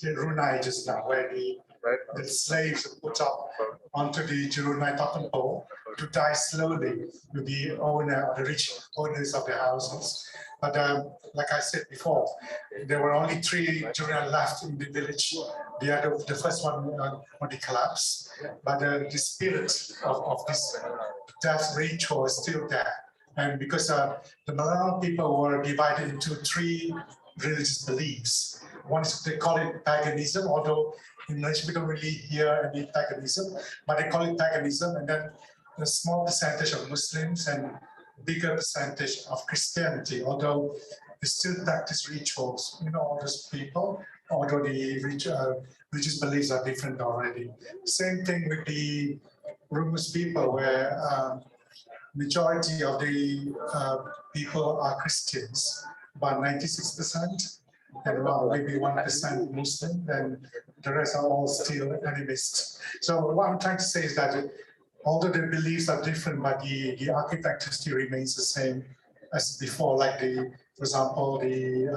Runai just now, where the slaves are put up onto the Jurunai totem pole to die slowly with the owner or the rich owners of the houses. But like I said before, there were only 3 Jurunai left in the village. The first one already collapsed, but the spirit of this death ritual is still there. And because the Malayalam people were divided into 3 religious beliefs. One is, they call it paganism, although in Malaysia we don't really hear any paganism, but they call it paganism, and then a small percentage of Muslims and bigger percentage of Christianity, although they still practice rituals, all those people, although the religious beliefs are different already. Same thing with the Rumus people, where majority of the people are Christians, about 96%, and around maybe 1% Muslim, and the rest are all still animists. So what I'm trying to say is that although the beliefs are different, but the architecture still remains the same as before, like for example, the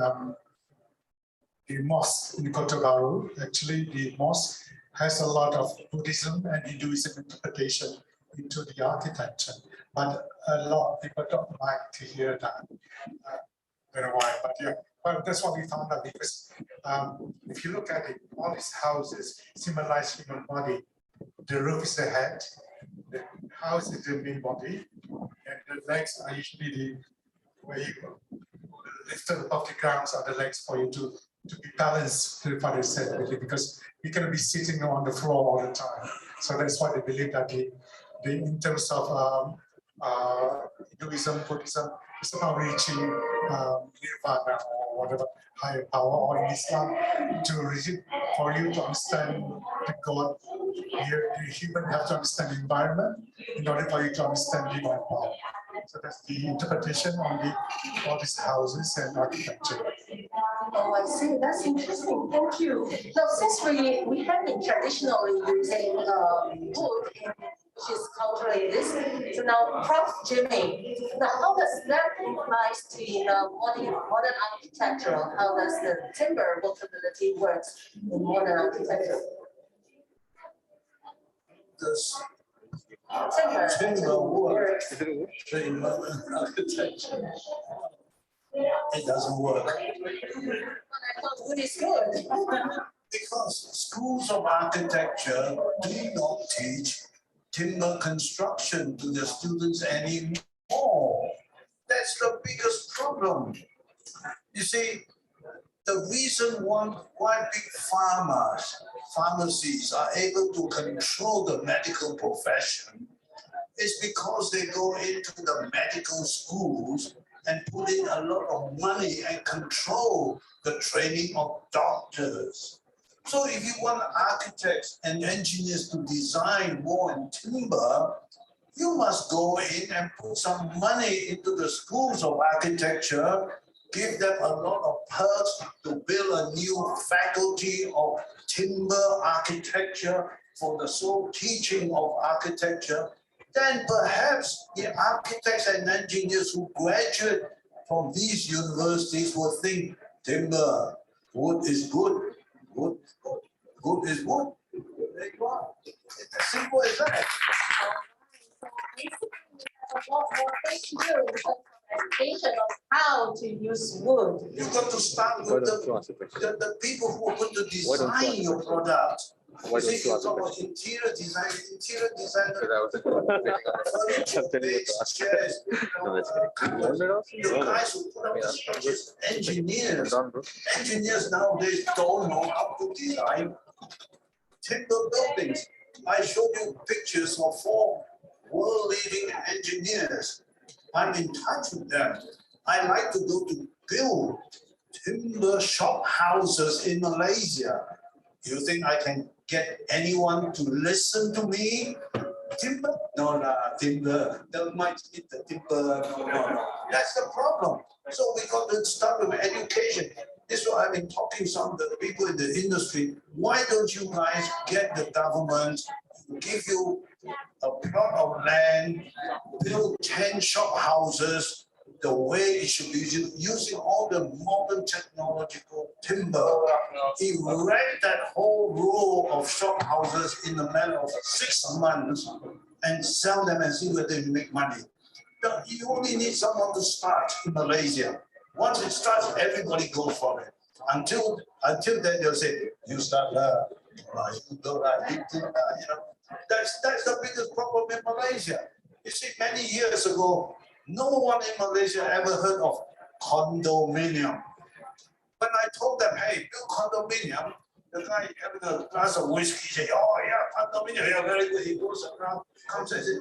mosque in Kota Baru. Actually, the mosque has a lot of Buddhism and Hinduism interpretation into the architecture, but a lot of people don't like to hear that. Very why, but yeah, well, that's what we found out, because if you look at it, all these houses symbolize human body. The roof is the head, the house is the main body, and the legs are usually where you lifted above the ground are the legs for you to be balanced, to the father said, because you're going to be sitting on the floor all the time. So that's why they believe that in terms of Hinduism, Buddhism, it's about reaching nirvana or whatever higher power, or in Islam, for you to understand the God, the human have to understand the environment in order for you to understand divine power. So that's the interpretation on all these houses and architecture. Oh, I see. That's interesting. Thank you. Now, since we have been traditionally using wood, which is culturally this, so now, Prof. Jimmy, now how does that apply to modern architecture? How does the timber workability works in modern architecture? Timber works in modern architecture. It doesn't work. I thought wood is good. Because schools of architecture do not teach timber construction to the students anymore. That's the biggest problem. You see, the reason why big pharmacies are able to control the medical profession is because they go into the medical schools and put in a lot of money and control the training of doctors. So if you want architects and engineers to design more in timber, you must go in and put some money into the schools of architecture, give them a lot of perks to build a new faculty of timber architecture for the sole teaching of architecture. Then perhaps the architects and engineers who graduate from these universities will think timber, wood is good. Good is wood. There you are. It's as simple as that. A lot more things to do in terms of education of how to use wood. You've got to start with the people who are going to design your product. You see, you talk about interior design, chairs, the guys who put up the structures, engineers nowadays don't know how to design timber buildings. I showed you pictures of 4 world-leading engineers. I'm in touch with them. I like to go to build timber shop houses in Malaysia. You think I can get anyone to listen to me? Timber? No, timber. They might eat the timber. No. That's the problem. So we got to start with education. This is why I've been talking to some of the people in the industry. Why don't you guys get the government to give you a plot of land, build 10 shop houses, the way it should be using all the modern technological timber, erect that whole row of shop houses in a matter of 6 months and sell them and see whether they make money. You only need someone to start in Malaysia. Once it starts, everybody goes for it. Until then, they'll say, you start you go you do you know. That's the biggest problem in Malaysia. You see, many years ago, no one in Malaysia ever heard of condominium. When I told them, hey, build condominium, the guy having a glass of whiskey say, oh yeah, condominium, yeah, very good. He goes around, comes and says,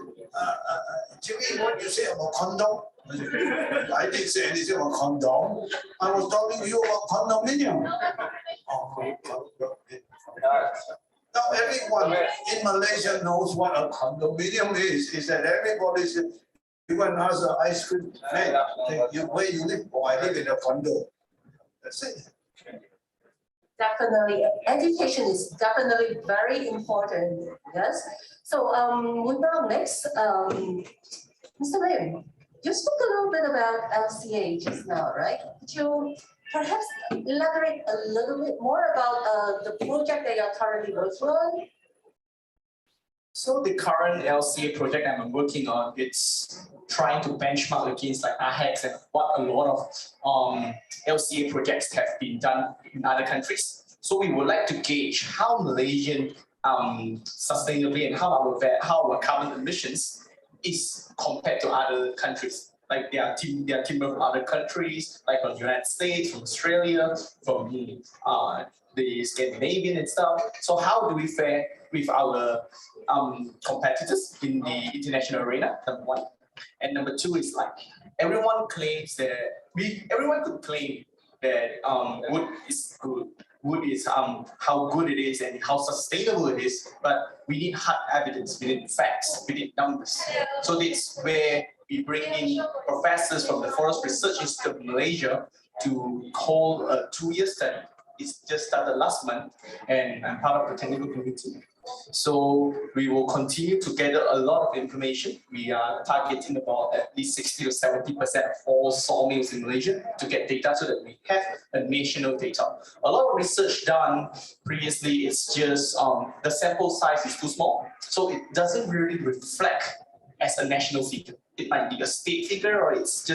Jimmy, what you say about condom? I didn't say anything about condom. I was talking to you about condominium. Now everyone in Malaysia knows what a condominium is. Is that everybody said, you can ask the ice cream, hey, where you live? Oh, I live in a condo. That's it. Definitely, education is definitely very important. Yes. So we now next, Mr. Mayor, you spoke a little bit about LCA just now, right? Could you perhaps elaborate a little bit more about the project that you're currently working on? So the current LCA project I'm working on, it's trying to benchmark against like AHEX and what a lot of LCA projects have been done in other countries. So we would like to gauge how Malaysian sustainably and how our carbon emissions is compared to other countries. Like they are timber from other countries, like from the United States, from Australia, from the Scandinavian and stuff. So how do we fare with our competitors in the international arena? Number one. And number two is like everyone claims that everyone could claim that wood is good. Wood is how good it is and how sustainable it is, but we need hard evidence, we need facts, we need numbers. So that's where we bring in professors from the Forest Research Institute of Malaysia to hold a 2-year study. It's just started last month, and I'm part of the technical committee. So we will continue to gather a lot of information. We are targeting about at least 60 to 70% of all sawmills in Malaysia to get data so that we have a national data. A lot of research done previously is just the sample size is too small, so it doesn't really reflect as a national figure. It might be a state figure, or it's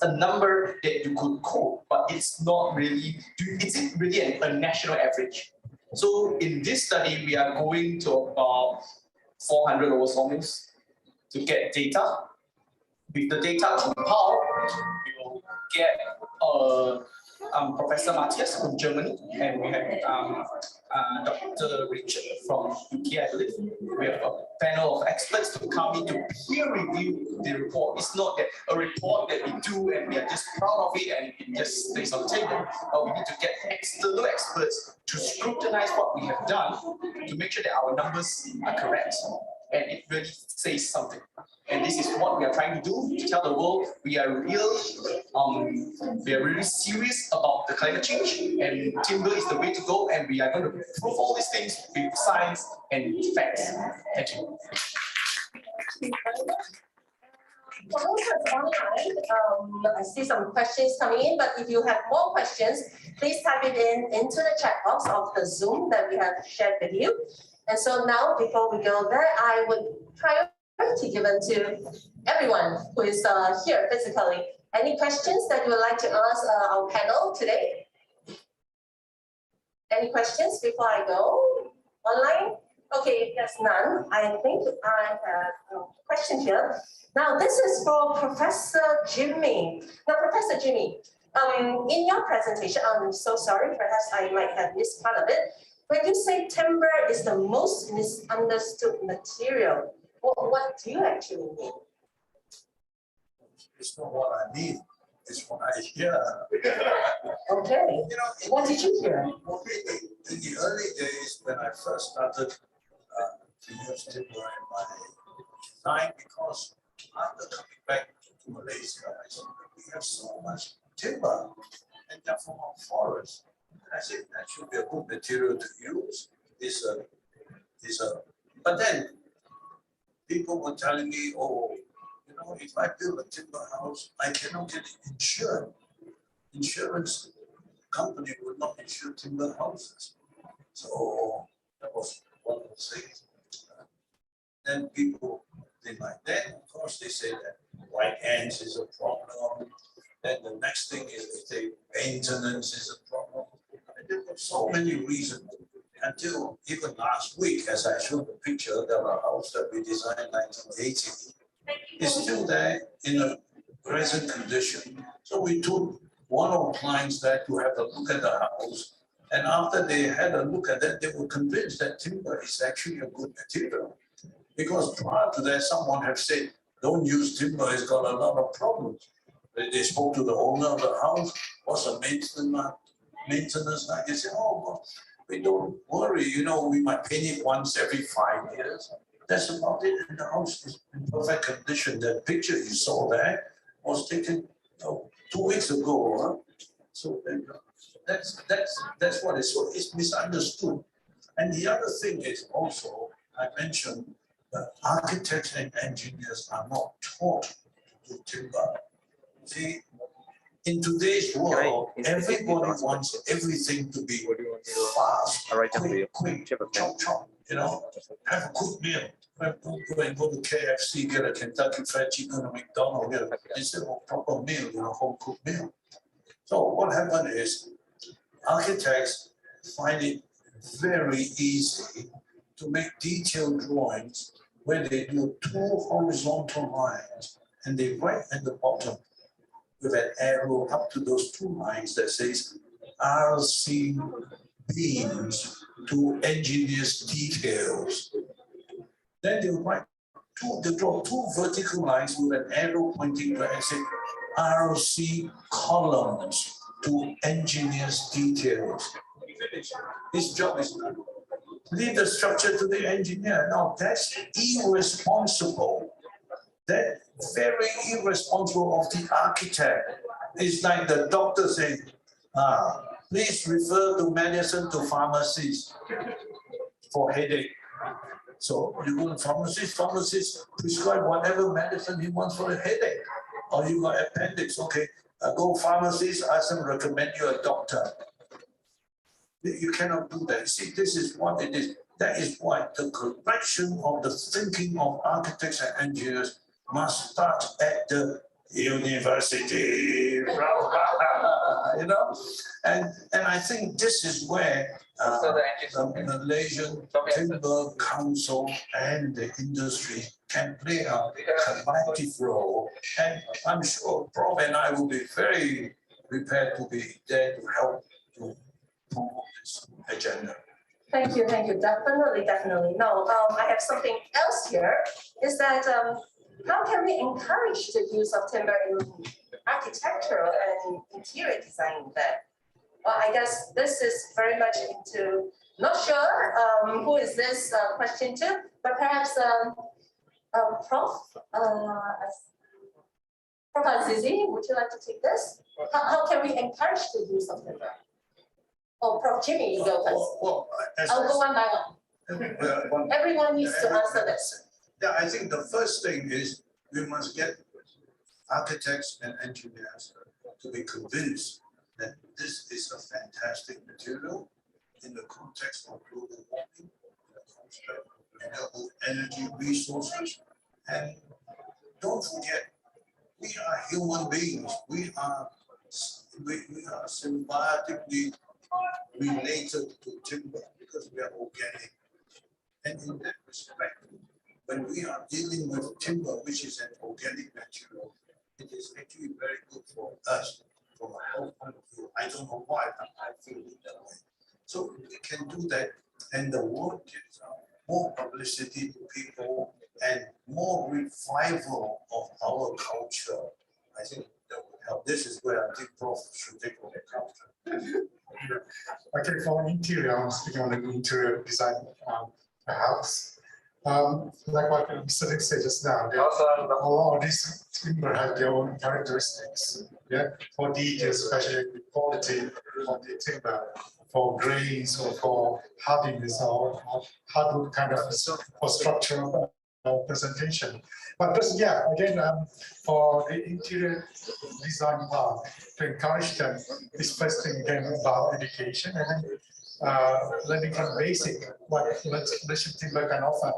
a number that you could quote, but it's not really. Is it really a national average? So in this study, we are going to about 400 over sawmills to get data. With the data compiled, we will get Professor Matthias from Germany, and we have Dr. Richard from UK, I believe. We have a panel of experts to come in to peer review the report. It's not that a report that we do and we are just proud of it and it just stays on the table. But we need to get external experts to scrutinize what we have done to make sure that our numbers are correct and it really says something. And this is what we are trying to do, to tell the world we are really serious about the climate change, and timber is the way to go, and we are going to prove all these things with science and facts. Thank you. For those who are online, I see some questions coming in, but if you have more questions, please type it into the chat box of the Zoom that we have shared with you. And so now, before we go there, I would priority given to everyone who is here physically. Any questions that you would like to ask our panel today? Any questions before I go online? Okay, there's none. I think I have a question here. Now, this is for Professor Jimmy. Now, Professor Jimmy, in your presentation, I'm so sorry, perhaps I might have missed part of it. When you say timber is the most misunderstood material, what do you actually mean? It's not what I mean, it's what I hear. Okay, You know, what did you hear? In the early days, when I first started to use timber in my design, because after coming back to Malaysia, I said, we have so much timber and they're from our forest. And I said, that should be a good material to use. But then people were telling me, oh, you know, if I build a timber house, I cannot get it insured. Insurance company would not insure timber houses. So that was one of the things. Then people deny. Then of course they say that white ants is a problem. Then the next thing is they say maintenance is a problem. And there were so many reasons until even last week, as I showed the picture of a house that we designed in 1980, is still there in a present condition. So we took one of our clients there to have a look at the house. And after they had a look at that, they were convinced that timber is actually a good material. Because prior to that, someone had said, don't use timber, it's got a lot of problems. They spoke to the owner of the house, what's the maintenance like? They said, oh, well, we don't worry, you know, we might paint it once every 5 years. That's about it, and the house is in perfect condition. That picture you saw there was taken 2 weeks ago. Huh? So that's what it is. So it's misunderstood. And the other thing is also, I mentioned that architects and engineers are not taught to do timber. See, in today's world, everybody wants everything to be fast, quick, chop, chop, you know, have a quick meal. Go to KFC, get a Kentucky Fried Chicken, or McDonald's, instead of a proper meal, you know, home cooked meal. So what happened is architects find it very easy to make detailed drawings where they do 2 horizontal lines and they write at the bottom with an arrow up to those 2 lines that says RC beams to engineers details. Then they write they draw 2 vertical lines with an arrow pointing to and say RC columns to engineers details. His job is done. Leave the structure to the engineer. Now that's irresponsible. That very irresponsible of the architect. It's like the doctor saying, please refer to medicine to pharmacies for headache. So you go to pharmacist prescribe whatever medicine he wants for a headache. Or you got appendix, okay, go pharmacist, ask them recommend you a doctor. You cannot do that. See, this is what it is. That is why the correction of the thinking of architects and engineers must start at the university, you know? And I think this is where the Malaysian Timber Council and the industry can play a collective role. And I'm sure Prof and I will be very prepared to be there to help to promote this agenda. Thank you, definitely. Now, I have something else here, is that how can we encourage the use of timber in architectural and interior design then? Well, I guess this is very much into, not sure who is this question to, but perhaps Prof. Prof. Azizi, would you like to take this? How can we encourage the use of timber? Oh, Prof. Jimmy, you go first. I'll go one by one. Everyone needs to answer this. Yeah, I think the first thing is we must get architects and engineers to be convinced that this is a fantastic material in the context of global warming, in the context of renewable energy resources. And don't forget, we are human beings. We are symbiotically related to timber because we are organic. And in that respect, when we are dealing with timber, which is an organic material, it is actually very good for us from a health point of view. I don't know why, but I feel it that way. So we can do that, and the word gets more publicity to people and more revival of our culture. I think that would help. This is where I think Prof should take over the culture. Okay, for interior, I'm speaking on the interior design of the house. Like what Mr. Nick said just now, a lot of these timber have their own characteristics. Yeah, for details, especially the quality of the timber, for grains or for hardiness or hardwood kind of for structural presentation. But just, yeah, again, for the interior design part, to encourage them, this first thing again about education and then learning from basic what Malaysian timber can offer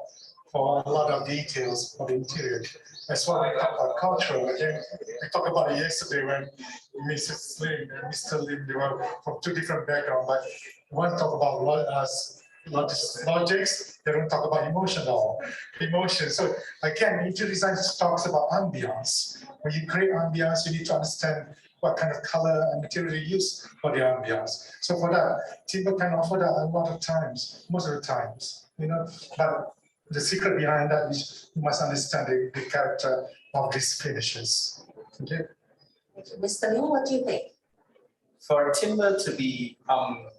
for a lot of details for the interior. As well, we talk about cultural. Again, we talked about it yesterday when Mrs. Lim and Mr. Lim, they were from two different backgrounds, but one talk about logics, they don't talk about emotion. So again, interior design talks about ambience. When you create ambience, you need to understand what kind of color and material you use for the ambience. So for that, timber can offer that a lot of times, most of the times, but the secret behind that is you must understand the character of these finishes. Okay. Mr. Liu, what do you think? For timber to be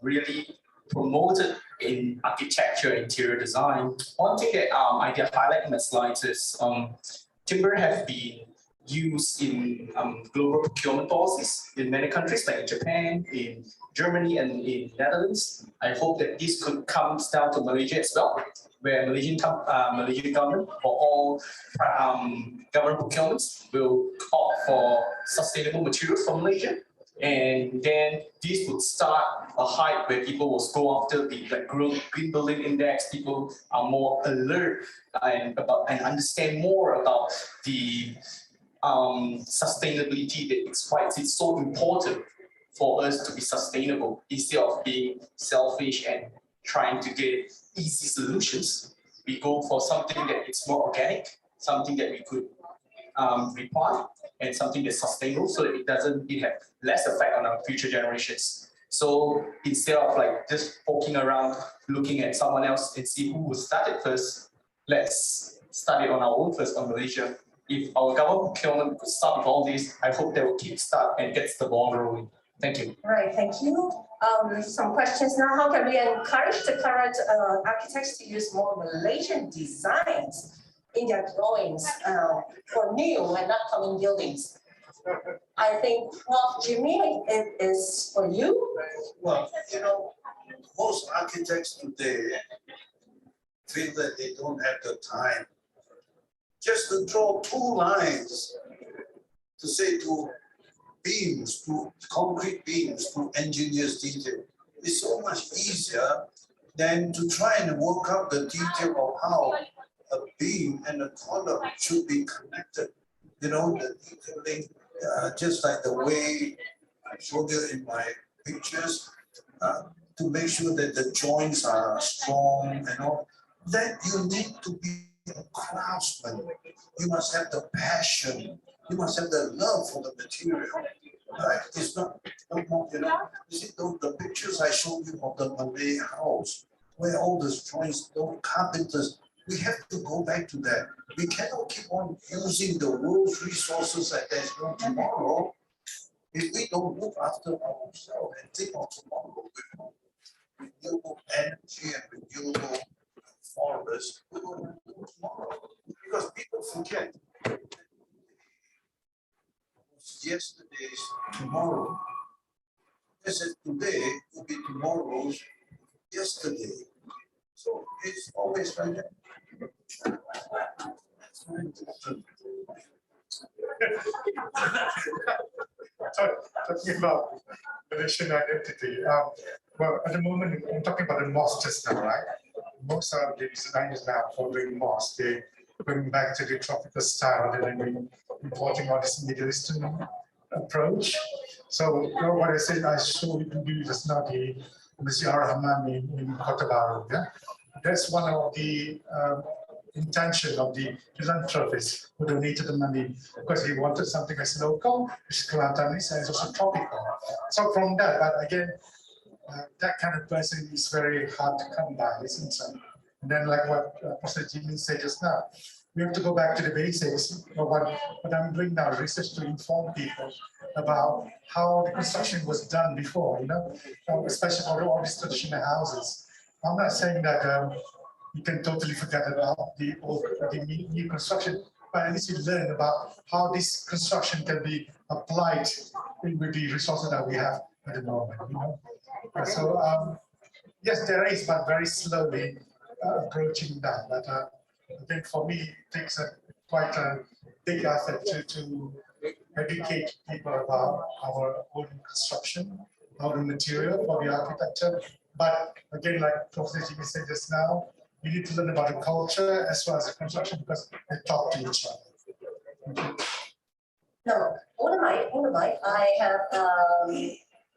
really promoted in architecture, interior design, one thing that I can highlight in my slides is timber have been used in global procurement policies in many countries like in Japan, in Germany, and in Netherlands. I hope that this could come down to Malaysia as well, where Malaysian government for all government procurements will opt for sustainable materials from Malaysia. And then this would start a hype where people will go after the green building index. People are more alert and understand more about the sustainability that it's so important for us to be sustainable instead of being selfish and trying to get easy solutions. We go for something that it's more organic, something that we could replant, and something that's sustainable so that it have less effect on our future generations. So instead of just poking around, looking at someone else and see who will start it first, let's start it on our own first on Malaysia. If our government procurement could start with all this, I hope they will kickstart and gets the ball rolling. Thank you. All right, thank you. Some questions now. How can we encourage the current architects to use more Malaysian designs in their drawings for new and upcoming buildings? I think, Prof. Jimmy, it is for you. Well, most architects today feel that they don't have the time just to draw 2 lines to say to beams, to concrete beams, to engineer's detail. It's so much easier than to try and work out the detail of how a beam and a column should be connected. The detailing, just like the way I showed you in my pictures, to make sure that the joints are strong and all. That you need to be a craftsman. You must have the passion. You must have the love for the material. Right? It's not, you see the pictures I showed you of the Malay house, where all the joints, those carpenters, we have to go back to that. We cannot keep on using the world's resources like there's no tomorrow. If we don't look after ourselves and think of tomorrow with renewable energy and renewable forests, we will do tomorrow. Because people forget yesterday's tomorrow. They said today will be tomorrow's yesterday. So it's always like that. Talking about Malaysian identity. Well, at the moment, I'm talking about the mosque just now, right? Most of the designers now following mosque, they going back to the tropical style rather than importing all this Middle Eastern approach. So what I said, I showed you just now the Masjid Ar-Rahman in Kota Baru. Yeah? That's one of the intention of the philanthropist who donated the money because he wanted something that's local, which is Kelantanese, and it's also tropical. So from that, but again, that kind of person is very hard to come by, isn't it? And then like what Professor Jimmy said just now, we have to go back to the basics of what I'm doing now, research to inform people about how the construction was done before, especially for all these traditional houses. I'm not saying that you can totally forget about the new construction, but at least you learn about how this construction can be applied with the resources that we have at the moment. So yes, there is, but very slowly approaching that. But again, for me, it takes quite a big effort to educate people about our own construction, our material for the architecture. But again, like Professor Jimmy said just now, we need to learn about the culture as well as the construction because they talk to each other. No, I have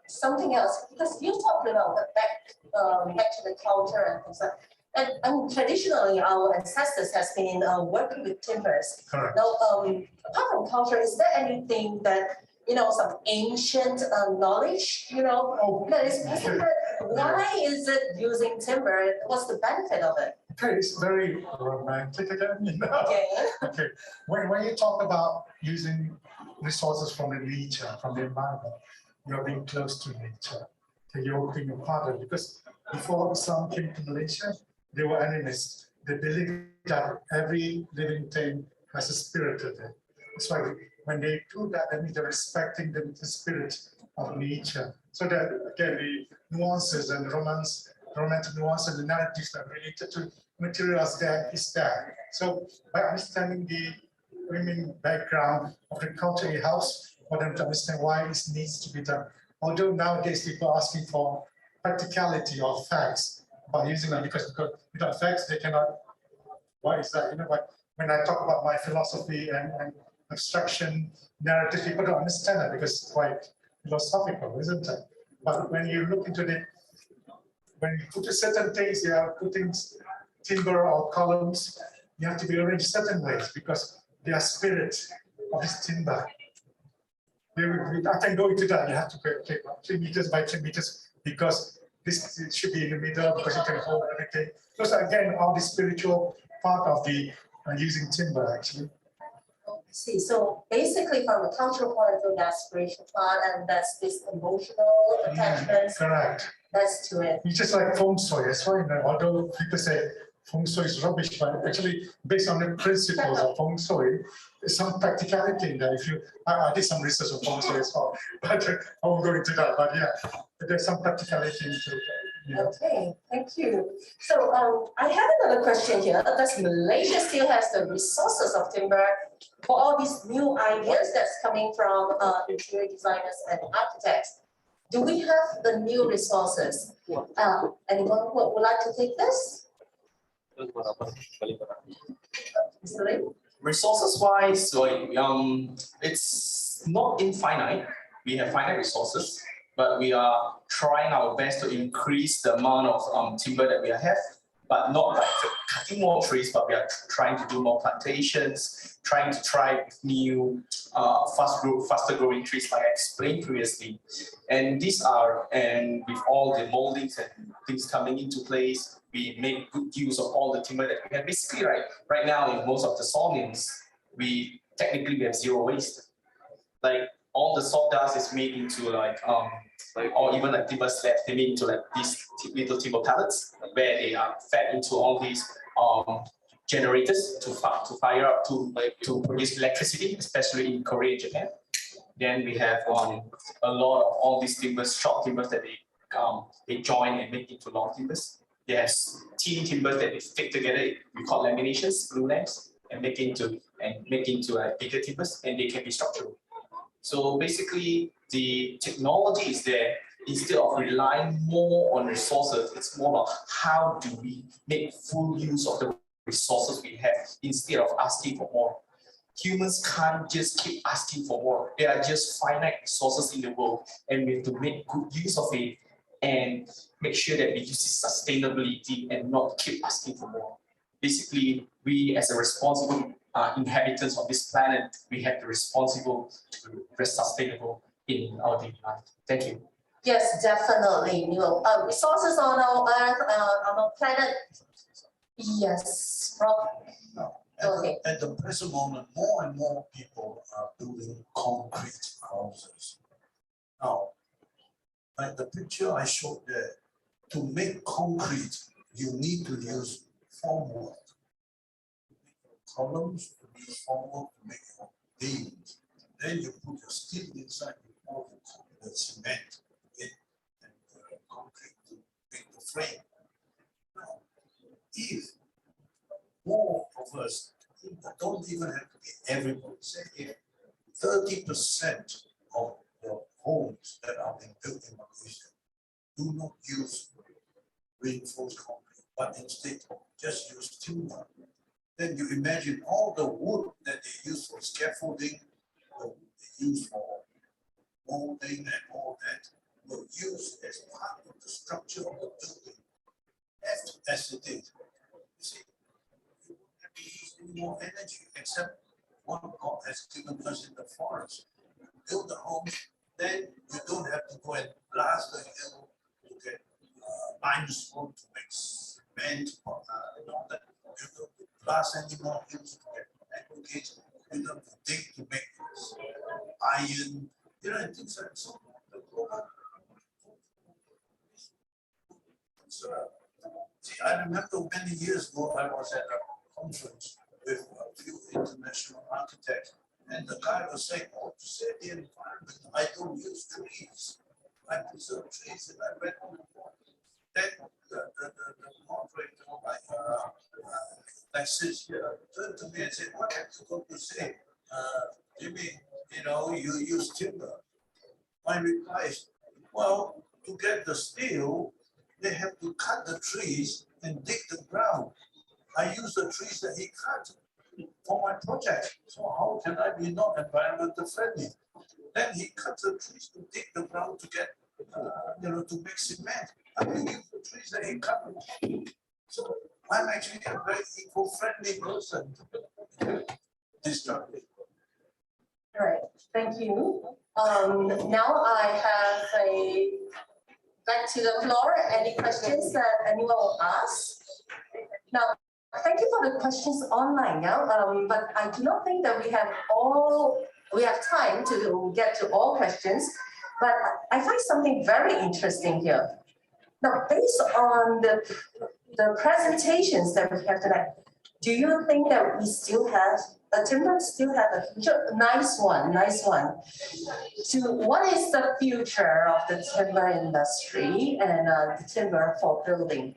something else because you talked about the back to the culture and things like. And traditionally, our ancestors has been working with timbers. Correct. Now, apart from culture, is there anything that some ancient knowledge, that is specific? Why is it using timber? What's the benefit of it? Okay, it's very romantic again. Okay. Okay, when you talk about using resources from the nature, from the environment, you're being close to nature. Okay, you're being a part of it. Because before Islam came to Malaysia, they were animists. They believed that every living thing has a spirit in it. That's why when they do that, that means they're respecting the spirit of nature. So that again, the nuances and romantic nuances, the narratives that are related to materials there is there. So by understanding the background of the culture, it helps for them to understand why this needs to be done. Although nowadays people are asking for practicality or facts by using them because without facts they cannot. Why is that? But when I talk about my philosophy and abstraction narrative, people don't understand that because it's quite philosophical, isn't it? But when you look into when you put certain things, you are putting timber or columns, you have to be arranged certain ways because they are spirit of this timber. I can go into that. You have to go 3 meters by 3 meters because this should be in the middle because you can hold everything. Those are again all the spiritual part of the using timber actually. I see. So basically, from a cultural point of view, that's spiritual part, and that's this emotional attachment. Correct. That's to it. It's just like feng shui. That's why, although people say feng shui is rubbish, but actually based on the principles of feng shui, there's some practicality in that. I did some research on feng shui as well, but I won't go into that. But yeah, there's some practicality into it. Okay, thank you. So I have another question here. Does Malaysia still has the resources of timber for all these new ideas that's coming from interior designers and architects? Do we have the new resources? Anyone who would like to take this? Mr. Lim? Resources wise, it's not infinite. We have finite resources, but we are trying our best to increase the amount of timber that we have, but not like cutting more trees, but we are trying to do more plantations, trying to try new faster growing trees like I explained previously. And with all the moldings and things coming into place, we make good use of all the timber that we have. Basically, right now in most of the sawmills, we have zero waste. Like all the sawdust is made into or even like timber slabs, they made into like these little timber pellets where they are fed into all these generators to fire up to produce electricity, especially in Korea and Japan. Then we have a lot of all these timbers, short timbers that they join and make into long timbers. Yes, thin timbers that they stick together, we call laminations, glue lamps, and make into bigger timbers, and they can be structural. So basically, the technology is there. Instead of relying more on resources, it's more about how do we make full use of the resources we have instead of asking for more. Humans can't just keep asking for more. There are just finite resources in the world, and we have to make good use of it and make sure that we use it sustainability and not keep asking for more. Basically, we as a responsible inhabitants of this planet, we have the responsible to be sustainable in our daily life. Thank you. Yes, definitely. Resources on our Earth, on our planet. Yes, Rob. No. Okay. At the present moment, more and more people are building concrete houses. Now, like the picture I showed there, to make concrete, you need to use formwork. Columns, to use formwork to make your beams. Then you put your steel inside, you pour the cement in and the concrete to make the frame. Now, if more of numbers, don't even have to be everybody. Say if 30% of the homes that are being built in Malaysia do not use reinforced concrete, but instead just use timber, then you imagine all the wood that they use for scaffolding, the wood they use for molding and all that, will use as part of the structure of the building as it is. You see, you won't have to use any more energy except what God has given us in the forest. Build the home, then you don't have to go and blast the hill to get limestone to make cement and all that. You don't blast any more hills to get aggregates. You don't dig to make iron, and things like so. The global. See, I remember many years ago, I was at a conference with a few international architects, and the guy was saying, oh, to save the environment, I don't use trees. I preserve trees, and I went on. Then the moderator, like sis here, turned to me and said, what have you got to say? Jimmy, you use timber. My reply is, well, to get the steel, they have to cut the trees and dig the ground. I use the trees that he cut for my project. So how can I be not environmental friendly? Then he cut the trees to dig the ground to get, to make cement. I will use the trees that he cut. So I'm actually a very eco-friendly person. This topic. All right, thank you. Now I have back to the floor. Any questions that anyone will ask? Now, thank you for the questions online now, but I do not think that we have time to get to all questions, but I find something very interesting here. Now, based on the presentations that we have tonight, do you think that we still have timber still have a future? Nice one. So what is the future of the timber industry and the timber for building?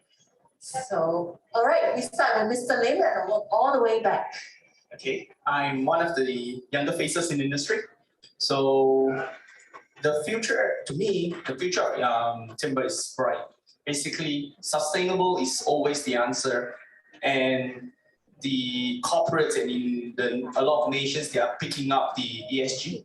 So, all right, we start with Mr. Lim and work all the way back. Okay, I'm one of the younger faces in the industry. So the future, to me, the future of timber is bright. Basically, sustainable is always the answer. And the corporates and in a lot of nations, they are picking up the ESG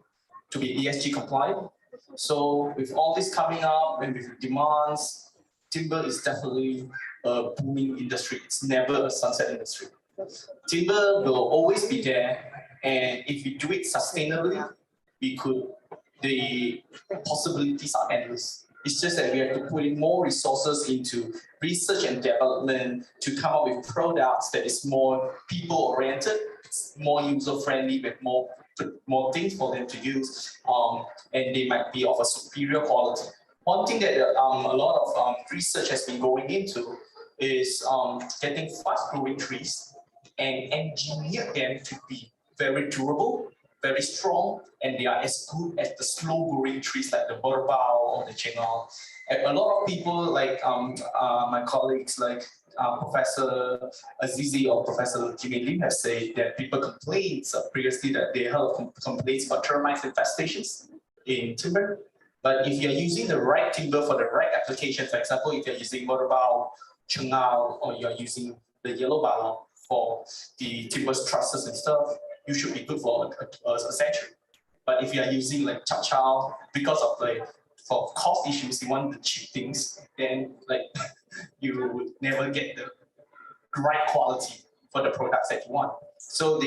to be ESG compliant. So with all this coming up and with demands, timber is definitely a booming industry. It's never a sunset industry. Timber will always be there, and if we do it sustainably, the possibilities are endless. It's just that we have to put in more resources into research and development to come up with products that is more people-oriented, more user-friendly, with more things for them to use, and they might be of a superior quality. One thing that a lot of research has been going into is getting fast-growing trees and engineer them to be very durable, very strong, and they are as good as the slow-growing trees like the Boathouse or the Chengal. A lot of people, like my colleagues, like Professor Azizi or Professor Jimmy Lim, have said that people complained previously that they heard complaints about termite infestations in timber. But if you're using the right timber for the right application, for example, if you're using Boathouse, Chengal, or you're using the yellow balong for the timber trusses and stuff, you should be good for a century. But if you are using like Chao, because of for cost issues, you want the cheap things, then you would never get the right quality for the products that you want. So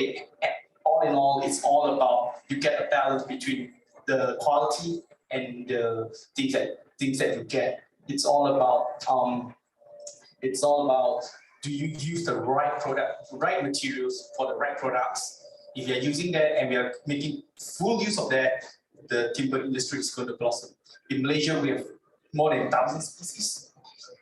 all in all, it's all about you get a balance between the quality and the things that you get. It's all about do you use the right product, right materials for the right products. If you're using that and we are making full use of that, the timber industry is going to blossom. In Malaysia, we have more than 1,000 species.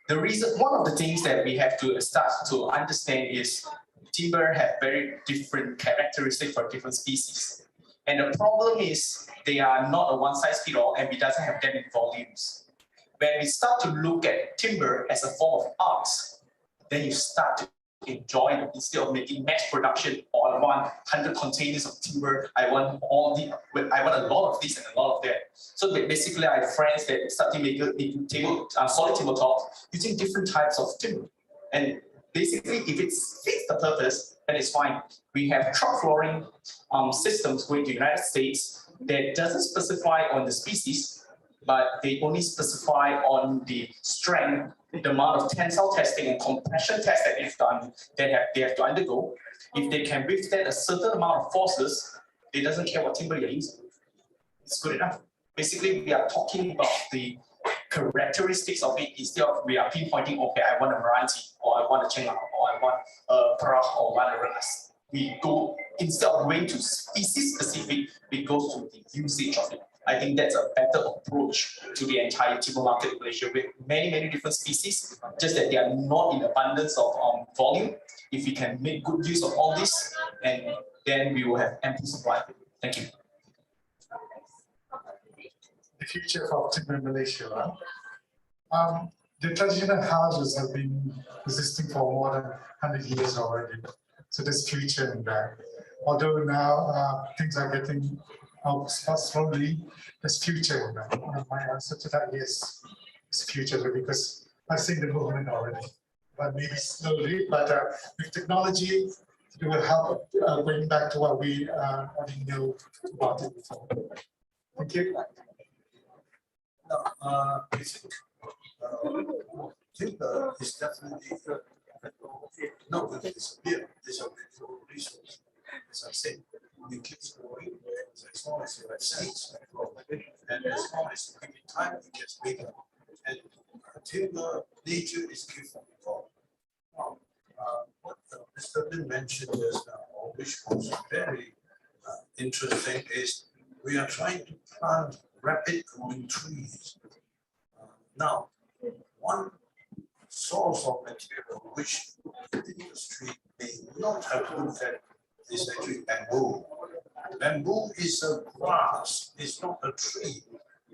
One of the things that we have to start to understand is timber have very different characteristics for different species. And the problem is they are not a one-size-fits-all, and we doesn't have them in volumes. When we start to look at timber as a form of art, then you start to enjoy instead of making mass production. Or I want 100 containers of timber. I want a lot of this and a lot of that. So basically, I have friends that started making solid timber tops using different types of timber. And basically, if it fits the purpose, then it's fine. We have truck flooring systems going to the United States that doesn't specify on the species, but they only specify on the strength, the amount of tensile testing and compression tests that they've done, they have to undergo. If they can withstand a certain amount of forces, they doesn't care what timber you're using. It's good enough. Basically, we are talking about the characteristics of it instead of we are pinpointing, okay, I want a variety, or I want a chenga, or I want a parah, or whatever else. We go, instead of going to species specific, we go to the usage of it. I think that's a better approach to the entire timber market in Malaysia with many different species, just that they are not in abundance of volume. If we can make good use of all this, and then we will have ample supply. Thank you. The future of timber in Malaysia. The traditional houses have been existing for more than 100 years already. So there's future in that. Although now things are getting slowly, there's future in that. My answer to that is future, because I've seen the movement already. But maybe slowly, but with technology, it will help bring back to what we already know about it before. Thank you. No, I think timber is definitely not going to disappear. It's a natural resource. As I said, it keeps growing as long as you have seeds, and as long as you give it time, it gets bigger. And timber, nature is given for. What Mr. Lin mentioned just now, which was very interesting, is we are trying to plant rapid growing trees. Now, one source of material which the industry may not have looked at is actually bamboo. Bamboo is a grass, it's not a tree,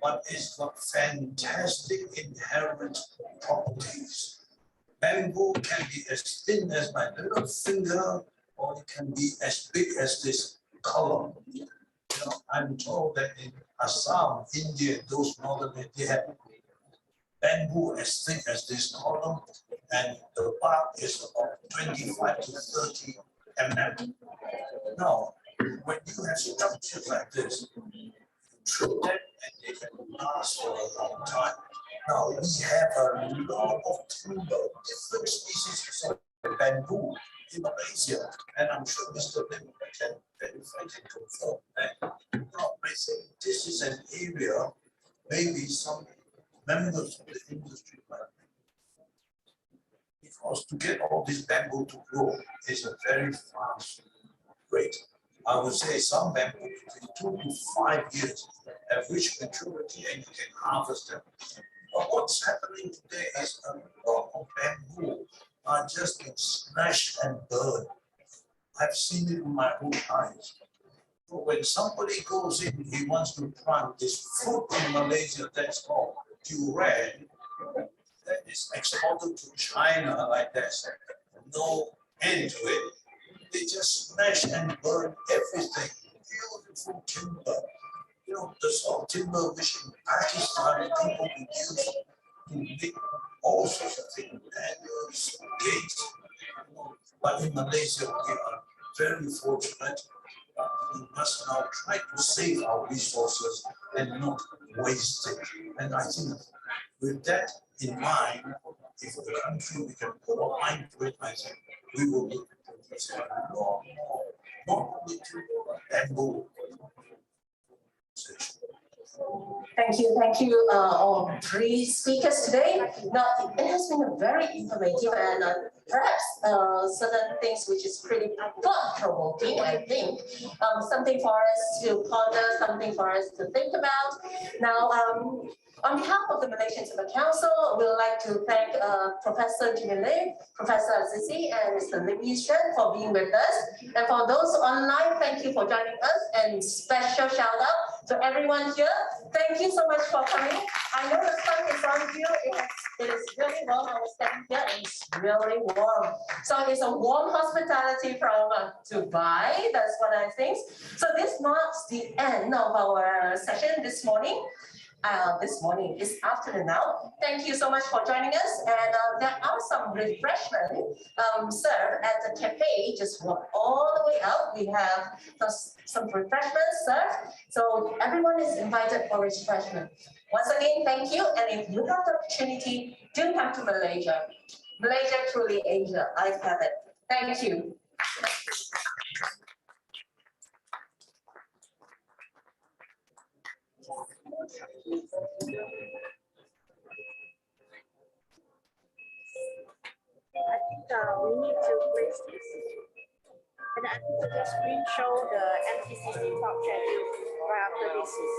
but it's got fantastic inherent properties. Bamboo can be as thin as my little finger, or it can be as big as this column. You know, I'm told that in Assam, India, those northern, they have bamboo as thick as this column, and the bark is about 25 to 30 mm. Now, when you have structures like this, you trim them and they can last for a long time. Now, we have a lot of timber, different species of bamboo in Malaysia, and I'm sure Mr. Lim can verify and confirm that. Now, I think this is an area maybe some members of the industry might, because to get all this bamboo to grow is a very fast rate. I would say some bamboo between 2 to 5 years have reached maturity and you can harvest them. But what's happening today is a lot of bamboo are just being slashed and burned. I've seen it with my own eyes. So when somebody goes in, he wants to plant this fruit in Malaysia that's called durian, that is exported to China like that. No end to it. They just smash and burn everything. Beautiful timber. You know, the sort of timber which in Pakistan people would use to make all sorts of things, panels, gates. But in Malaysia, we are very fortunate. We must now try to save our resources and not waste it. And I think with that in mind, if the country we can put our mind to it, I think we will be producing a lot more, not only bamboo. Thank you, all three speakers today. Now, it has been a very informative and perhaps certain things which is pretty thought-provoking, I think. Something for us to ponder, something for us to think about. Now, on behalf of the Malaysian Timber Council, we would like to thank Professor Jimmy Lim, Professor Azizi, and Mr. Lim Yishen for being with us. And for those online, thank you for joining us, and special shout out to everyone here. Thank you so much for coming. I know the sun is on you. It is really warm. I was standing here and it's really warm. warm. So it's a warm hospitality from Dubai. That's what I think. So this marks the end of our session this morning. This afternoon now. Thank you so much for joining us. And there are some refreshments served at the cafe. Just walk all the way out. We have some refreshments served. So everyone is invited for refreshment. Once again, thank you. And if you have the opportunity, do come to Malaysia. Malaysia, truly Asia. I have it. Thank you. I think we need to place this. And I think the screen show the MTC Live schedule right after this is.